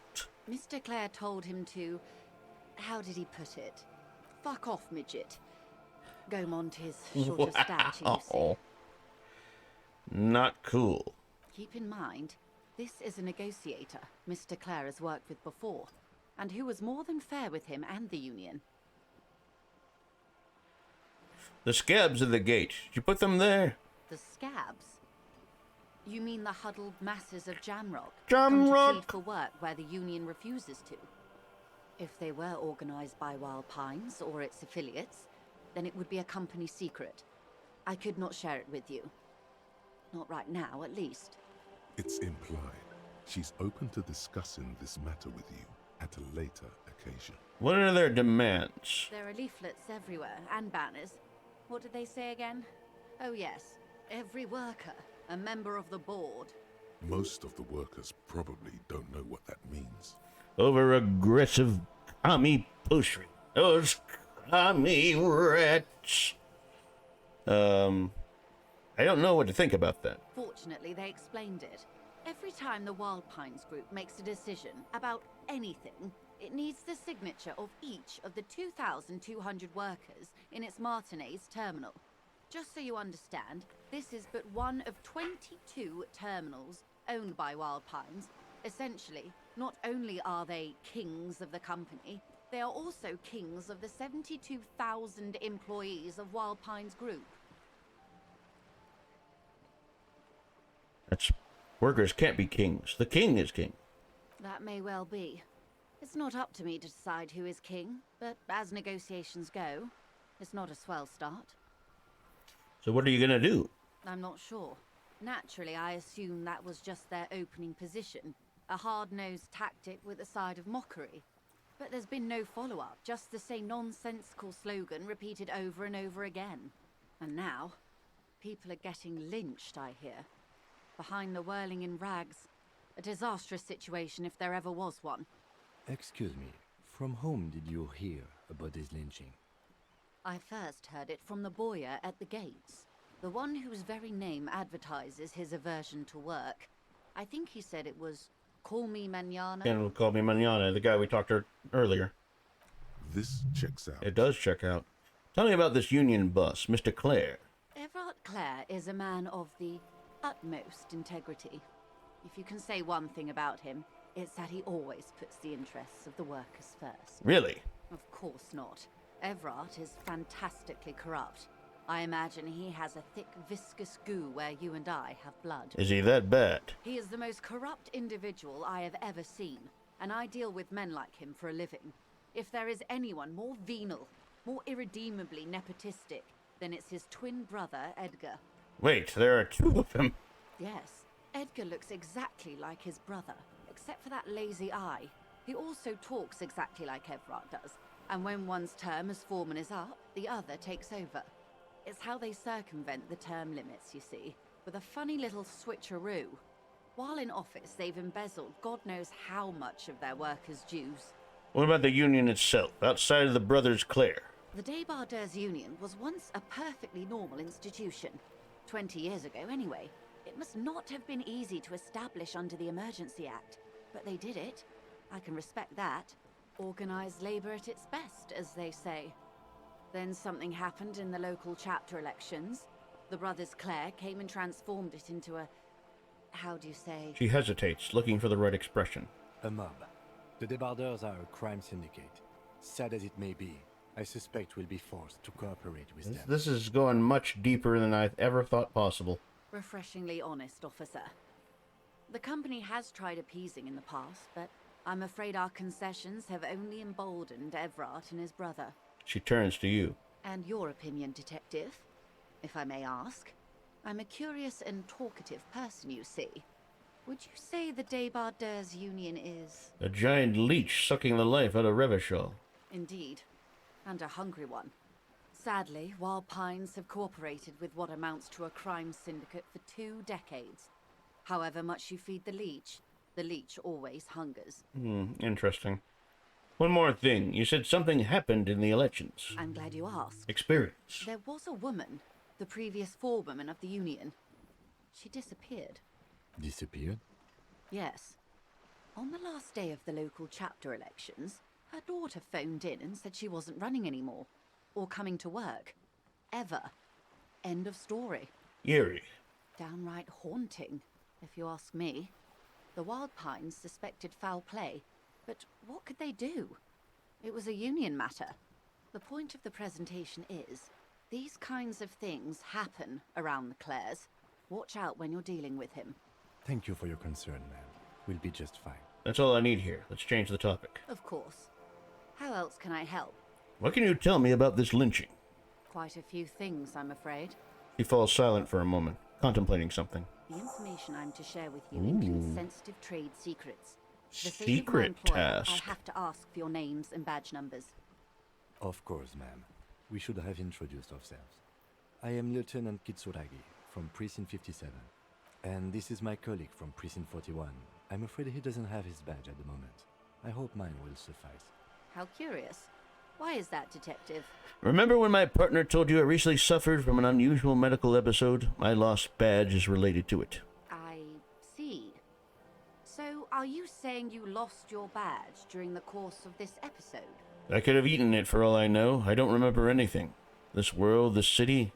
Mr. Clare told him to, how did he put it? Fuck off, midget. Gaumont is short of stature, you see. Wow. Not cool. Keep in mind, this is a negotiator Mr. Clare has worked with before, and who was more than fair with him and the union. The scabs of the gate. Did you put them there? The scabs? You mean the huddled masses of Jamrock? Jamrock! Come to plead for work where the union refuses to. If they were organized by Wild Pines or its affiliates, then it would be a company secret. I could not share it with you. Not right now, at least. It's implied. She's open to discussing this matter with you at a later occasion. What are their demands? There are leaflets everywhere, and banners. What did they say again? Oh yes, every worker, a member of the board. Most of the workers probably don't know what that means. Over aggressive commie pushery. Those commie rats. I don't know what to think about that. Fortunately, they explained it. Every time the Wild Pines group makes a decision about anything, it needs the signature of each of the 2,200 workers in its Martinez terminal. Just so you understand, this is but one of 22 terminals owned by Wild Pines. Essentially, not only are they kings of the company, they are also kings of the 72,000 employees of Wild Pines Group. That's workers can't be kings. The king is king. That may well be. It's not up to me to decide who is king, but as negotiations go, it's not a swell start. So what are you gonna do? I'm not sure. Naturally, I assume that was just their opening position, a hard-nosed tactic with a side of mockery. But there's been no follow-up, just the same nonsensical slogan repeated over and over again. And now, people are getting lynched, I hear. Behind the whirling in rags. A disastrous situation if there ever was one. Excuse me, from whom did you hear about this lynching? I first heard it from the bowyer at the gates. The one whose very name advertises his aversion to work. I think he said it was, "Call me mañana." And call me mañana, the guy we talked to earlier. This checks out. It does check out. Tell me about this Union bus, Mr. Clare. Everard Clare is a man of the utmost integrity. If you can say one thing about him, it's that he always puts the interests of the workers first. Really? Of course not. Everard is fantastically corrupt. I imagine he has a thick, viscous goo where you and I have blood. Is he that bad? He is the most corrupt individual I have ever seen, and I deal with men like him for a living. If there is anyone more venal, more irredeemably nepotistic, then it's his twin brother, Edgar. Wait, there are two of them. Yes, Edgar looks exactly like his brother, except for that lazy eye. He also talks exactly like Everard does, and when one's term as foreman is up, the other takes over. It's how they circumvent the term limits, you see, with a funny little switcheroo. While in office, they've embezzled God knows how much of their workers' dues. What about the Union itself, outside of the Brothers Clare? The Débardeurs Union was once a perfectly normal institution. 20 years ago, anyway. It must not have been easy to establish under the Emergency Act, but they did it. I can respect that. Organized labor at its best, as they say. Then something happened in the local chapter elections. The Brothers Clare came and transformed it into a... how do you say? She hesitates, looking for the right expression. A mob. The Débardeurs are a crime syndicate. Sad as it may be, I suspect we'll be forced to cooperate with them. This is going much deeper than I ever thought possible. Refreshingly honest, officer. The company has tried appeasing in the past, but I'm afraid our concessions have only emboldened Everard and his brother. She turns to you. And your opinion, detective, if I may ask? I'm a curious and talkative person, you see. Would you say the Débardeurs Union is... a giant leech sucking the life out of Revachol. Indeed. And a hungry one. Sadly, Wild Pines have cooperated with what amounts to a crime syndicate for 2 decades. However much you feed the leech always hungers. Interesting. One more thing. You said something happened in the elections. I'm glad you asked. Experience. There was a woman, the previous forewoman of the Union. She disappeared. Disappeared? Yes. On the last day of the local chapter elections, her daughter phoned in and said she wasn't running anymore. Or coming to work. Ever. End of story. Eerie. Downright haunting, if you ask me. The Wild Pines suspected foul play, but what could they do? It was a union matter. The point of the presentation is, these kinds of things happen around the Clares. Watch out when you're dealing with him. Thank you for your concern, ma'am. We'll be just fine. That's all I need here. Let's change the topic. Of course. How else can I help? What can you tell me about this lynching? Quite a few things, I'm afraid. He falls silent for a moment, contemplating something. The information I'm to share with you includes sensitive trade secrets. For the sake of my Secret employer, task. I have to ask for your names and badge numbers. Of course, ma'am. We should have introduced ourselves. I am Lieutenant Kitsuragi from Precinct 57. And this is my colleague from Precinct 41. I'm afraid he doesn't have his badge at the moment. I hope mine will suffice. How curious. Why is that, detective? Remember when my partner told you I recently suffered from an unusual medical episode? My lost badge is related to it. I see. So, are you saying you lost your badge during the course of this episode? I could have eaten it for all I know. I don't remember anything. This world, this city,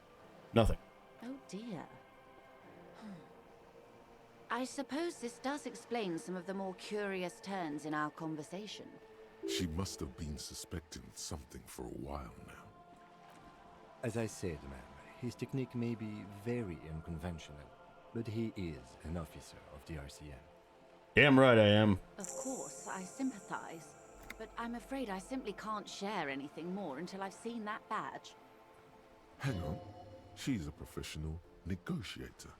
Nothing. Oh dear. I suppose this does explain some of the more curious turns in our conversation. She must have been suspecting something for a while now. As I said, ma'am, his technique may be very unconventional, but he is an officer of the RCM. Damn right I am. Of course, I sympathize, but I'm afraid I simply can't share anything more until I've seen that badge. Hang on. She's a professional negotiator.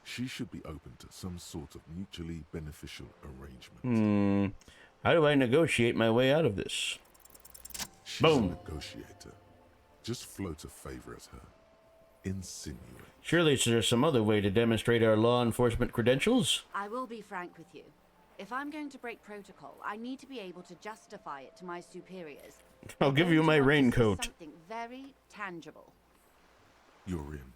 She should be open to some sort of mutually beneficial arrangement. How do I negotiate my way out of this? She's Boom. a negotiator. Just float a favor at her. Insinuate. Surely there's some other way to demonstrate our law enforcement credentials? I will be frank with you. If I'm going to break protocol, I need to be able to justify it to my superiors. I'll give you my raincoat. Something very tangible. You're in,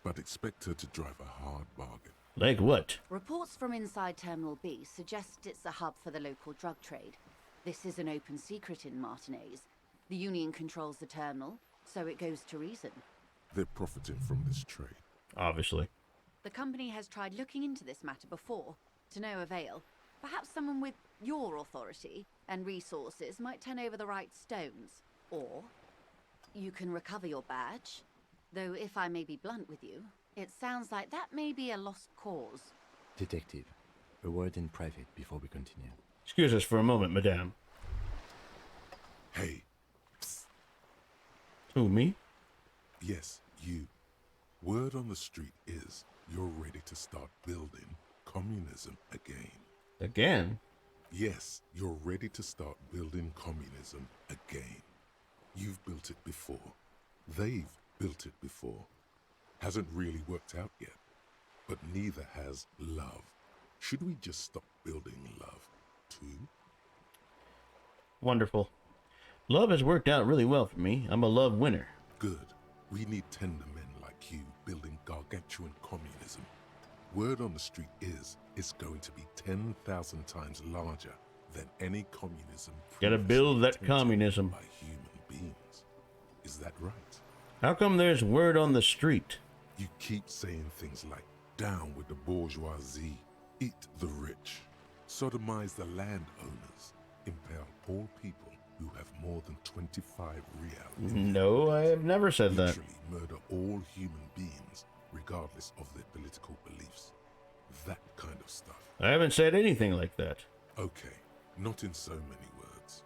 but expect her to drive a hard bargain. Like what? Reports from inside Terminal B suggest it's a hub for the local drug trade. This is an open secret in Martinez. The Union controls the terminal, so it goes to reason. They're profiting from this trade. Obviously. The company has tried looking into this matter before, to no avail. Perhaps someone with your authority and resources might turn over the right stones. Or you can recover your badge. Though if I may be blunt with you, it sounds like that may be a lost cause. Detective, a word in private before we continue. Excuse us for a moment, madame. Hey. Psst. Who, me? Yes, you. Word on the street is you're ready to start building communism again. Again? Yes, you're ready to start building communism again. You've built it before. They've built it before. Hasn't really worked out yet. But neither has love. Should we just stop building love, too? Wonderful. Love has worked out really well for me. I'm a love winner. Good. We need tender men like you building gargantuan communism. Word on the street is it's going to be 10,000 times larger than any communism. Gotta build that communism. By human beings. Is that right? How come there's word on the street? You keep saying things like, down with the bourgeoisie, eat the rich, sodomize the landowners, impale all people who have more than 25 real. No, I have never said that. Literally murder all human beings, regardless of their political beliefs. That kind of stuff. I haven't said anything like that. Okay, not in so many words,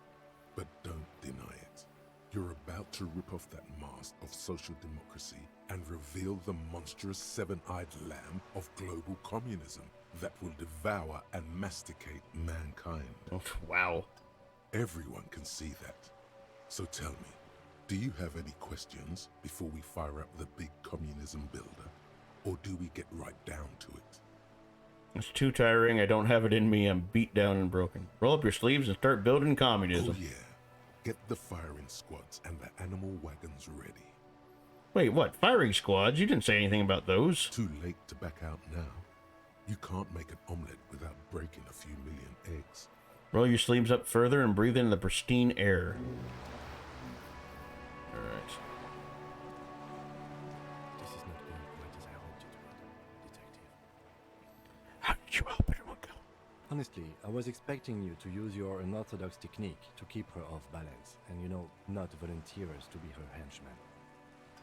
but don't deny it. You're about to rip off that mask of social democracy and reveal the monstrous seven-eyed lamb of global communism that will devour and masticate mankind. Oh, wow. Everyone can see that. So tell me, do you have any questions before we fire up the big communism builder? Or do we get right down to it? It's too tiring. I don't have it in me. I'm beat down and broken. Roll up your sleeves and start building communism. Oh yeah. Get the firing squads and the animal wagons ready. Wait, what? Firing squads? You didn't say anything about those. Too late to back out now. You can't make an omelet without breaking a few million eggs. Roll your sleeves up further and breathe in the pristine air. Alright. This is not going quite as I hoped it would, Detective. How did you hope it would go? Honestly, I was expecting you to use your unorthodox technique to keep her off balance, and not volunteer us to be her henchmen.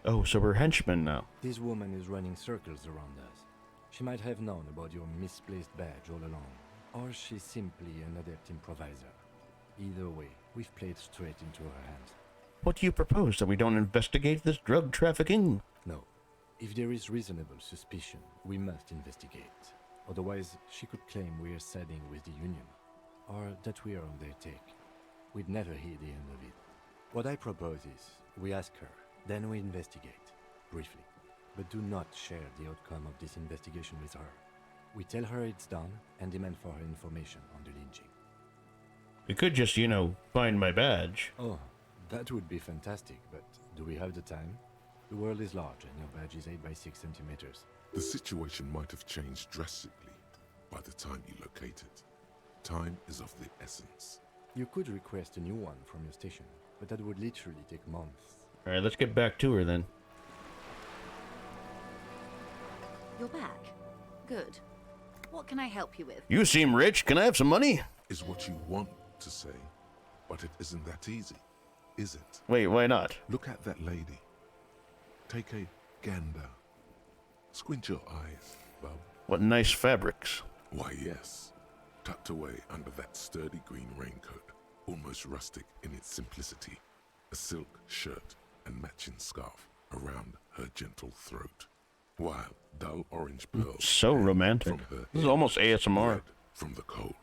Oh, so we're henchmen now. This woman is running circles around us. She might have known about your misplaced badge all along, or she's simply an adept improviser. Either way, we've played straight into her hands. What do you propose, that we don't investigate this drug trafficking? No. If there is reasonable suspicion, we must investigate. Otherwise, she could claim we're siding with the Union, or that we're on their take. We'd never hear the end of it. What I propose is, we ask her, then we investigate, briefly. But do not share the outcome of this investigation with her. We tell her it's done and demand for her information on the lynching. We could just, find my badge. Oh, that would be fantastic, but do we have the time? The world is large and your badge is 8 by 6 centimeters. The situation might have changed drastically by the time you locate it. Time is of the essence. You could request a new one from your station, but that would literally take months. Alright, let's get back to her then. You're back. Good. What can I help you with? You seem rich. Can I have some money? Is what you want to say, but it isn't that easy, is it? Wait, why not? Look at that lady. Take a gander. Squint your eyes, bub. What nice fabrics. Why, yes. Tucked away under that sturdy green raincoat, almost rustic in its simplicity, a silk shirt and matching scarf around her gentle throat, while dull orange pearls So romantic. from her This is almost ASMR. red from the cold.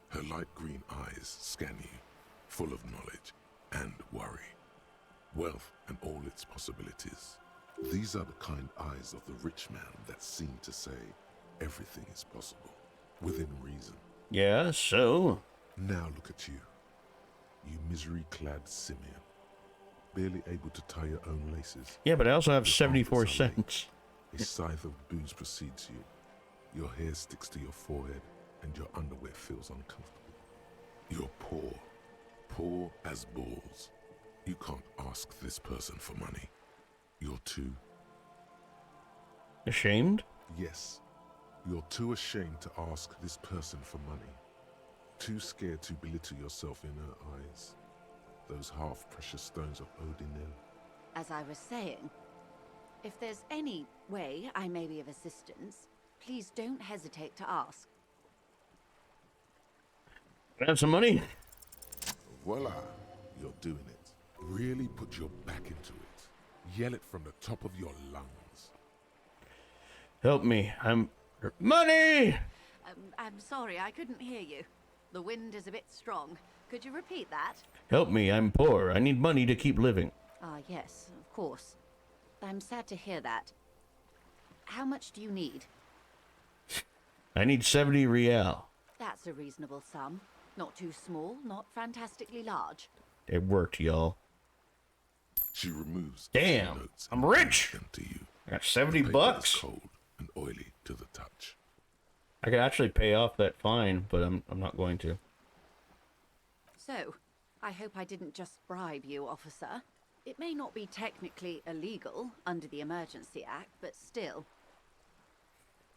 Her light green eyes scan you, full of knowledge and worry, wealth and all its possibilities. These are the kind eyes of the rich man that seem to say everything is possible, within reason. Yeah, so? Now look at you, you misery-clad simian, barely able to tie your own laces. Yeah, but I also have Your 74 pockets are lame. cents. A scythe of booze precedes you. Your hair sticks to your forehead, and your underwear feels uncomfortable. You're poor as balls. You can't ask this person for money. You're too... Ashamed? Yes. You're too ashamed to ask this person for money. Too scared to belittle yourself in her eyes. Those half-precious stones of Odinel. As I was saying, if there's any way I may be of assistance, please don't hesitate to ask. Can I have some money? Voila, you're doing it. Really put your back into it. Yell it from the top of your lungs. Help me. Money! I'm sorry, I couldn't hear you. The wind is a bit strong. Could you repeat that? Help me. I'm poor. I need money to keep living. Ah, yes, of course. I'm sad to hear that. How much do you need? I need 70 real. That's a reasonable sum. Not too small, not fantastically large. It worked, y'all. She removes. Damn, notes I'm and rich. hands them to you. I got 70 The paper bucks. is cold and oily to the touch. I could actually pay off that fine, but I'm not going to. So, I hope I didn't just bribe you, officer. It may not be technically illegal under the Emergency Act, but still.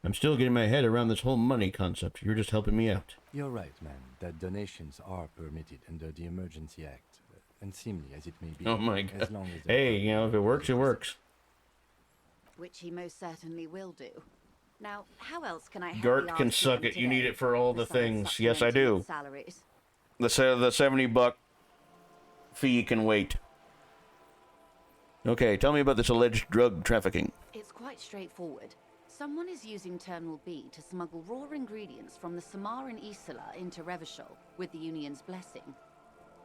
I'm still getting my head around this whole money concept. You're just helping me out. You're right, man, that donations are permitted under the Emergency Act, unseemly as it may be. Oh my god. As long as Hey, you know, if it works, it works. Which he most certainly will do. Now, how else can I help Gart the can RCM suck it. You today, need it for all the besides things. Yes, I supplementing do. its salaries? The $70 fee can wait. Okay, tell me about this alleged drug trafficking. It's quite straightforward. Someone is using Terminal B to smuggle raw ingredients from the Samaran Isla into Revachol with the Union's blessing.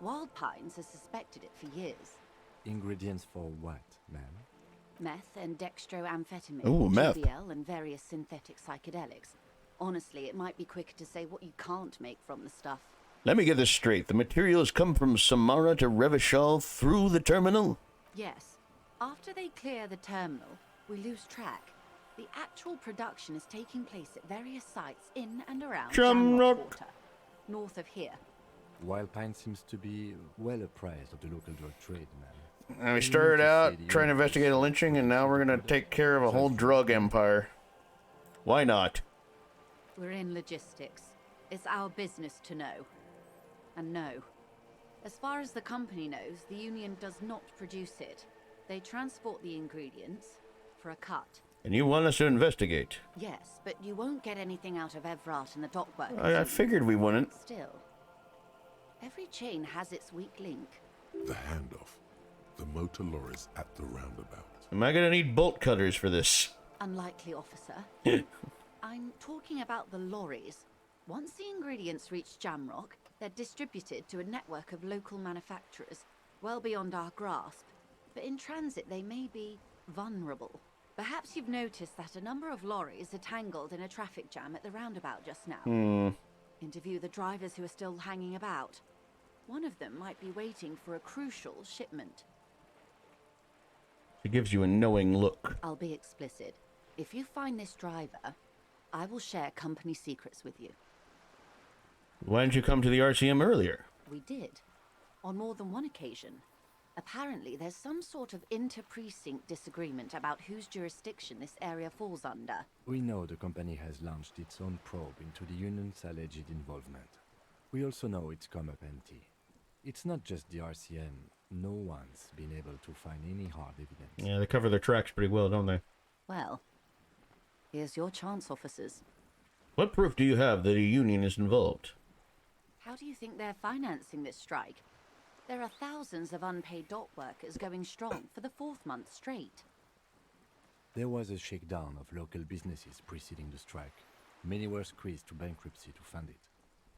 Wild Pines has suspected it for years. Ingredients for what, ma'am? Meth and dextroamphetamine, Ooh, meth. GBL, and various synthetic psychedelics. Honestly, it might be quicker to say what you can't make from the stuff. Let me get this straight. The materials come from Samara to Revachol through the terminal? Yes. After they clear the terminal, we lose track. The actual production is taking place at various sites in and around Jamrock Quarter, north of here. Wild Pine seems to be well apprised of the local drug trade, ma'am. And we started out trying to investigate a lynching, and now we're going to take care of a whole drug empire. Why not? We're in logistics. It's our business to know. And no. As far as the company knows, the Union does not produce it. They transport the ingredients for a cut. And you want us to investigate? Yes, but you won't get anything out of Evrat and the dockworkers. I figured we wouldn't. Still, every chain has its weak link. The handoff. The motor lorries at the roundabout. Am I going to need bolt cutters for this? Unlikely, officer. I'm talking about the lorries. Once the ingredients reach Jamrock, they're distributed to a network of local manufacturers, well beyond our grasp. But in transit, they may be vulnerable. Perhaps you've noticed that a number of lorries are tangled in a traffic jam at the roundabout just now. Interview the drivers who are still hanging about. One of them might be waiting for a crucial shipment. It gives you a knowing look. I'll be explicit. If you find this driver, I will share company secrets with you. Why didn't you come to the RCM earlier? We did. On more than one occasion. Apparently, there's some sort of inter-precinct disagreement about whose jurisdiction this area falls under. We know the company has launched its own probe into the union's alleged involvement. We also know it's come up empty. It's not just the RCM. No one's been able to find any hard evidence. Yeah, they cover their tracks pretty well, don't they? Well, here's your chance, officers. What proof do you have that a union is involved? How do you think they're financing this strike? There are thousands of unpaid dock workers going strong for the 4th month straight. There was a shakedown of local businesses preceding the strike. Many were squeezed to bankruptcy to fund it.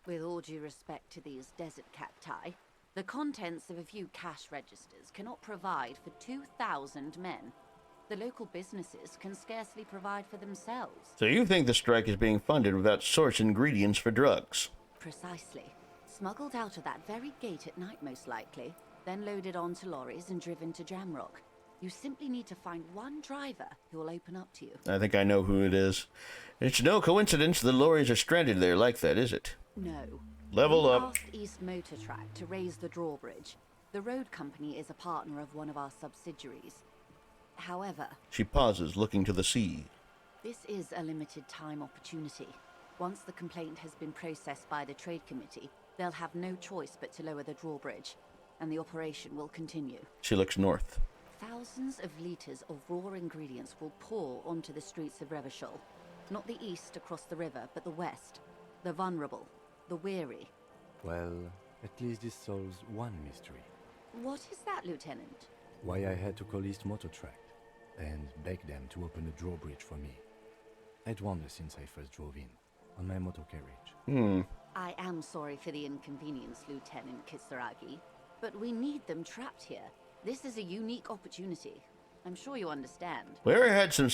With all due respect to these desert cacti, the contents of a few cash registers cannot provide for 2,000 men. The local businesses can scarcely provide for themselves. So you think the strike is being funded without source ingredients for drugs? Precisely. Smuggled out of that very gate at night, most likely, then loaded onto lorries and driven to Jamrock. You simply need to find one driver who will open up to you. I think I know who it is. It's no coincidence the lorries are stranded there like that, is it? No. Level We up. asked East Motor Track to raise the drawbridge. The road company is a partner of one of our subsidiaries. However, She pauses, looking to the sea. this is a limited time opportunity. Once the complaint has been processed by the Trade Committee, they'll have no choice but to lower the drawbridge, and the operation will continue. She looks north. Thousands of litres of raw ingredients will pour onto the streets of Revachol. Not the east across the river, but the west. The vulnerable, the weary. Well, at least this solves one mystery. What is that, Lieutenant? Why I had to call East Motor Track and beg them to open the drawbridge for me. I'd wondered since I first drove in, on my motor carriage. I am sorry for the inconvenience, Lieutenant Kisaragi, but we need them trapped here. This is a unique opportunity. I'm sure you understand. We already had some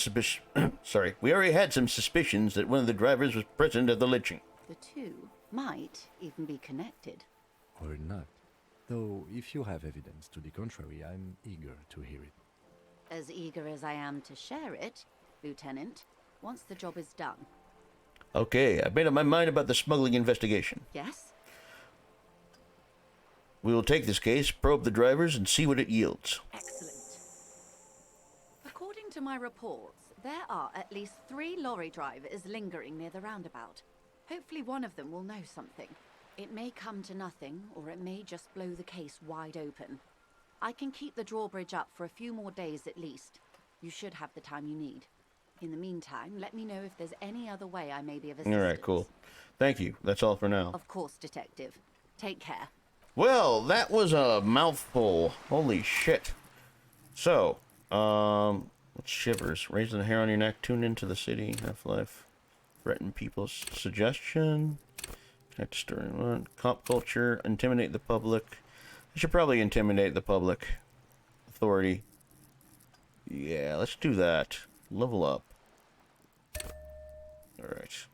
We already had some suspicions that one of the drivers was present at the lynching. The two might even be connected. Or not. Though, if you have evidence to the contrary, I'm eager to hear it. As eager as I am to share it, Lieutenant, once the job is done. Okay, I've made up my mind about the smuggling investigation. Yes? We will take this case, probe the drivers, and see what it yields. Excellent. According to my reports, there are at least 3 lorry drivers lingering near the roundabout. Hopefully one of them will know something. It may come to nothing, or it may just blow the case wide open. I can keep the drawbridge up for a few more days at least. You should have the time you need. In the meantime, let me know if there's any other way I may be of assistance. All right, cool. Thank you. That's all for now. Of course, Detective. Take care. Well, that was a mouthful. Holy shit. So, shivers. Raising the hair on your neck. Tune into the city. Half-Life. Threaten people's suggestion. Connect to story one. Cop culture. Intimidate the public. I should probably intimidate the public. Authority. Yeah, let's do that. Level up. Alright.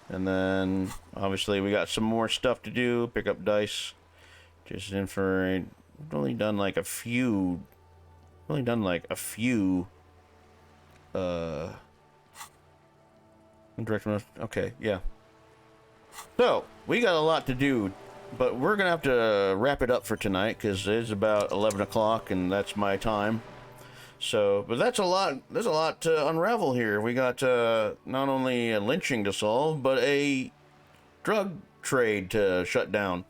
And then, obviously, we got some more stuff to do. Pick up dice. Just infrared. We've only done like a few. Okay, yeah. So, we got a lot to do, but we're gonna have to wrap it up for tonight because it's about 11 o'clock and that's my time. So, but that's a lot. There's a lot to unravel here. We got not only a lynching to solve, but a drug trade to shut down.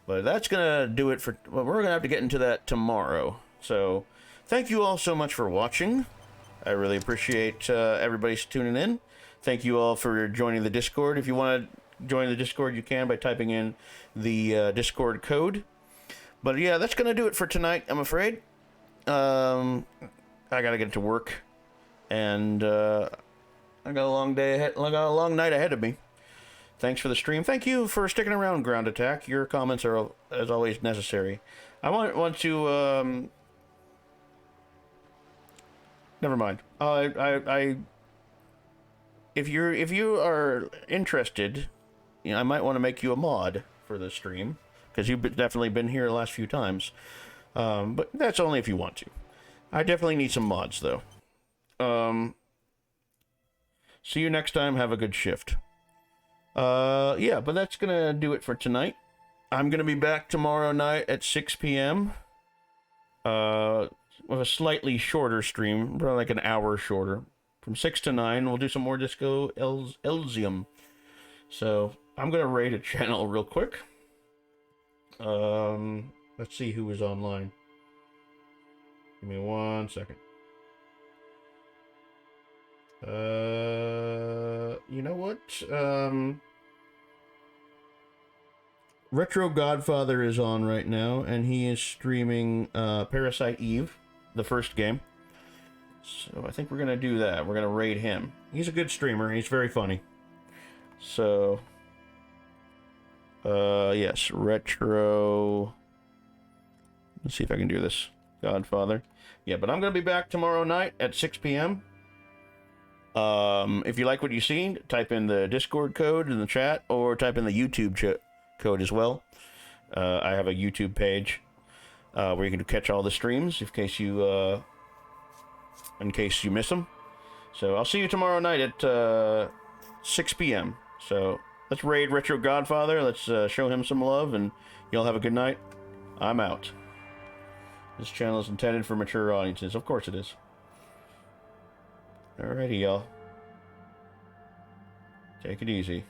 But that's gonna do it for. Well, we're gonna have to get into that tomorrow. So, thank you all so much for watching. I really appreciate everybody's tuning in. Thank you all for joining the Discord. If you want to join the Discord, you can by typing in the Discord code. But yeah, that's gonna do it for tonight, I'm afraid. I gotta get to work, and I got a long day ahead. I got a long night ahead of me. Thanks for the stream. Thank you for sticking around, Ground Attack. Your comments are, as always, necessary. I want to. Never mind. If you are interested, you know, I might want to make you a mod for the stream because you've definitely been here the last few times. But that's only if you want to. I definitely need some mods, though. See you next time. Have a good shift. Yeah, but that's gonna do it for tonight. I'm gonna be back tomorrow night at 6 p.m. with a slightly shorter stream, probably like an hour shorter. From 6 to 9, we'll do some more Disco Elysium. So, I'm going to raid a channel real quick. Let's see who is online. Give me 1 second. You know what? Retro Godfather is on right now, and he is streaming Parasite Eve, the first game. So I think we're gonna do that. We're gonna raid him. He's a good streamer. He's very funny. So, yes, Retro. Let's see if I can do this. Godfather. Yeah, but I'm gonna be back tomorrow night at 6 p.m. If you like what you see, type in the Discord code in the chat, or type in the YouTube code as well. I have a YouTube page where you can catch all the streams in case you miss them. So I'll see you tomorrow night at 6 p.m. So let's raid Retro Godfather. Let's show him some love, and y'all have a good night. I'm out. This channel is intended for mature audiences. Of course it is. Alrighty, y'all. Take it easy.